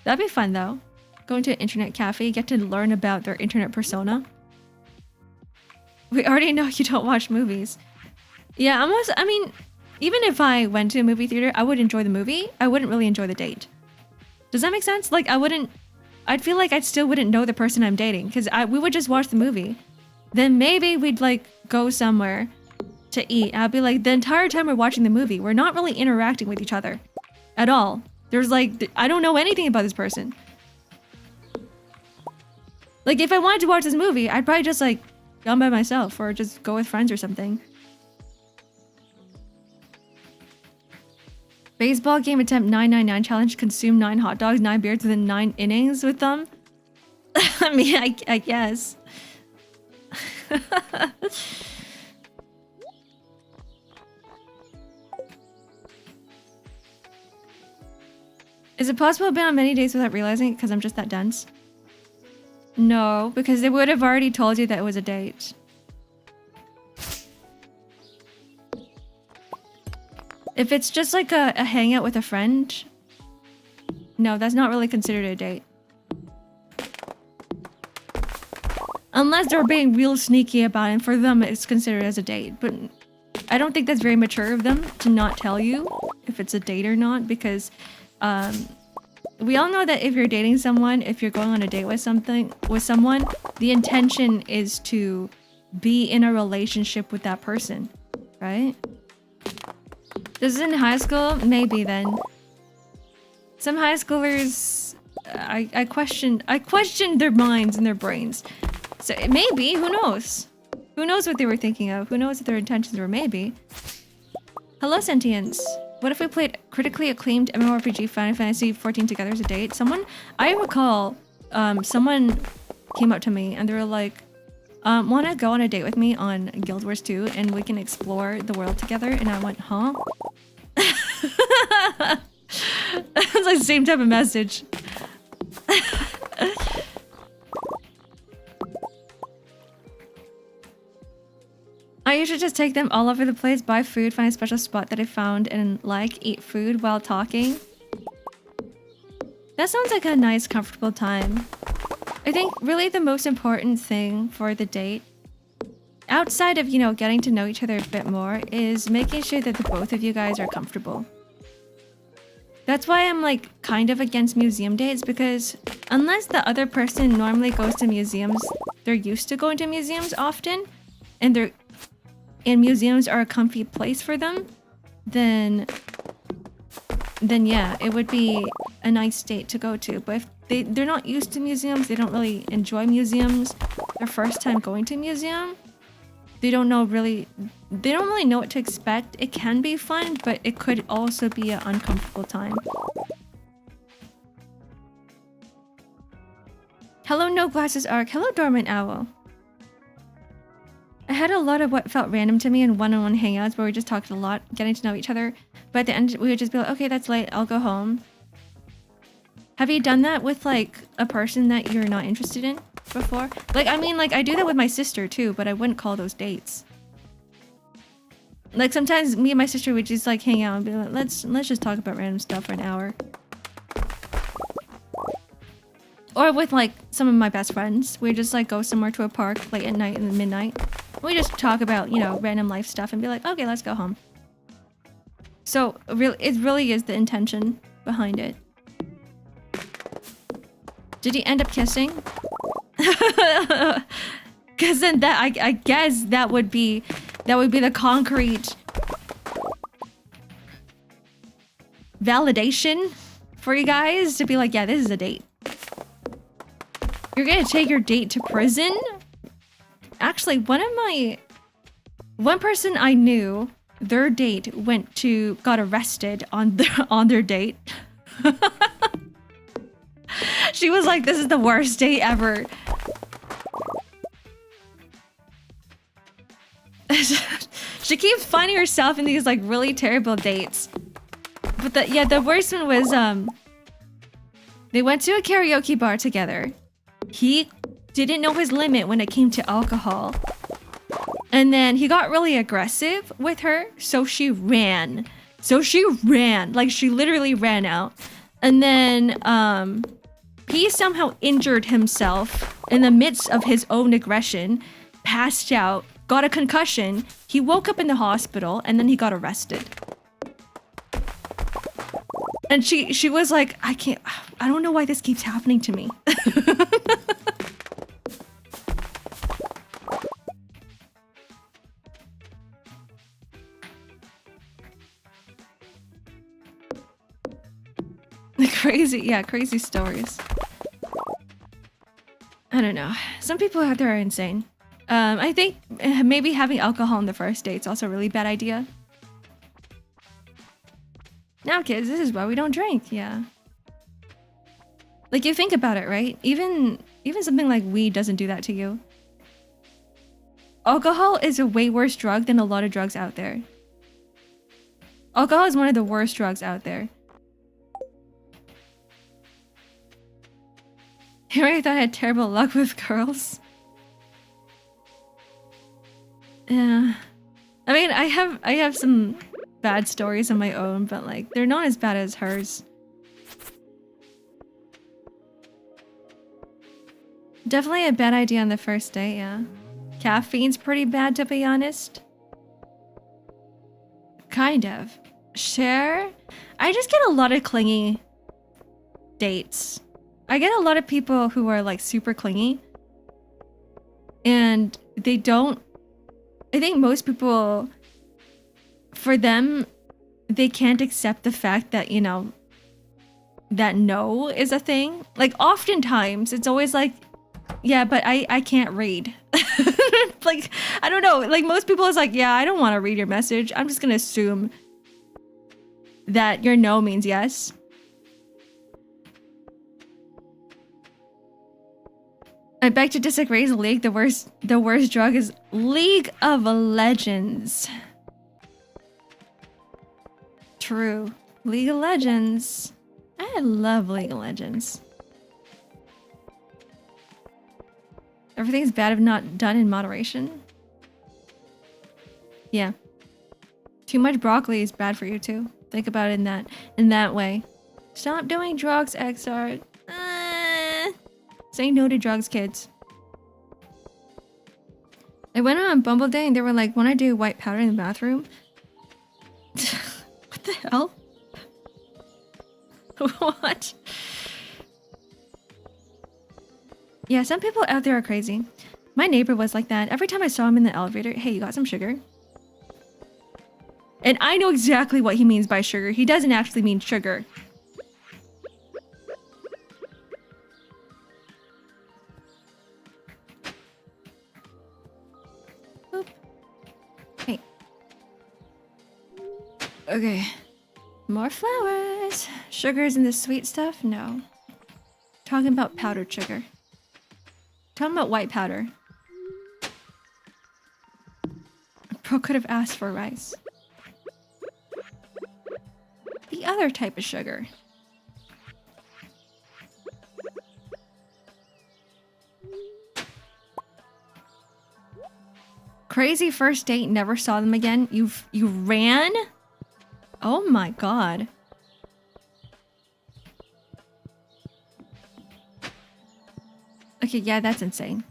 That'd be fun though. Going to an internet cafe, get to learn about their internet persona. We already know you don't watch movies. Yeah, I mean, even if I went to a movie theater, I would enjoy the movie. I wouldn't really enjoy the date. Does that make sense? Like, I'd feel like I still wouldn't know the person I'm dating because we would just watch the movie. Then maybe we'd like go somewhere to eat. I'd be like, the entire time we're watching the movie, we're not really interacting with each other at all. There's like, I don't know anything about this person. Like, if I wanted to watch this movie, I'd probably just like go by myself or just go with friends or something. Baseball game attempt 999 challenge. Consume 9 hot dogs, 9 beers within 9 innings with them. I mean, I guess. Is it possible I've been on many dates without realizing it because I'm just that dense? No, because they would have already told you that it was a date. If it's just like a hangout with a friend, no, that's not really considered a date. Unless they're being real sneaky about it, and for them it's considered as a date. But I don't think that's very mature of them to not tell you if it's a date or not, because we all know that if you're dating someone, if you're going on a date with someone, the intention is to be in a relationship with that person, right? This is in high school? Maybe then. Some high schoolers, I questioned their minds and their brains. So maybe, who knows? Who knows what they were thinking of? Who knows what their intentions were? Maybe. Hello, Sentience. What if we played critically acclaimed MMORPG Final Fantasy 14 together as a date? I recall, someone came up to me and they were like, wanna go on a date with me on Guild Wars 2 and we can explore the world together? And I went, huh? It's like the same type of message. I usually just take them all over the place, buy food, find a special spot that I found, and eat food while talking. That sounds like a nice, comfortable time. I think really the most important thing for the date, outside of, getting to know each other a bit more, is making sure that the both of you guys are comfortable. That's why I'm kind of against museum dates, because unless the other person normally goes to museums, they're used to going to museums often, and museums are a comfy place for them, then yeah, it would be a nice date to go to. But if they're not used to museums, they don't really enjoy museums, their first time going to a museum, they don't really know what to expect. It can be fun, but it could also be an uncomfortable time. Hello, No Glasses Arc. Hello, Dormant Owl. I had a lot of what felt random to me in one-on-one hangouts where we just talked a lot, getting to know each other. But at the end, we would just be like, okay, that's late, I'll go home. Have you done that with a person that you're not interested in before? I do that with my sister too, but I wouldn't call those dates. Sometimes me and my sister would just hang out and be like, let's just talk about random stuff for an hour. Or with some of my best friends, we just go somewhere to a park late at night and midnight. We just talk about, random life stuff and be like, okay, let's go home. So it really is the intention behind it. Did he end up kissing? Because then I guess that would be the concrete validation for you guys to be like, yeah, this is a date. You're gonna take your date to prison? Actually, one person I knew, their date got arrested on their date. She was like, this is the worst date ever. She keeps finding herself in these really terrible dates. But the worst one was they went to a karaoke bar together. He didn't know his limit when it came to alcohol. And then he got really aggressive with her, so she ran. She literally ran out. And then he somehow injured himself in the midst of his own aggression, passed out, got a concussion. He woke up in the hospital, and then he got arrested. And she was like, I don't know why this keeps happening to me. Crazy stories. I don't know. Some people out there are insane. I think maybe having alcohol on the first date's also a really bad idea. Now, kids, this is why we don't drink. Yeah. Like, you think about it, right? Even something like weed doesn't do that to you. Alcohol is a way worse drug than a lot of drugs out there. Alcohol is one of the worst drugs out there. Here I thought I had terrible luck with girls. Yeah. I mean, I have some bad stories of my own, but like, they're not as bad as hers. Definitely a bad idea on the first day, yeah. Caffeine's pretty bad, to be honest. Kind of. Share? I just get a lot of clingy dates. I get a lot of people who are like super clingy. And they don't... I think most people, for them, they can't accept the fact that, you know, that no is a thing. Like, oftentimes, it's always like, yeah, but I can't read. Like, I don't know. Like, most people is like, yeah, I don't want to read your message. I'm just going to assume that your no means yes. I beg to disagree. Is League the worst drug is League of Legends. True. League of Legends. I love League of Legends. Everything's bad if not done in moderation. Yeah. Too much broccoli is bad for you too. Think about it in that way. Stop doing drugs, X-Ark. Say no to drugs, kids. I went on Bumble Day and they were like, wanna do white powder in the bathroom? What the hell? What? Yeah, some people out there are crazy. My neighbor was like that. Every time I saw him in the elevator, hey, you got some sugar? And I know exactly what he means by sugar. He doesn't actually mean sugar. Oop. Hey. Okay. More flowers. Sugars in the sweet stuff? No. Talking about powdered sugar. Talking about white powder. Bro could have asked for rice. The other type of sugar. Crazy first date, never saw them again. You ran? Oh my god. Okay, yeah, that's insane.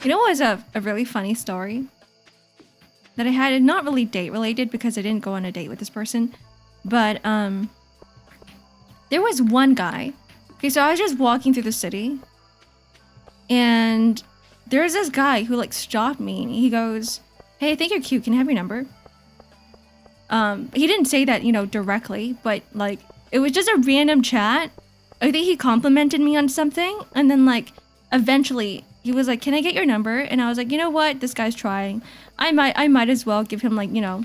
You know what was a really funny story that I had? Not really date related because I didn't go on a date with this person. But, there was one guy. Okay, so I was just walking through the city. And there's this guy who like stopped me and he goes, hey, I think you're cute. Can I have your number? He didn't say that, you know, directly, but like, it was just a random chat. I think he complimented me on something. And then like, eventually he was like, can I get your number? And I was like, you know what? This guy's trying. I might as well give him like, you know,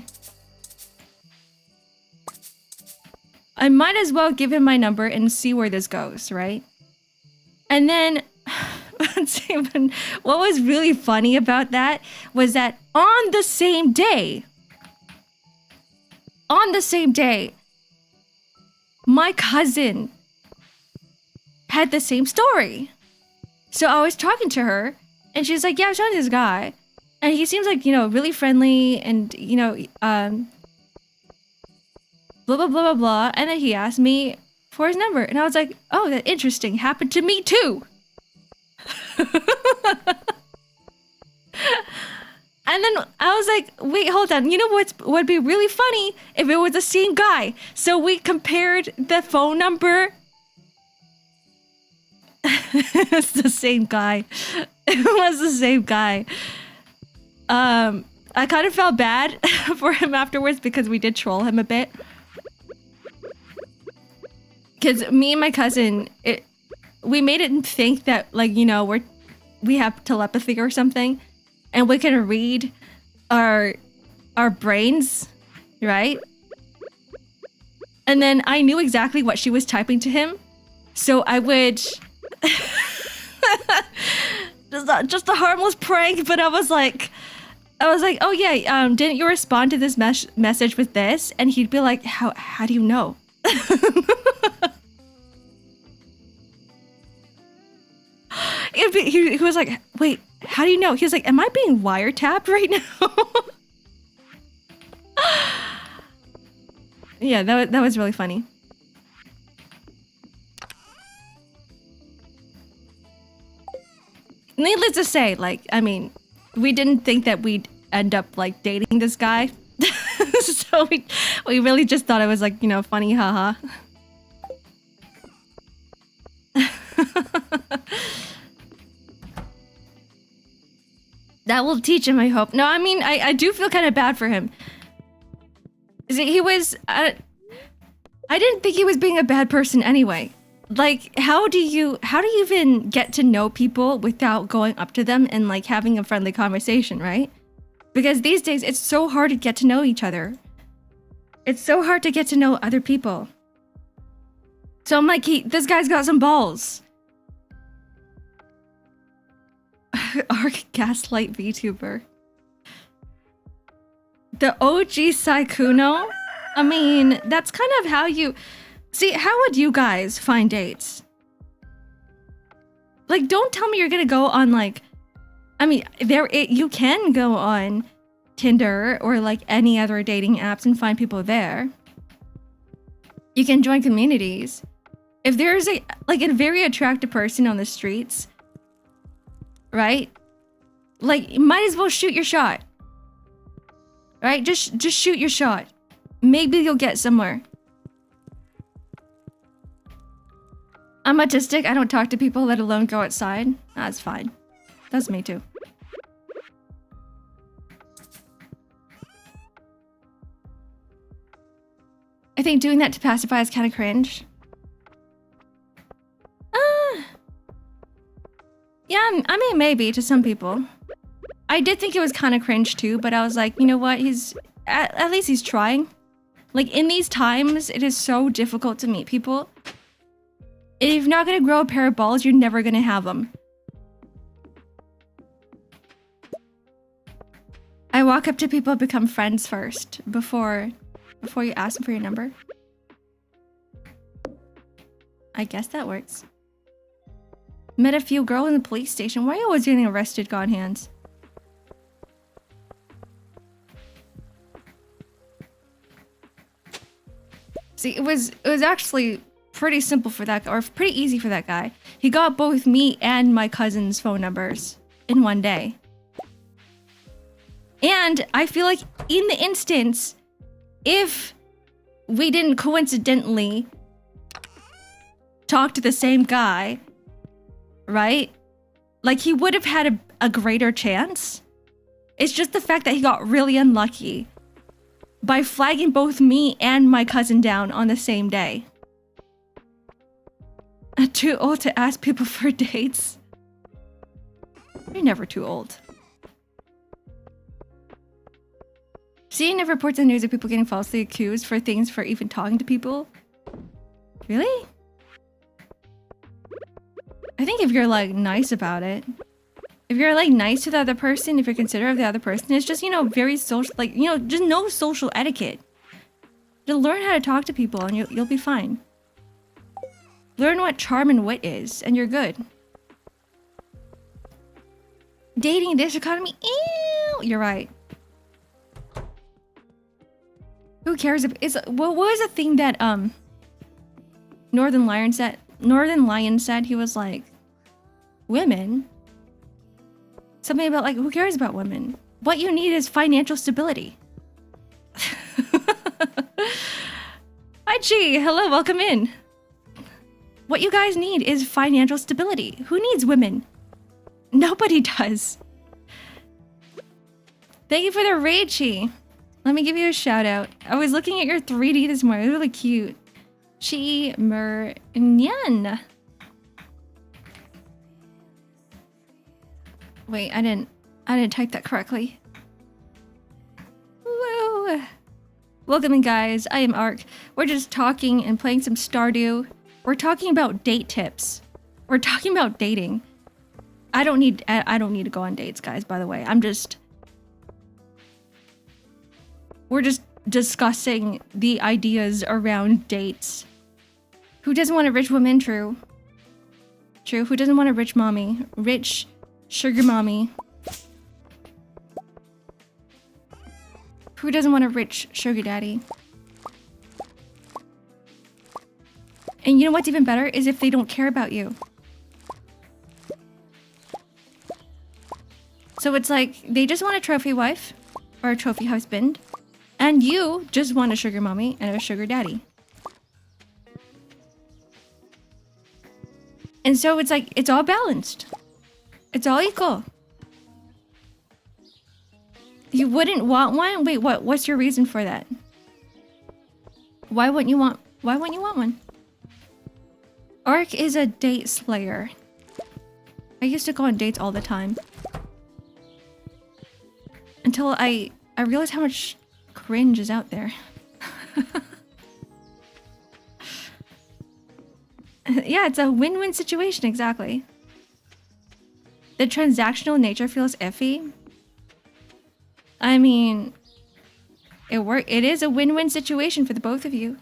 I might as well give him my number and see where this goes, right? And then, what was really funny about that was that on the same day, my cousin had the same story. So I was talking to her and she's like, yeah, I was talking to this guy and he seems like, you know, really friendly and, you know, blah, blah, blah, blah, blah. And then he asked me for his number. And I was like, oh, that's interesting. Happened to me too. And then I was like, wait, hold on. You know what'd be really funny if it was the same guy? So we compared the phone number. It's the same guy. It was the same guy. I kind of felt bad for him afterwards because we did troll him a bit. Because me and my cousin, we made it think that, like, you know, we have telepathy or something, and we can read our brains, right? And then I knew exactly what she was typing to him, so I would just a harmless prank. But I was like, oh yeah, didn't you respond to this message with this? And he'd be like, how do you know? He was like, wait, how do you know? He was like, am I being wiretapped right now? Yeah, that was really funny. Needless to say, like, I mean, we didn't think that we'd end up like dating this guy. So we really just thought it was like, you know, funny, haha. That will teach him, I hope. No, I mean, I do feel kind of bad for him. He was... I didn't think he was being a bad person anyway. Like, how do you even get to know people without going up to them and like having a friendly conversation, right? Because these days, it's so hard to get to know each other. It's so hard to get to know other people. So I'm like, this guy's got some balls. Ark Gaslight VTuber. The OG Saikuno? I mean, that's kind of how you... See, how would you guys find dates? Like, don't tell me you're gonna go on, like... I mean, you can go on Tinder or, like, any other dating apps and find people there. You can join communities. If there's, a very attractive person on the streets... Right? Like, you might as well shoot your shot. Right? Just shoot your shot. Maybe you'll get somewhere. I'm autistic. I don't talk to people, let alone go outside. That's fine. That's me too. I think doing that to pacify is kind of cringe. Yeah, I mean, maybe to some people. I did think it was kind of cringe too, but I was like, you know what? At least he's trying. Like, in these times, it is so difficult to meet people. If you're not gonna grow a pair of balls, you're never gonna have them. I walk up to people and become friends first, before you ask them for your number. I guess that works. Met a few girls in the police station. Why are you always getting arrested, God hands? See, it was actually pretty simple for that guy, or pretty easy for that guy. He got both me and my cousin's phone numbers in one day. And I feel like in the instance, if we didn't coincidentally talk to the same guy, right? Like, he would have had a greater chance. It's just the fact that he got really unlucky by flagging both me and my cousin down on the same day. Too old to ask people for dates? You're never too old. Seeing never reports on news of people getting falsely accused for things for even talking to people? Really? I think if you're, like, nice about it. If you're, like, nice to the other person, if you're considerate of the other person, it's just, you know, very social, like, you know, just know social etiquette. Just learn how to talk to people and you'll be fine. Learn what charm and wit is, and you're good. Dating in this economy? Ew! You're right. Who cares if it's... What was the thing that, Northern Lion said? Northern Lion said, he was like, women? Something about, like, who cares about women? What you need is financial stability. Hi, Chi. Hello, welcome in. What you guys need is financial stability. Who needs women? Nobody does. Thank you for the raid, Chi. Let me give you a shout out. I was looking at your 3D this morning. It was really cute. Chi Mer Nyan. Wait, I didn't type that correctly. Woo! Welcome in, guys. I am Ark. We're just talking and playing some Stardew. We're talking about date tips. We're talking about dating. I don't need to go on dates, guys, by the way. We're just discussing the ideas around dates. Who doesn't want a rich woman? True. True. Who doesn't want a rich mommy? Rich sugar mommy. Who doesn't want a rich sugar daddy? And you know what's even better is if they don't care about you. So it's like they just want a trophy wife or a trophy husband, and you just want a sugar mommy and a sugar daddy. And so it's like it's all balanced. It's all equal. You wouldn't want one? Wait, what? What's your reason for that? Why wouldn't you want one? Ark is a date slayer. I used to go on dates all the time. Until I realized how much cringe is out there. Yeah, it's a win-win situation, exactly. The transactional nature feels iffy. I mean, it is a win-win situation for the both of you.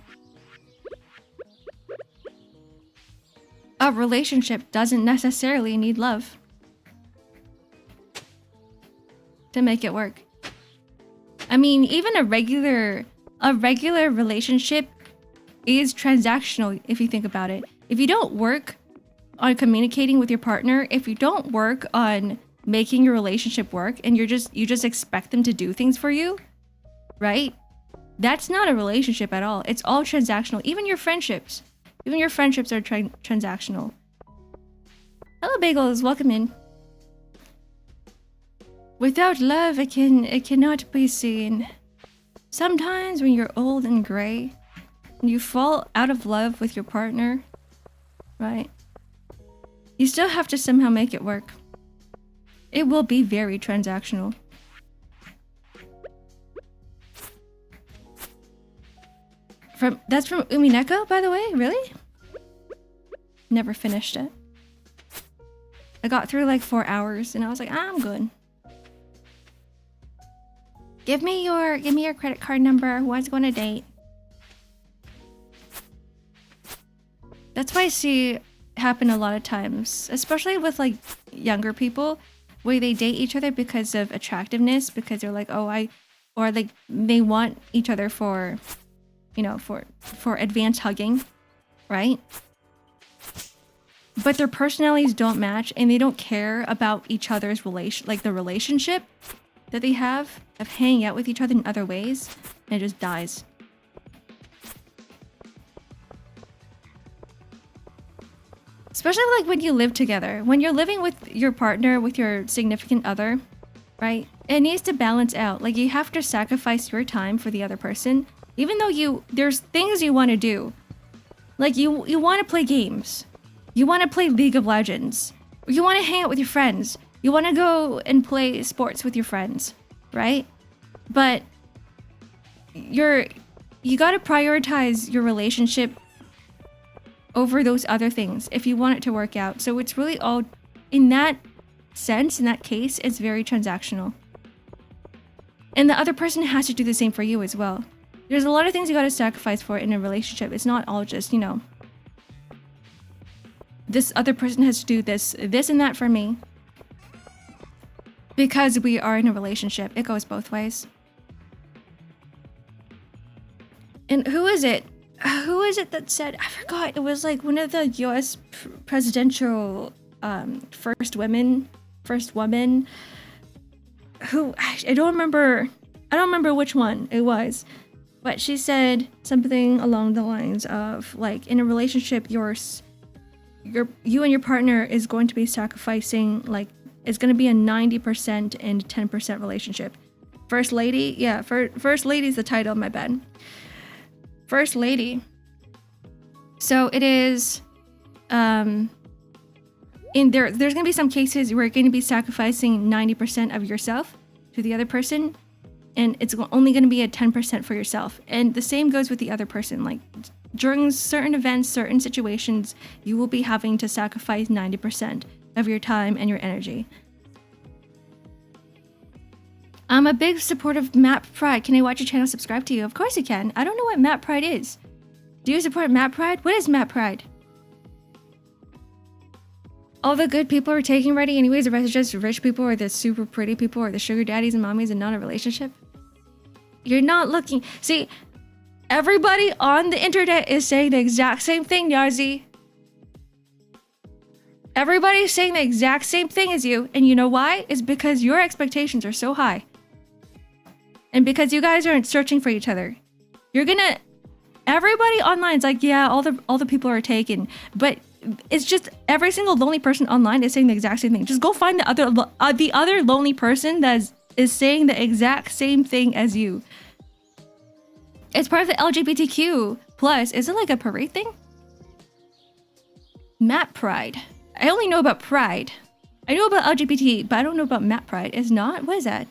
A relationship doesn't necessarily need love to make it work. I mean, even a regular relationship is transactional if you think about it. If you don't work on communicating with your partner, if you don't work on making your relationship work and you just expect them to do things for you, right? That's not a relationship at all. It's all transactional. Even your friendships are transactional. Hello, Bagels. Welcome in. Without love, it cannot be seen. Sometimes when you're old and gray, and you fall out of love with your partner, right? You still have to somehow make it work. It will be very transactional. That's from Umineko, by the way? Really? Never finished it. I got through like 4 hours and I was like, I'm good. Give me your credit card number. Who wants to go on a date? That's why I see happen a lot of times, especially with like younger people, where they date each other because of attractiveness, because they're like, or like they want each other for, you know, for advanced hugging, right? But their personalities don't match and they don't care about each other's the relationship that they have of hanging out with each other in other ways, and it just dies. Especially like when you live together. When you're living with your partner, with your significant other, right? It needs to balance out. Like you have to sacrifice your time for the other person. Even though there's things you want to do. Like you want to play games. You want to play League of Legends. You want to hang out with your friends. You want to go and play sports with your friends, right? But you got to prioritize your relationship over those other things if you want it to work out. So it's really all, in that sense, in that case, it's very transactional. And the other person has to do the same for you as well. There's a lot of things you got to sacrifice for in a relationship. It's not all just, you know, this other person has to do this and that for me. Because we are in a relationship. It goes both ways. And who is it? Who is it that said, I forgot, it was like one of the US presidential first woman who, I don't remember which one it was, but she said something along the lines of like, in a relationship, you and your partner is going to be sacrificing, like, it's going to be a 90% and 10% relationship. First lady, yeah, first lady is the title, my bad. First lady. So it is, And there's gonna be some cases where you're gonna be sacrificing 90% of yourself to the other person, and it's only gonna be a 10% for yourself. And the same goes with the other person. Like during certain events, certain situations, you will be having to sacrifice 90% of your time and your energy. I'm a big supporter of Map Pride. Can I watch your channel, subscribe to you? Of course you can. I don't know what Map Pride is. Do you support Map Pride? What is Map Pride? All the good people are taken ready anyways. The rest is just rich people or the super pretty people or the sugar daddies and mommies and not a relationship. You're not looking. See, everybody on the internet is saying the exact same thing, Yarzy. Everybody's saying the exact same thing as you. And you know why? It's because your expectations are so high. And because you guys aren't searching for each other. You're gonna... Everybody online is like, yeah, all the people are taken. But it's just every single lonely person online is saying the exact same thing. Just go find the other lonely person that is saying the exact same thing as you. It's part of the LGBTQ plus. Is it like a parade thing? Map Pride. I only know about Pride. I know about LGBT, but I don't know about Map Pride. It's not? What is that?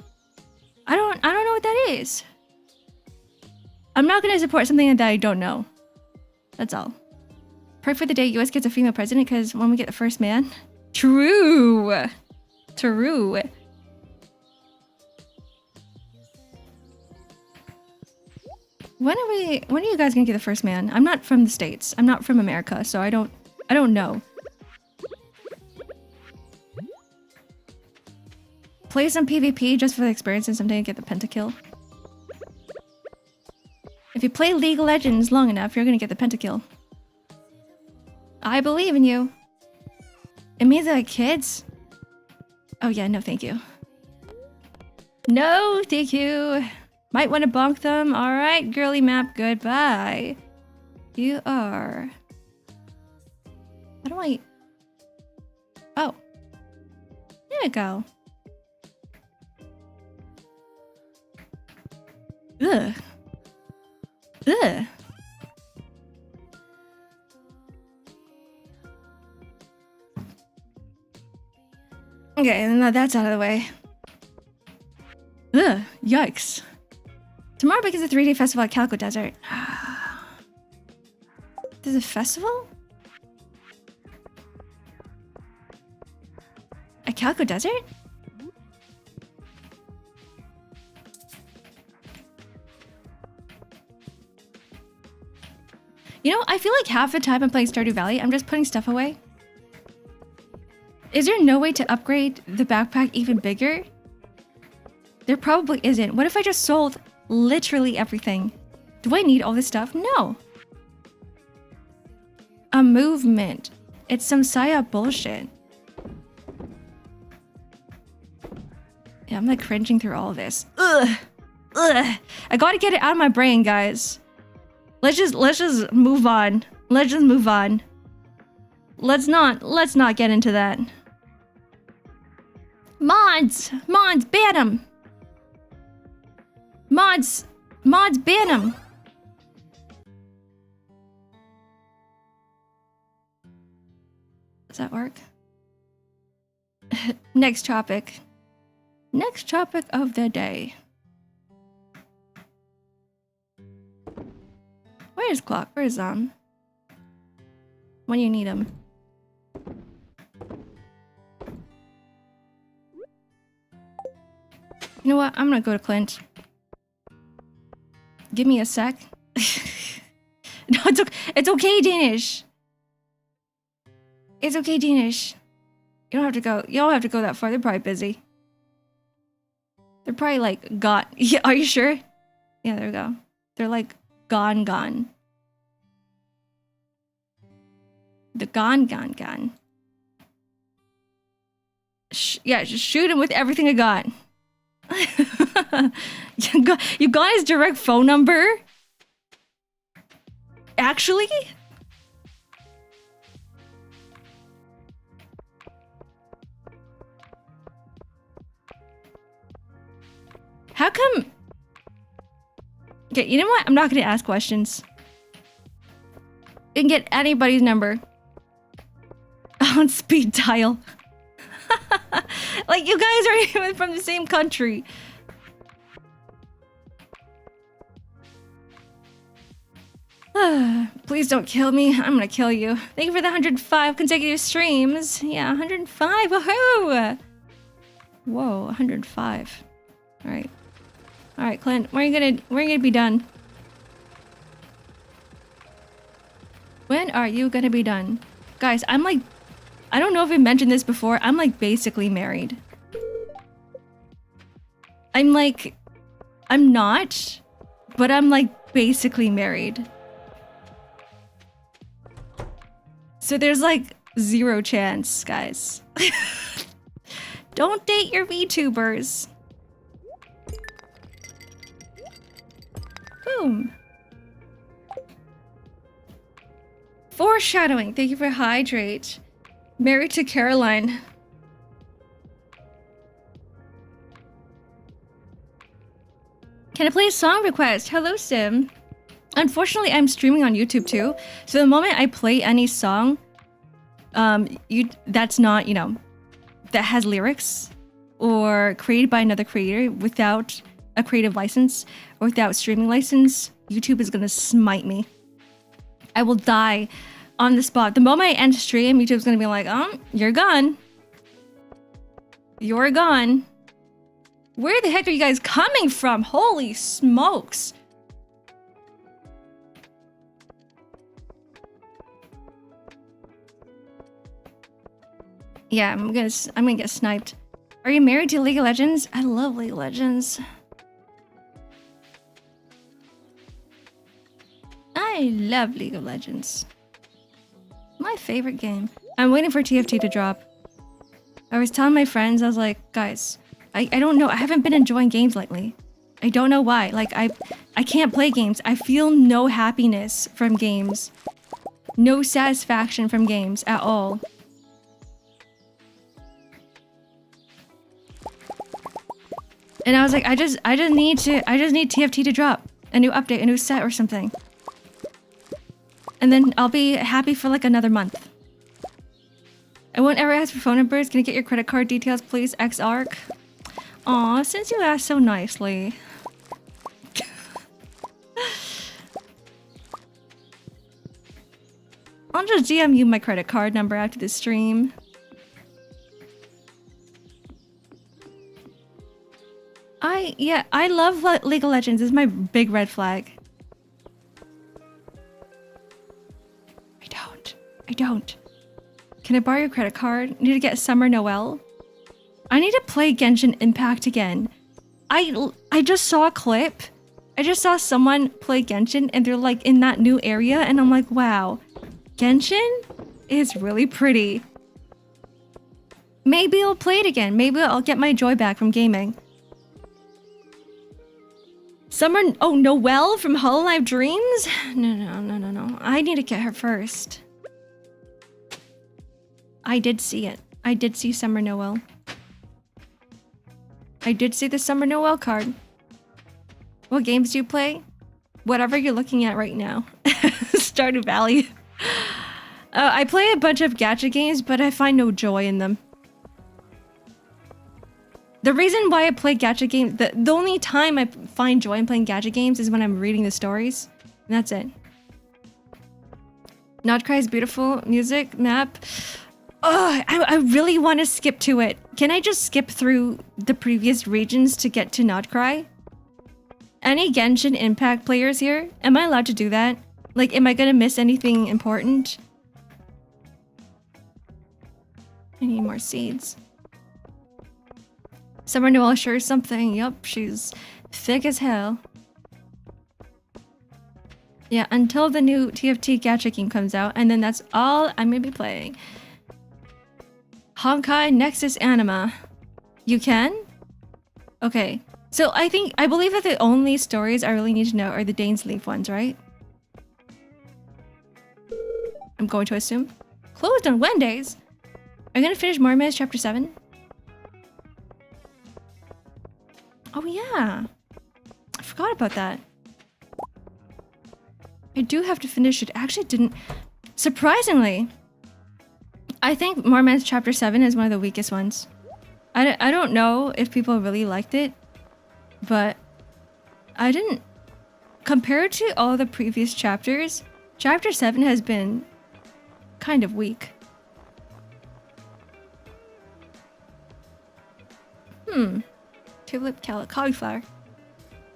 I don't know what that is. I'm not gonna support something that I don't know. That's all. Pray for the day US gets a female president, because when we get the first man. True. True. When are you guys gonna get the first man? I'm not from the States. I'm not from America, so I don't know. Play some PvP just for the experience and someday get the pentakill. If you play League of Legends long enough, you're gonna get the pentakill. I believe in you. It means that kids? Oh yeah, no thank you. No thank you. Might want to bonk them. Alright, girly map, goodbye. You are... How do I... Oh. There we go. Ugh. Ugh. Okay, now that's out of the way. Ugh, yikes. Tomorrow begins a 3-day festival at Calico Desert. There's a festival? At Calico Desert? You know, I feel like half the time I'm playing Stardew Valley, I'm just putting stuff away. Is there no way to upgrade the backpack even bigger? There probably isn't. What if I just sold literally everything? Do I need all this stuff? No. A movement. It's some psyop bullshit. Yeah, I'm like cringing through all of this. Ugh. Ugh. I gotta get it out of my brain, guys. Let's just move on. Let's just move on. Let's not get into that. Mods, ban them. Mods, ban them. Does that work? Next topic. Next topic of the day. Where's Clock? Where's when you need him? You know what? I'm gonna go to Clint. Give me a sec. No, it's okay, Danish. It's okay, Danish. You don't have to go. You don't have to go that far. They're probably busy. They're probably like gone. Yeah, are you sure? Yeah, there we go. They're like gone. The gone. Yeah, just shoot him with everything I got. You got his direct phone number? Actually? How come? Okay, you know what? I'm not gonna ask questions. You can get anybody's number. sound speed dial. Like, you guys are even from the same country. Please don't kill me. I'm gonna kill you. Thank you for the 105 consecutive streams. Yeah, 105. Woohoo! Whoa, 105. All right. All right, Clint. When are you gonna be done? When are you gonna be done? Guys, I'm like, I don't know if I mentioned this before. I'm like basically married. I'm like, I'm not, but I'm like basically married. So there's like 0 chance, guys. Don't date your VTubers. Boom. Foreshadowing. Thank you for hydrate. Married to Caroline. Can I play a song request? Hello, Sim. Unfortunately, I'm streaming on YouTube too. So the moment I play any song, that's not, you know, that has lyrics or created by another creator without a creative license or without streaming license, YouTube is gonna smite me. I will die on the spot. The moment I end stream, YouTube's gonna be like, you're gone. You're gone. Where the heck are you guys coming from? Holy smokes. Yeah, I'm gonna get sniped. Are you married to League of Legends? I love League of Legends. I love League of Legends. My favorite game. I'm waiting for TFT to drop. I was telling my friends, I was like, guys, I don't know. I haven't been enjoying games lately. I don't know why. Like, I can't play games. I feel no happiness from games. No satisfaction from games at all. And I was like, I just need TFT to drop a new update, a new set or something. And then I'll be happy for like another month. I won't ever ask for phone numbers. Can I get your credit card details, please? X-Ark. Aw, since you asked so nicely. I'll just DM you my credit card number after the stream. I love League of Legends. It's my big red flag. I don't. Can I borrow your credit card? Need to get Summer Noel. I need to play Genshin Impact again. I just saw a clip. I just saw someone play Genshin and they're like in that new area and I'm like, wow, Genshin is really pretty. Maybe I'll play it again. Maybe I'll get my joy back from gaming. Summer, oh, Noelle from Hololive Dreams? No. I need to get her first. I did see it. I did see Summer Noelle. I did see the Summer Noelle card. What games do you play? Whatever you're looking at right now. Stardew Valley. I play a bunch of gacha games, but I find no joy in them. The reason why I play gacha games, the only time I find joy in playing gacha games is when I'm reading the stories. And that's it. Notcry's beautiful music map. Oh, I really want to skip to it. Can I just skip through the previous regions to get to Notcry? Any Genshin Impact players here? Am I allowed to do that? Like, am I gonna miss anything important? I need more seeds. Summer Noelle sure is something. Yup, she's thick as hell. Yeah, until the new TFT gacha game comes out, and then that's all I'm gonna be playing. Honkai Nexus Anima. You can? Okay. So I believe that the only stories I really need to know are the Dane's Leaf ones, right? I'm going to assume. Closed on Wednesdays. Are you gonna finish Mermaids Chapter 7? Oh yeah. I forgot about that. I do have to finish it. I actually didn't... Surprisingly, I think Mormon's Chapter 7 is one of the weakest ones. I don't know if people really liked it, but I didn't. Compared to all the previous chapters, Chapter 7 has been kind of weak. Tulip cauliflower.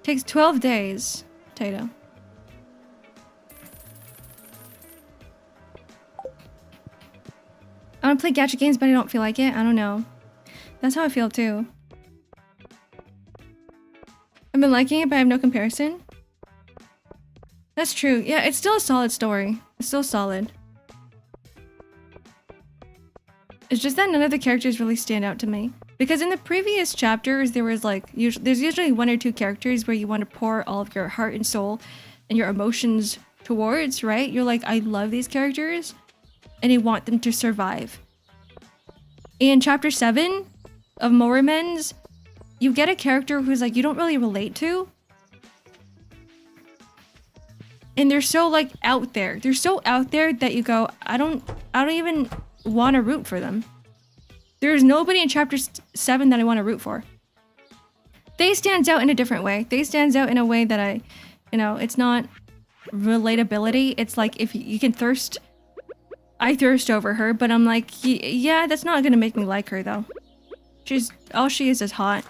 Takes 12 days. Potato. I want to play gacha games, but I don't feel like it. I don't know. That's how I feel too. I've been liking it, but I have no comparison. That's true. Yeah, it's still a solid story. It's still solid. It's just that none of the characters really stand out to me. Because in the previous chapters, there was like, there's usually one or two characters where you want to pour all of your heart and soul and your emotions towards, right? You're like, I love these characters and you want them to survive. In Chapter 7 of Moramen's, you get a character who's like, you don't really relate to. And they're so like out there. They're so out there that you go, I don't even want to root for them. There's nobody in Chapter 7 that I want to root for. They stands out in a different way. They stands out in a way that it's not relatability. It's like if you can thirst, I thirst over her, but I'm like, yeah, that's not gonna make me like her though. All she is hot.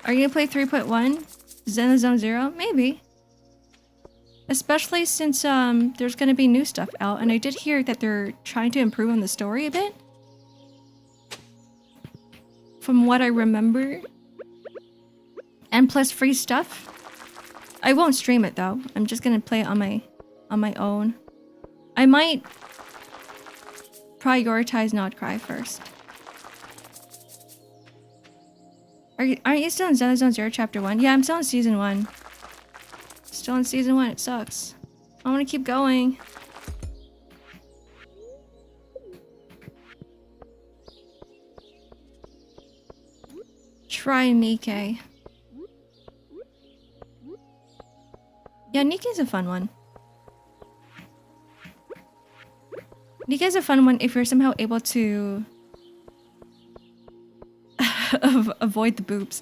Are you gonna play 3.1? Zen Zone Zero? Maybe. Especially since there's gonna be new stuff out, and I did hear that they're trying to improve on the story a bit. From what I remember. And plus free stuff. I won't stream it though. I'm just gonna play it on my own. I might prioritize Not Cry first. Aren't you still in Zen Zone Zero Chapter 1? Yeah, I'm still in Season 1. Still in Season 1, it sucks. I want to keep going. Try Nikkei. Yeah, Nikkei's a fun one. Nikkei's a fun one if you're somehow able to avoid the boobs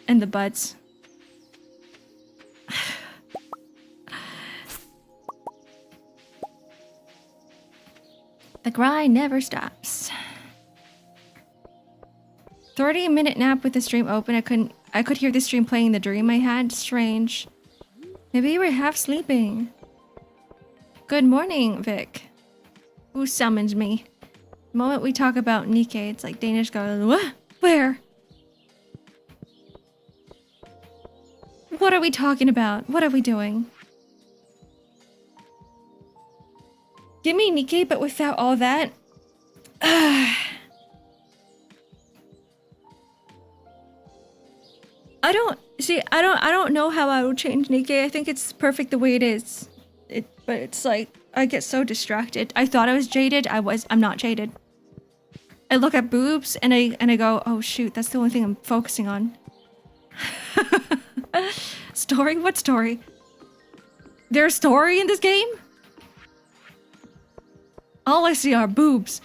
and the butts. The grind never stops. 30-minute nap with the stream open. I could hear the stream playing the dream I had. Strange. Maybe you were half sleeping. Good morning, Vic. Who summoned me? The moment we talk about Nikkei, it's like Danish goes, what? Where? What are we talking about? What are we doing? Give me Nikkei, but without all that. I don't know how I would change Nikkei. I think it's perfect the way it is. But it's like I get so distracted. I thought I was jaded. I'm not jaded. I look at boobs and I go, oh shoot, that's the only thing I'm focusing on. Story? What story? There's a story in this game? All I see are boobs.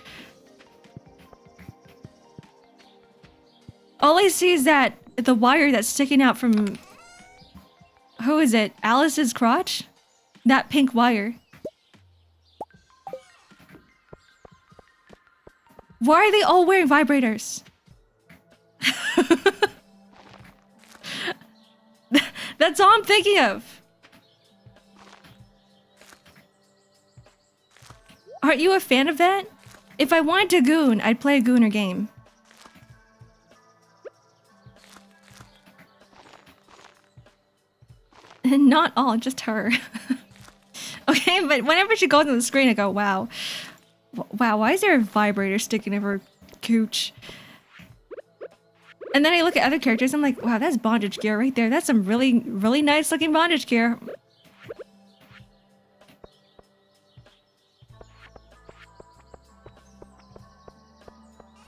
All I see is that the wire that's sticking out from... Who is it? Alice's crotch? That pink wire. Why are they all wearing vibrators? That's all I'm thinking of. Aren't you a fan of that? If I wanted to goon, I'd play a gooner game. And not all, just her. Okay, but whenever she goes on the screen, I go, wow. Wow, why is there a vibrator sticking in her cooch? And then I look at other characters, I'm like, wow, that's bondage gear right there. That's some really, really nice looking bondage gear.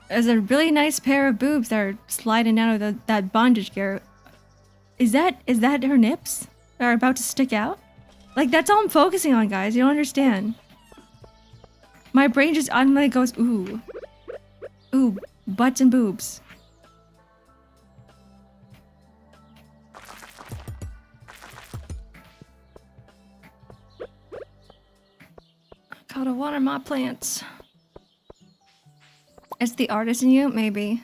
There's a really nice pair of boobs that are sliding out of that bondage gear. Is that her nips that are about to stick out? Like, that's all I'm focusing on, guys. You don't understand. My brain just automatically goes, ooh. Ooh, butts and boobs. Gotta water my plants. It's the artist in you? Maybe.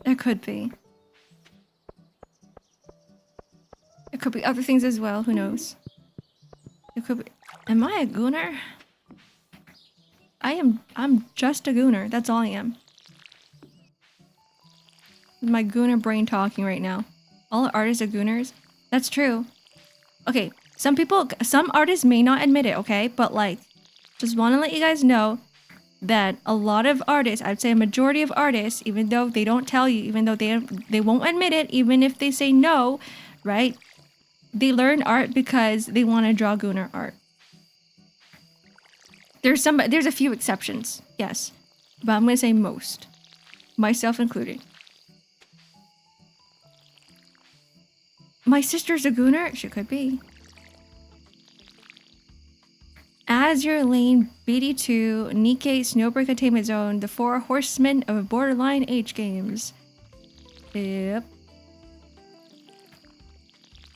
It could be. It could be other things as well, who knows? It could be... Am I a gooner? I'm just a gooner, that's all I am. My gooner brain talking right now. All artists are gooners? That's true. Okay, some artists may not admit it, okay? But like, just want to let you guys know that a lot of artists, I'd say a majority of artists, even though they don't tell you, even though they won't admit it, even if they say no, right? They learn art because they want to draw gooner art. There's a few exceptions, yes. But I'm gonna say most. Myself included. My sister's a gooner? She could be. Azure Lane, BD2, Nikkei, Snowbreak Attainment Zone, the 4 horsemen of Borderline Age games. Yep.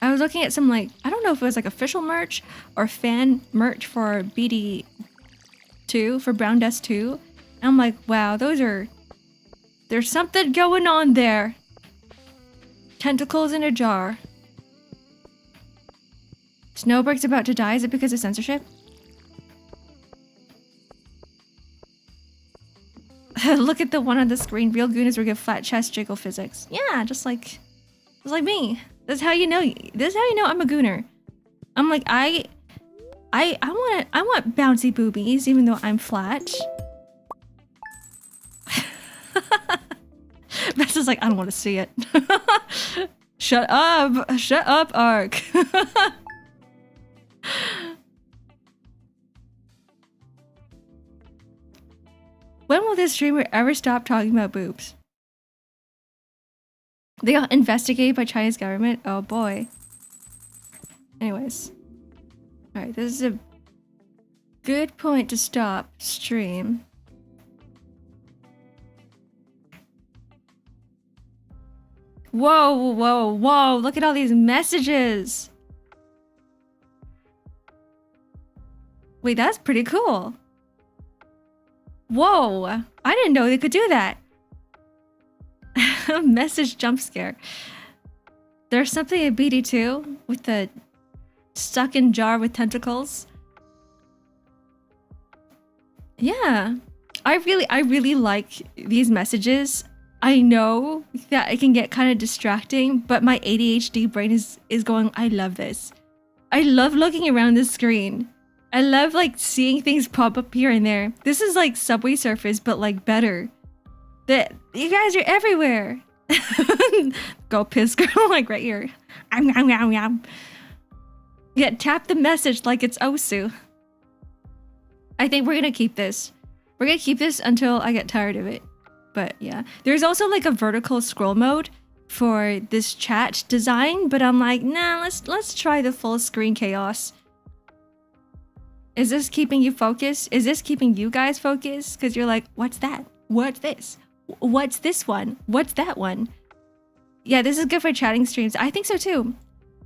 I was looking at some, like, I don't know if it was like official merch or fan merch for BD2, for Brown Dust 2. And I'm like, wow, there's something going on there. Tentacles in a jar. Snowbreak's about to die. Is it because of censorship? Look at the one on the screen. Real gooners will give flat chest jiggle physics. Yeah, just like me. That's how you know. This is how you know I'm a gooner. I'm like I want bouncy boobies, even though I'm flat. Bess is like, I don't want to see it. Shut up, Ark. When will this streamer ever stop talking about boobs? They got investigated by Chinese government? Oh boy. Anyways. Alright, this is a good point to stop stream. Whoa, whoa, whoa, look at all these messages. Wait, that's pretty cool. Whoa, I didn't know they could do that. Message jump scare. There's something in BD2 with the stuck in jar with tentacles. Yeah, I really like these messages. I know that it can get kind of distracting, but my ADHD brain is going, I love this. I love looking around the screen. I love like seeing things pop up here and there. This is like Subway Surfers, but like better. That you guys are everywhere. Go piss girl, like right here. Yeah, tap the message like it's Osu. I think we're gonna keep this. We're gonna keep this until I get tired of it. But yeah, there's also like a vertical scroll mode for this chat design, but I'm like, nah, let's try the full screen chaos. Is this keeping you focused? Is this keeping you guys focused? Because you're like, what's that? What's this? What's this one? What's that one? Yeah, this is good for chatting streams. I think so too.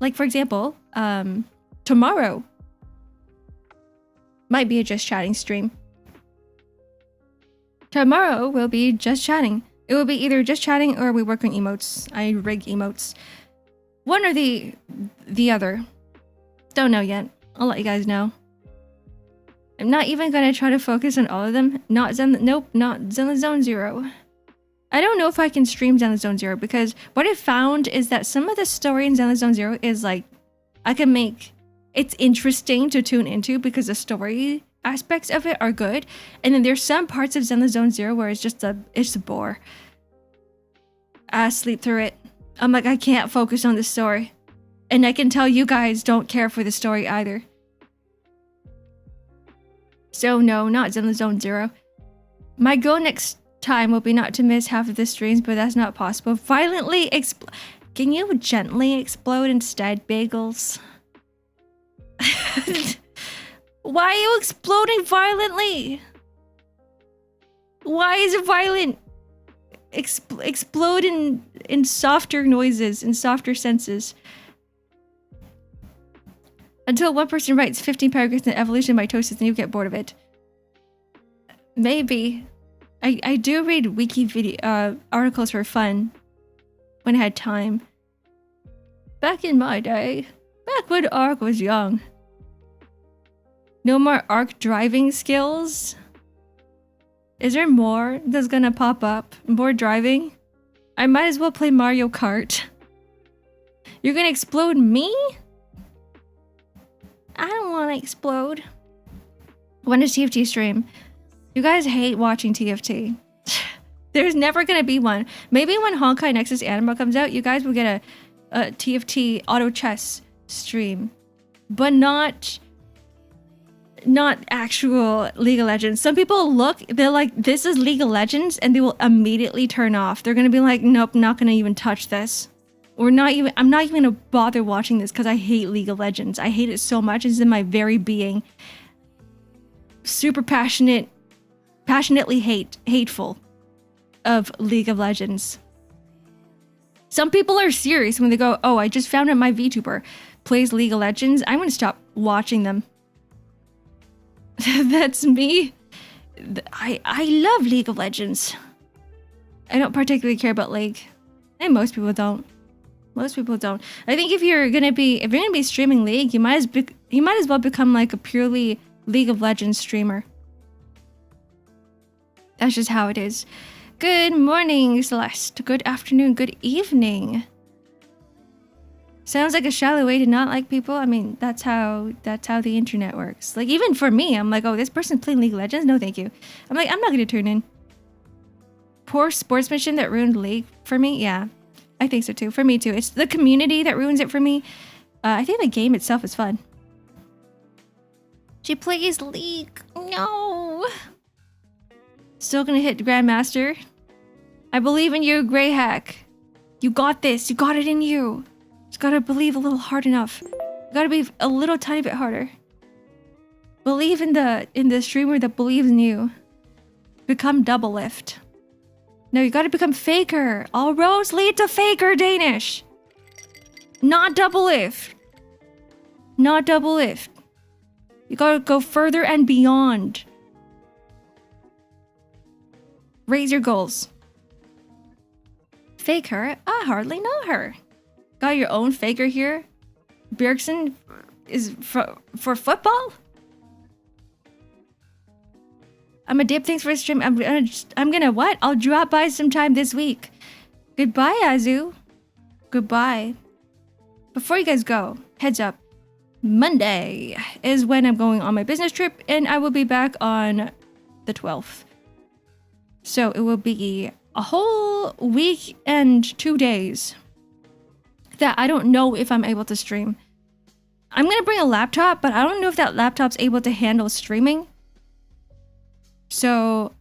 Like, for example, tomorrow might be a just chatting stream. Tomorrow will be just chatting. It will be either just chatting or we work on emotes. I rig emotes. One or the other. Don't know yet. I'll let you guys know. I'm not even gonna try to focus on all of them. Not Zenless Zone Zero. I don't know if I can stream Zenless Zone Zero because what I found is that some of the story in Zenless Zone Zero is like, it's interesting to tune into because the story aspects of it are good. And then there's some parts of Zenless Zone Zero where it's a bore. I sleep through it. I'm like, I can't focus on the story. And I can tell you guys don't care for the story either. So no, not Zenless Zone Zero. My goal next time will be not to miss half of the streams, but that's not possible. Violently Can you gently explode instead, bagels? Why are you exploding violently? Why is it violent? Explode in softer noises, in softer senses. Until one person writes 15 paragraphs in evolution of mitosis and you get bored of it. Maybe. I do read wiki video articles for fun when I had time. Back in my day, back when Ark was young. No more Ark driving skills? Is there more that's gonna pop up? More driving? I might as well play Mario Kart. You're gonna explode me? I don't wanna explode. When is TFT stream? You guys hate watching TFT. There's never gonna be one. Maybe when Honkai Nexus Anima comes out, you guys will get a TFT auto chess stream. But not actual League of Legends. Some people look, they're like, this is League of Legends, and they will immediately turn off. They're gonna be like, nope, not gonna even touch this. I'm not even gonna bother watching this because I hate League of Legends. I hate it so much. It's in my very being. Super passionately hateful of League of Legends. Some people are serious when they go, oh, I just found out my VTuber plays League of Legends. I'm gonna stop watching them. That's me. I love League of Legends. I don't particularly care about League. And most people don't. Most people don't. I think if you're gonna be streaming League, you might as well become like a purely League of Legends streamer. That's just how it is. Good morning, Celeste. Good afternoon, good evening. Sounds like a shallow way to not like people. I mean, that's how the internet works. Like, even for me, I'm like, oh, this person's playing League of Legends? No, thank you. I'm like, I'm not gonna tune in. Poor sportsmanship that ruined League for me? Yeah, I think so too. For me too. It's the community that ruins it for me. I think the game itself is fun. She plays League. No. Still gonna hit Grandmaster. I believe in you, Grey Hack. You got this. You got it in you. Just gotta believe a little hard enough. You gotta be a little tiny bit harder. Believe in the streamer that believes in you. Become Double Lift. No, you gotta become Faker. All roads lead to Faker, Danish. Not Double Lift. Not Double Lift. You gotta go further and beyond. Raise your goals. Faker? I hardly know her. Got your own Faker here? Bjergsen is for football? I'm a dip. Thanks for the stream. I'm gonna what? I'll drop by sometime this week. Goodbye, Azu. Goodbye. Before you guys go, heads up. Monday is when I'm going on my business trip, and I will be back on the 12th. So it will be a whole week and 2 days that I don't know if I'm able to stream. I'm gonna bring a laptop, but I don't know if that laptop's able to handle streaming. So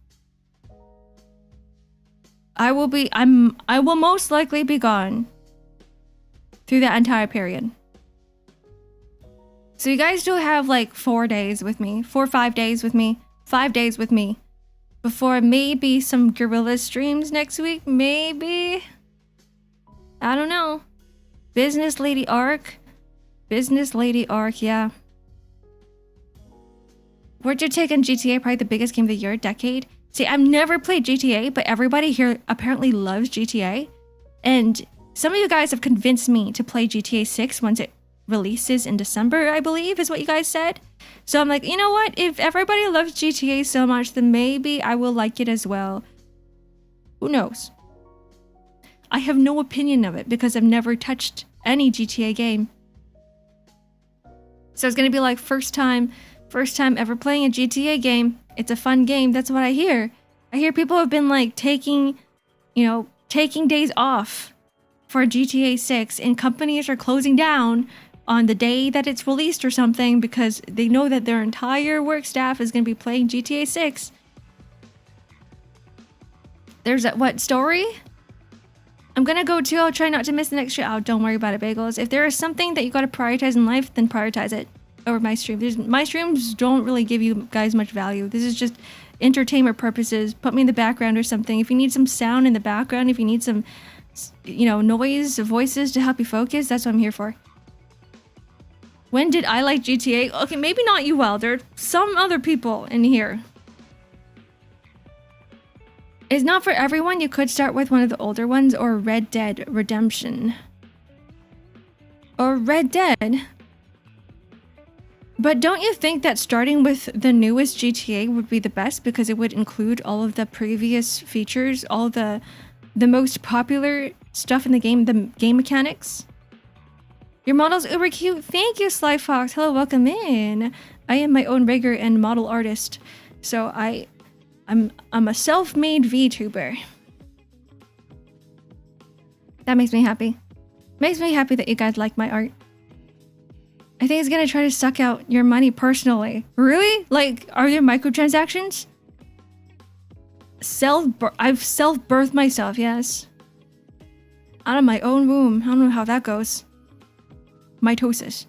I will most likely be gone through that entire period. So you guys do have like 4 days with me, 4 or 5 days with me, 5 days with me, before maybe some guerrilla streams next week, maybe. I don't know. Business Lady Ark, yeah. What's your take on GTA? Probably the biggest game of the year, decade. See, I've never played GTA, but everybody here apparently loves GTA. And some of you guys have convinced me to play GTA 6 once it releases in December, I believe, is what you guys said. So I'm like, you know what? If everybody loves GTA so much, then maybe I will like it as well. Who knows? I have no opinion of it because I've never touched any GTA game. So it's gonna be like first time ever playing a GTA game. It's a fun game. That's what I hear. I hear people have been like taking days off for GTA 6, and companies are closing down on the day that it's released or something because they know that their entire work staff is going to be playing GTA 6. There's that what story? I'm going to go too. I'll try not to miss the next show. Oh, don't worry about it, Bagels. If there is something that you got to prioritize in life, then prioritize it over my stream. My streams don't really give you guys much value. This is just entertainment purposes, put me in the background or something. If you need some sound in the background, if you need some, you know, noise, voices to help you focus, that's what I'm here for. When did I like GTA? Okay, maybe not you, Wilder. Some other people in here. It's not for everyone. You could start with one of the older ones or Red Dead Redemption. Or Red Dead. But don't you think that starting with the newest GTA would be the best because it would include all of the previous features, all the most popular stuff in the game mechanics? Your model's uber cute. Thank you, Sly Fox. Hello, welcome in. I am my own rigger and model artist. So I'm a self-made VTuber. That makes me happy. Makes me happy that you guys like my art. I think it's gonna try to suck out your money personally. Really? Like, are there microtransactions? I've self-birthed myself, yes. Out of my own womb. I don't know how that goes. Mitosis.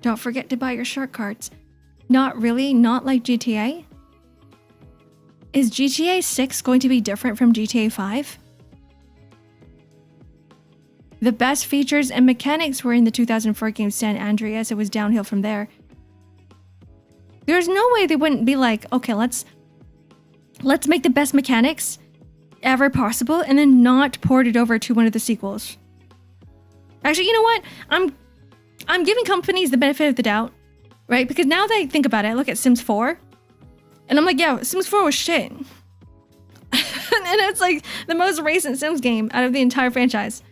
Don't forget to buy your shark cards. Not really, not like GTA. Is GTA 6 going to be different from GTA 5? The best features and mechanics were in the 2004 game San Andreas. It was downhill from there. There's no way they wouldn't be like, okay, let's make the best mechanics ever possible and then not port it over to one of the sequels. Actually, you know what? I'm giving companies the benefit of the doubt, right? Because now that I think about it, I look at Sims 4 and I'm like, yeah, Sims 4 was shit. And it's like the most recent Sims game out of the entire franchise.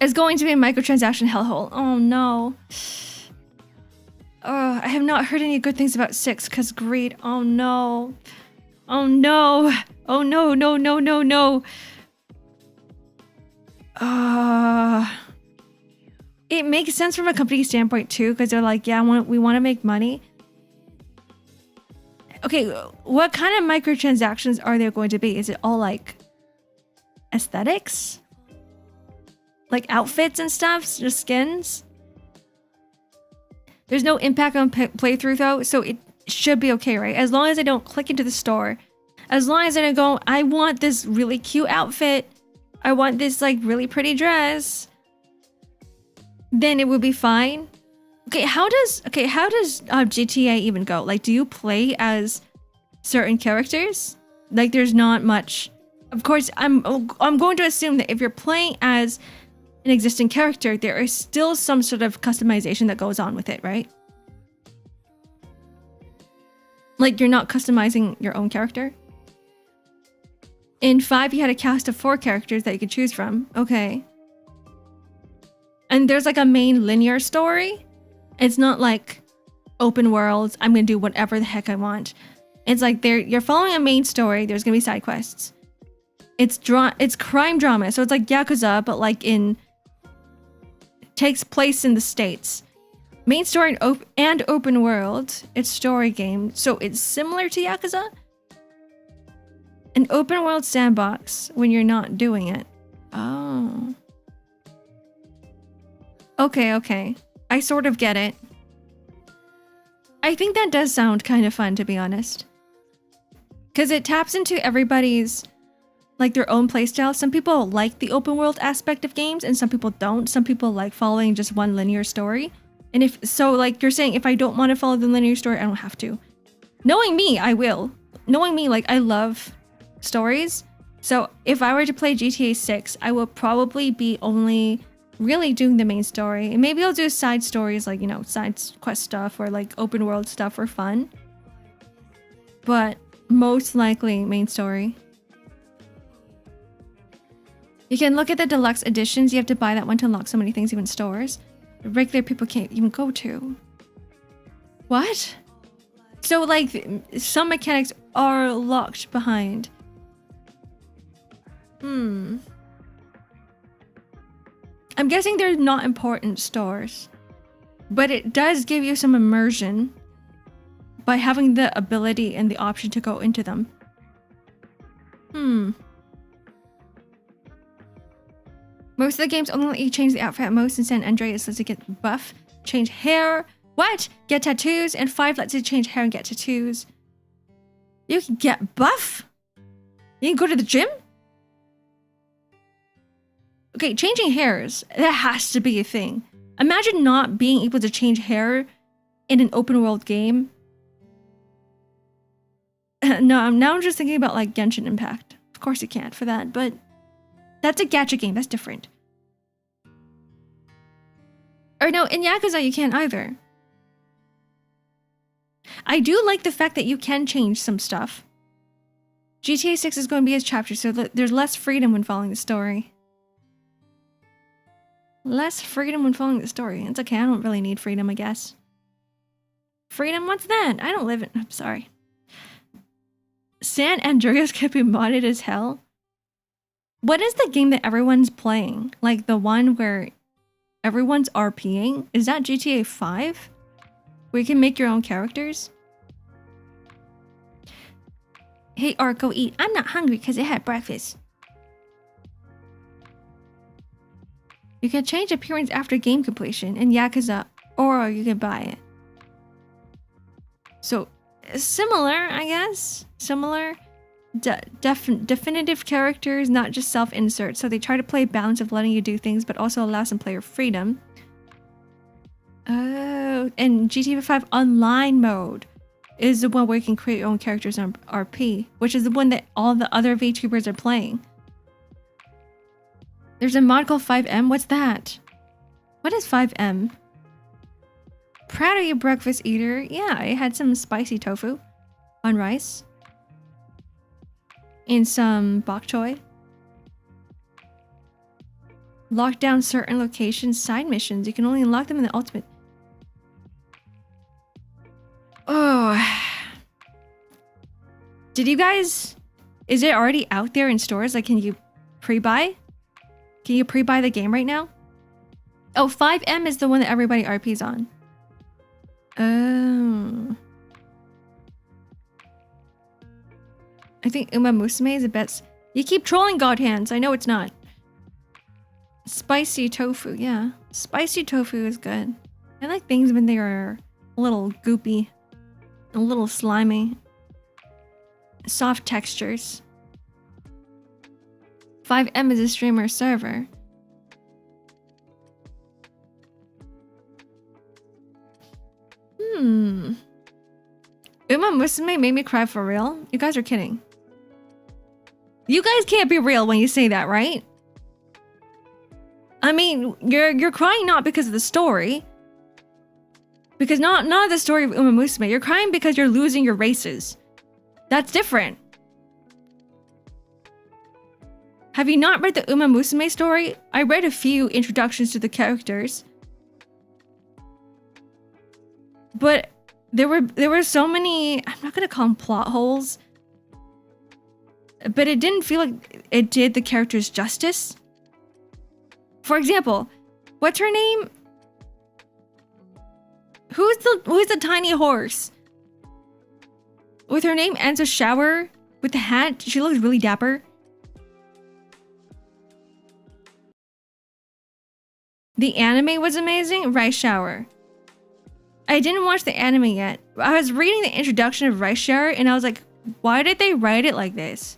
It's going to be a microtransaction hellhole. Oh no. I have not heard any good things about 6 because greed. Oh no. Oh no. Oh no, no, no, no, no. It makes sense from a company standpoint too, because they're like, yeah, we want to make money. Okay, what kind of microtransactions are there going to be? Is it all like aesthetics? Like outfits and stuff? Just skins? There's no impact on playthrough though, so it should be okay, right? As long as I don't click into the store. As long as I don't go, I want this really cute outfit. I want this like really pretty dress. Then it would be fine. Okay, how does GTA even go? Like, do you play as certain characters? Like, there's not much. Of course, I'm going to assume that if you're playing as an existing character, there is still some sort of customization that goes on with it, right? Like, you're not customizing your own character. In 5, you had a cast of 4 characters that you could choose from. Okay. And there's like a main linear story. It's not like open worlds. I'm going to do whatever the heck I want. It's like you're following a main story. There's going to be side quests. It's crime drama. So it's like Yakuza, but like takes place in the States. Main story and open world. It's story game. So it's similar to Yakuza. An open world sandbox when you're not doing it. Oh. Okay. I sort of get it. I think that does sound kind of fun, to be honest. Because it taps into everybody's, like, their own playstyle. Some people like the open world aspect of games, and some people don't. Some people like following just one linear story. And like you're saying, if I don't want to follow the linear story, I don't have to. Knowing me, I will. Knowing me, like, I love stories. So if I were to play GTA 6, I will probably be only really doing the main story. And maybe I'll do side stories, like, you know, side quest stuff or like open world stuff for fun. But most likely main story. You can look at the deluxe editions. You have to buy that one to unlock so many things, even stores regular people can't even go to. What? So like some mechanics are locked behind. I'm guessing they're not important stores, but it does give you some immersion by having the ability and the option to go into them. Most of the games only let you change the outfit at most in San Andreas as it gets buff, change hair, What? Get tattoos, and 5 lets you change hair and get tattoos. You can get buff? You can go to the gym? Okay, changing hairs. That has to be a thing. Imagine not being able to change hair in an open world game. No, now I'm just thinking about like Genshin Impact. Of course you can't for that, but that's a gacha game. That's different. Or no, in Yakuza you can't either. I do like the fact that you can change some stuff. GTA 6 is going to be its chapter, so there's less freedom when following the story. Less freedom when following the story. It's okay, I don't really need freedom, I guess. Freedom? What's that? I don't live in... I'm sorry. San Andreas can be modded as hell. What is the game that everyone's playing? Like the one where everyone's RPing? Is that GTA 5? Where you can make your own characters? Hey, Ark, go eat. I'm not hungry because I had breakfast. You can change appearance after game completion in Yakuza, or you can buy it. So, similar, I guess. Similar. Definitive characters, not just self-insert. So they try to play a balance of letting you do things, but also allow some player freedom. Oh, and GTA 5 Online mode is the one where you can create your own characters on RP, which is the one that all the other VTubers are playing. There's a mod called 5M. What's that? What is 5M? Proud of you, breakfast eater. Yeah, I had some spicy tofu on rice. And some bok choy. Lock down certain locations, side missions. You can only unlock them in the ultimate. Oh. Did you guys... Is it already out there in stores? Like, can you pre-buy? Can you pre-buy the game right now? Oh, 5M is the one that everybody RPs on. Oh. I think Uma Musume is the best. You keep trolling God Hands. I know it's not. Spicy tofu, yeah. Spicy tofu is good. I like things when they are a little goopy. A little slimy. Soft textures. 5M is a streamer server. Uma Musume made me cry for real? You guys are kidding. You guys can't be real when you say that, right? I mean, you're crying not because of the story. Because not the story of Uma Musume. You're crying because you're losing your races. That's different. Have you not read the Uma Musume story? I read a few introductions to the characters. But there were so many, I'm not gonna call them plot holes. But it didn't feel like it did the characters justice. For example, what's her name? Who's the tiny horse? With her name ends with shower with the hat. She looks really dapper. The anime was amazing. Rice Shower. I didn't watch the anime yet. I was reading the introduction of Rice Shower and I was like, why did they write it like this?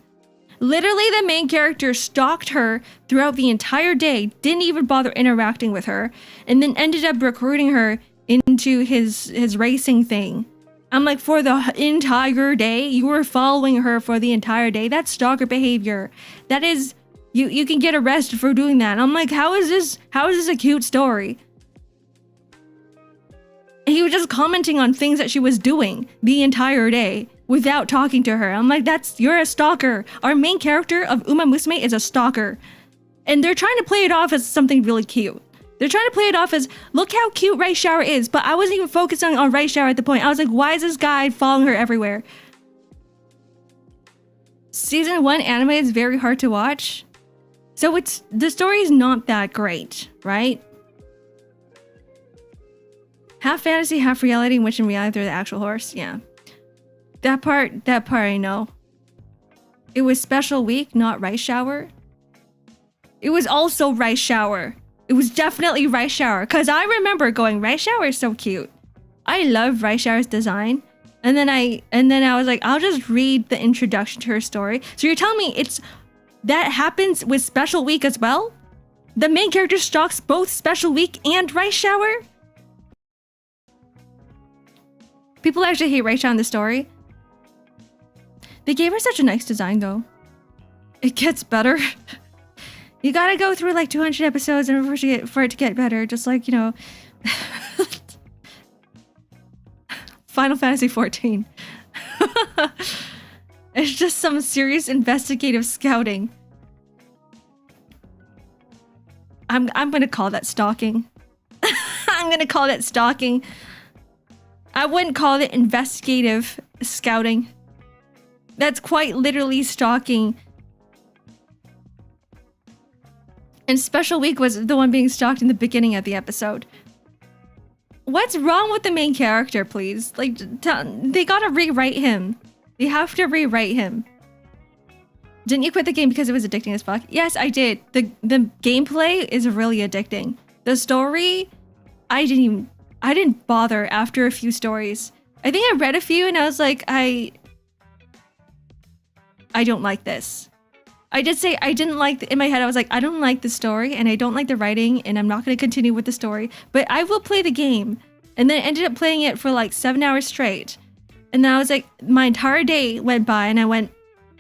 Literally, the main character stalked her throughout the entire day, didn't even bother interacting with her, and then ended up recruiting her into his racing thing. I'm like, for the entire day? You were following her for the entire day? That's stalker behavior. That is, you can get arrested for doing that. I'm like, how is this a cute story? He was just commenting on things that she was doing the entire day without talking to her. I'm like, you're a stalker. Our main character of Uma Musume is a stalker. And they're trying to play it off as something really cute. They're trying to play it off as, look how cute Rice Shower is. But I wasn't even focusing on Rice Shower at the point. I was like, why is this guy following her everywhere? Season 1 anime is very hard to watch. So the story is not that great, right? Half fantasy, half reality, in which in reality they're the actual horse. Yeah. That part I know. It was Special Week, not Rice Shower. It was also Rice Shower. It was definitely Rice Shower. Because I remember going, Rice Shower is so cute. I love Raishour's design. And then I was like, I'll just read the introduction to her story. So you're telling me that happens with Special Week as well? The main character stalks both Special Week and Raishour? People actually hate Raishour in the story. They gave her such a nice design though. It gets better. You gotta go through like 200 episodes for it to get better. Just like, you know, Final Fantasy 14. It's just some serious investigative scouting. I'm gonna call that stalking. I'm gonna call that stalking. I wouldn't call it investigative scouting. That's quite literally stalking. And Special Week was the one being stalked in the beginning of the episode. What's wrong with the main character, please? Like, they gotta rewrite him. They have to rewrite him. Didn't you quit the game because it was addicting as fuck? Yes, I did. The gameplay is really addicting. The story, I didn't bother after a few stories. I think I read a few and I was like, I don't like this. I did say I didn't like, in my head I was like, I don't like the story and I don't like the writing and I'm not going to continue with the story, but I will play the game. And then I ended up playing it for like 7 hours straight. And then I was like, my entire day went by and I went,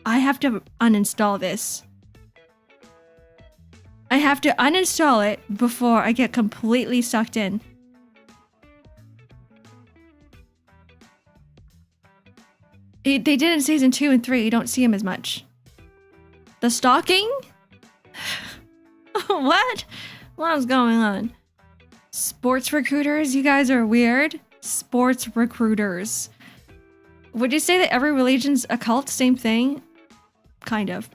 I have to uninstall this. I have to uninstall it before I get completely sucked in. They did in season 2 and 3, you don't see him as much. The stalking? What? What is going on? Sports recruiters? You guys are weird. Sports recruiters. Would you say that every religion's a cult? Same thing? Kind of.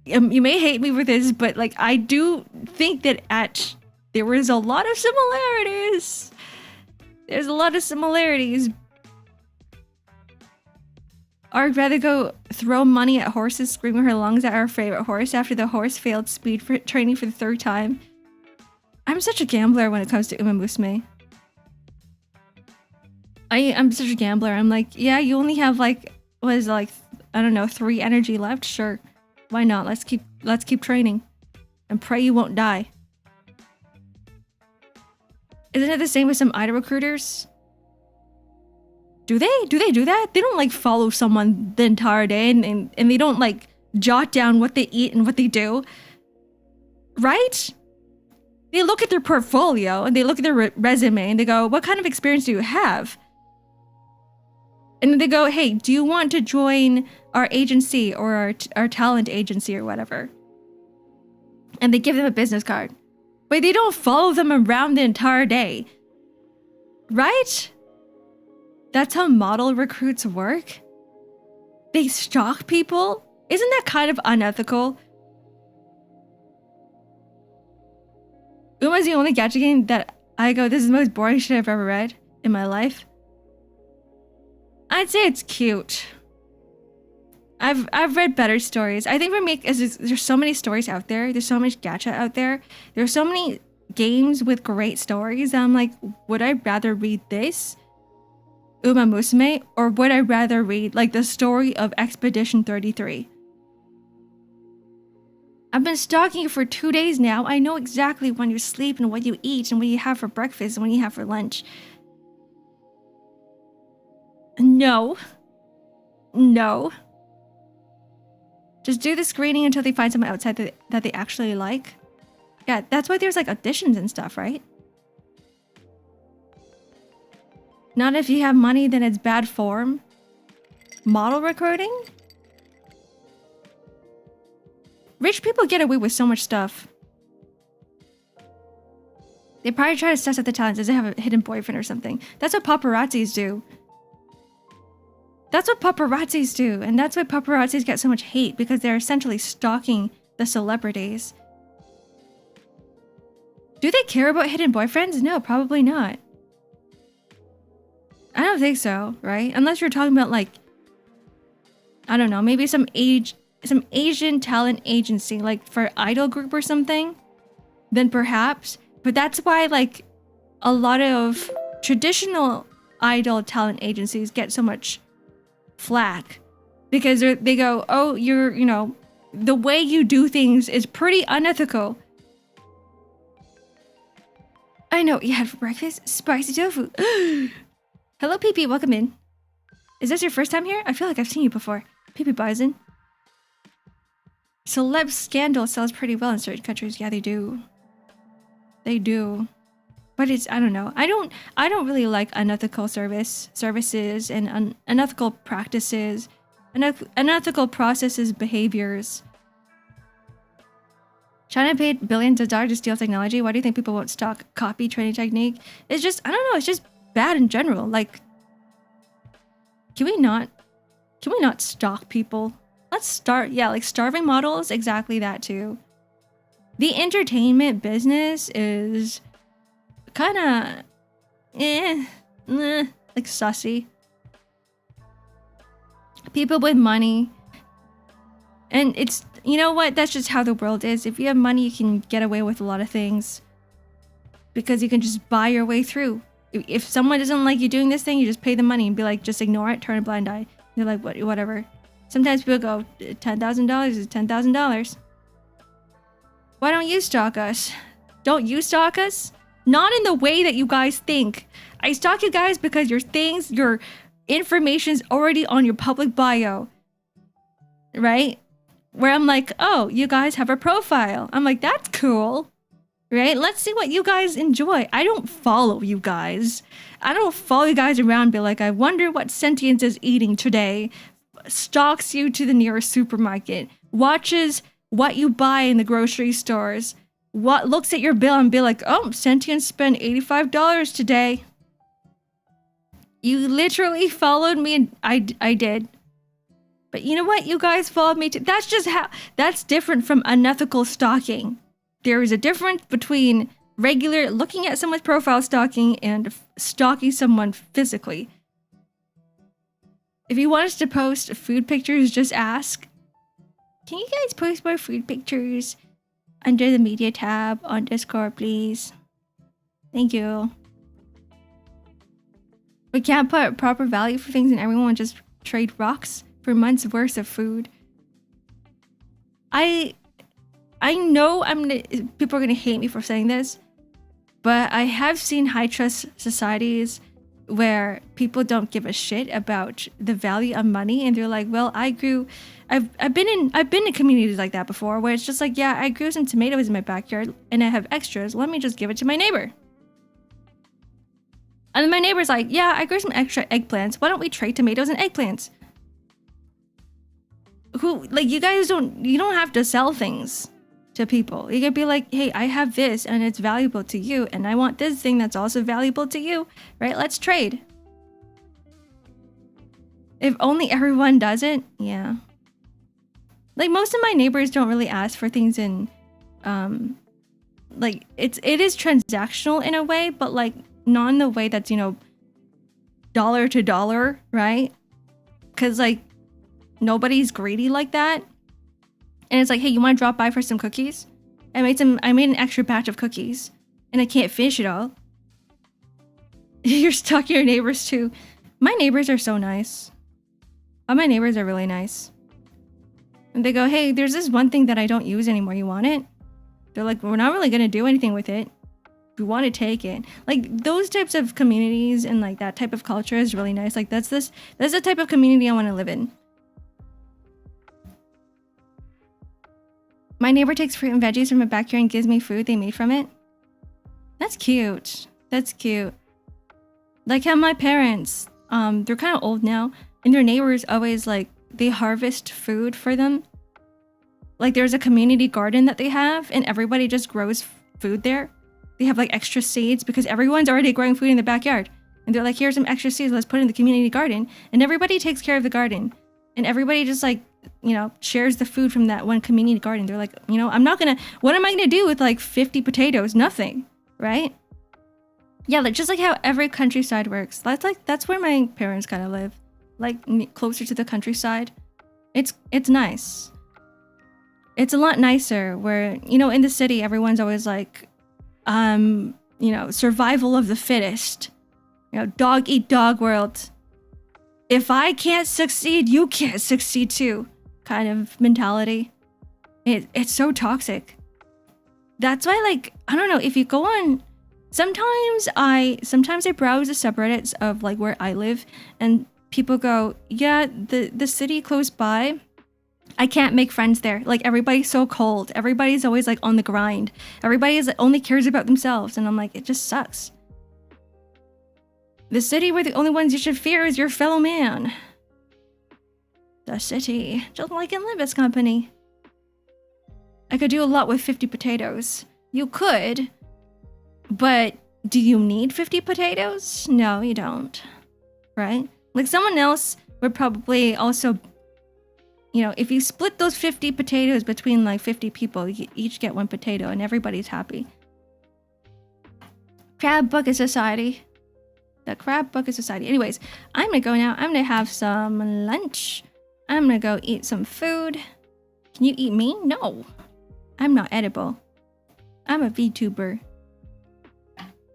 You may hate me for this, but like I do think that there was a lot of similarities. There's a lot of similarities. I'd rather go throw money at horses, screaming her lungs at our favorite horse after the horse failed speed training for the 3rd time. I'm such a gambler when it comes to Uma Musume. I'm such a gambler. I'm like, yeah, you only have like, what is it, like, I don't know, 3 energy left? Sure. Why not? Let's keep training. And pray you won't die. Isn't it the same with some idol recruiters? Do they do that? They don't like follow someone the entire day and they don't like jot down what they eat and what they do. Right? They look at their portfolio and they look at their resume and they go, what kind of experience do you have? And then they go, hey, do you want to join our agency or our talent agency or whatever? And they give them a business card. But they don't follow them around the entire day. Right? That's how model recruits work? They stalk people? Isn't that kind of unethical? Uma's the only gacha game that I go, this is the most boring shit I've ever read in my life. I'd say it's cute. I've read better stories. I think there's so many stories out there. There's so much gacha out there. There's so many games with great stories that I'm like, would I rather read this? Uma Musume, or would I rather read like the story of Expedition 33? I've been stalking you for 2 days now. I know exactly when you sleep and what you eat and what you have for breakfast and what you have for lunch. No. Just do the screening until they find someone outside that they actually like. Yeah, that's why there's like auditions and stuff, right? Not if you have money, then it's bad form. Model recruiting? Rich people get away with so much stuff. They probably try to suss out the talents as they have a hidden boyfriend or something. That's what paparazzis do. That's what paparazzis do. And that's why paparazzis get so much hate, because they're essentially stalking the celebrities. Do they care about hidden boyfriends? No, probably not. I don't think so, right? Unless you're talking about like, I don't know, maybe some Asian talent agency, like for idol group or something, then perhaps. But that's why like a lot of traditional idol talent agencies get so much flack because they go, oh, the way you do things is pretty unethical. I know what you had for breakfast. Spicy tofu. Hello, PP. Welcome in. Is this your first time here? I feel like I've seen you before. PP Bison. Celeb scandal sells pretty well in certain countries. Yeah, they do. They do. But I don't know. I don't really like unethical services and unethical practices, unethical processes, behaviors. China paid billions of dollars to steal technology. Why do you think people won't stock copy training technique? It's just, I don't know, it's just bad in general. Like, can we not stalk people? Let's start, yeah, like starving models, exactly that too. The entertainment business is kind of, like sussy. People with money. And it's, you know what? That's just how the world is. If you have money, you can get away with a lot of things. Because you can just buy your way through. If someone doesn't like you doing this thing, you just pay the money and be like, just ignore it, turn a blind eye. They're like, whatever. Sometimes people go, $10,000 is $10,000. Why don't you stalk us? Don't you stalk us? Not in the way that you guys think. I stalk you guys because your information's already on your public bio. Right? Where I'm like, oh, you guys have a profile. I'm like, that's cool. Right? Let's see what you guys enjoy. I don't follow you guys. I don't follow you guys around and be like, I wonder what Sentience is eating today. Stalks you to the nearest supermarket. Watches what you buy in the grocery stores. What looks at your bill and be like, oh, Sentience spent $85 today. You literally followed me and I did. But you know what? You guys followed me too. That's different from unethical stalking. There is a difference between regular looking at someone's profile stalking and stalking someone physically. If you want us to post food pictures, just ask. Can you guys post more food pictures under the media tab on Discord, please? Thank you. We can't put proper value for things and everyone will just trade rocks for months worth of food. I know people are gonna hate me for saying this, but I have seen high trust societies where people don't give a shit about the value of money, and they're like, well, I've been in communities like that before, where it's just like, yeah, I grew some tomatoes in my backyard and I have extras. Let me just give it to my neighbor. And then my neighbor's like, yeah, I grew some extra eggplants. Why don't we trade tomatoes and eggplants? You guys don't have to sell things to people. You could be like, hey, I have this and it's valuable to you, and I want this thing that's also valuable to you, right? Let's trade. If only everyone does it, yeah. Like, most of my neighbors don't really ask for things in, like, it is transactional in a way, but like not in the way that's, dollar to dollar, right? Because like nobody's greedy like that. And it's like, hey, you want to drop by for some cookies? I made an extra batch of cookies and I can't finish it all. You're stalking your neighbors too. My neighbors are so nice. All my neighbors are really nice. And they go, hey, there's this one thing that I don't use anymore. You want it? They're like, we're not really going to do anything with it. We want to take it. Like, those types of communities and like that type of culture is really nice. Like, that's the type of community I want to live in. My neighbor takes fruit and veggies from my backyard and gives me food they made from it. That's cute. That's cute. Like how my parents, they're kind of old now, and their neighbors always like, they harvest food for them. Like, there's a community garden that they have, and everybody just grows food there. They have like extra seeds because everyone's already growing food in the backyard. And they're like, here's some extra seeds, let's put it in the community garden. And everybody takes care of the garden. And everybody just like, shares the food from that one community garden. They're like, what am I gonna do with like 50 potatoes? Nothing, right? Yeah, like just like how every countryside works. That's where my parents kind of live, like closer to the countryside. It's nice. It's a lot nicer where, in the city, everyone's always like, survival of the fittest. Dog eat dog world. If I can't succeed, you can't succeed too, kind of mentality. It's so toxic. That's why, like, I don't know, if you go on, sometimes I browse the subreddits of like where I live, and people go, yeah, the city close by, I can't make friends there. Like, everybody's so cold. Everybody's always like on the grind. Everybody only cares about themselves, and I'm like, it just sucks. The city where the only ones you should fear is your fellow man. The city, just like in Libet's company. I could do a lot with 50 potatoes. You could, but do you need 50 potatoes? No, you don't. Right? Like, someone else would probably also, if you split those 50 potatoes between like 50 people, you each get 1 potato and everybody's happy. Crab Bucket Society. The Crab Bucket Society. Anyways, I'm gonna go now. I'm gonna have some lunch. I'm gonna go eat some food. Can you eat me? No. I'm not edible. I'm a VTuber.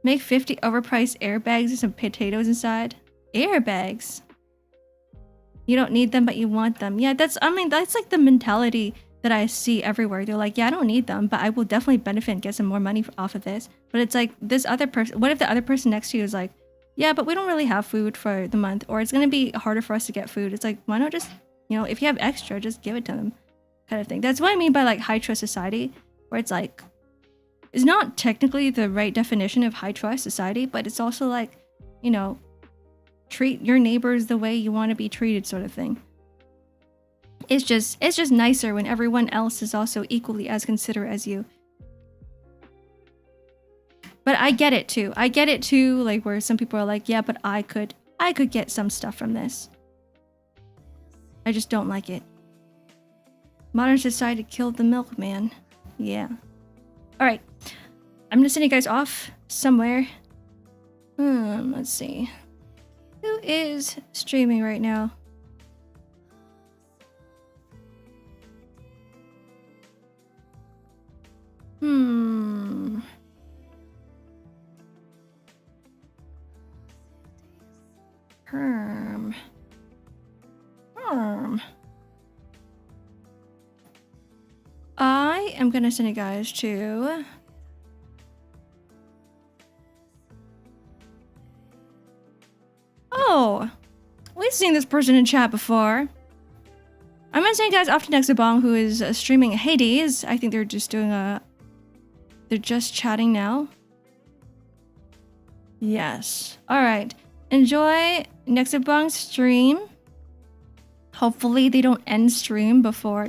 Make 50 overpriced airbags and some potatoes inside. Airbags? You don't need them, but you want them. Yeah, that's like the mentality that I see everywhere. They're like, yeah, I don't need them, but I will definitely benefit and get some more money off of this. But it's like, this other person, what if the other person next to you is like, yeah, but we don't really have food for the month, or it's going to be harder for us to get food. It's like, why not just, if you have extra, just give it to them, kind of thing. That's what I mean by like high trust society, where it's like, it's not technically the right definition of high trust society, but it's also like, treat your neighbors the way you want to be treated, sort of thing. It's just nicer when everyone else is also equally as considerate as you. But I get it too. Like, where some people are like, yeah, but I could get some stuff from this. I just don't like it. Modern society killed the milkman. Yeah. Alright. I'm gonna send you guys off somewhere. Let's see. Who is streaming right now? I am gonna send you guys to... Oh! We've seen this person in chat before. I'm gonna send you guys off to Nexabong, who is streaming Hades. I think they're just doing a... They're just chatting now. Yes. Alright. Enjoy Nexabong's stream. Hopefully they don't end stream before,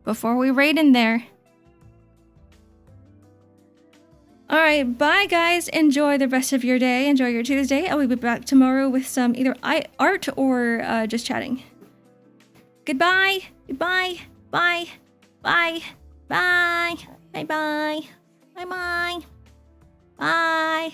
before we raid in there. Alright, bye guys. Enjoy the rest of your day. Enjoy your Tuesday. I will be back tomorrow with some either art or just chatting. Goodbye. Goodbye. Bye. Bye. Bye. Bye bye. Bye bye. Bye.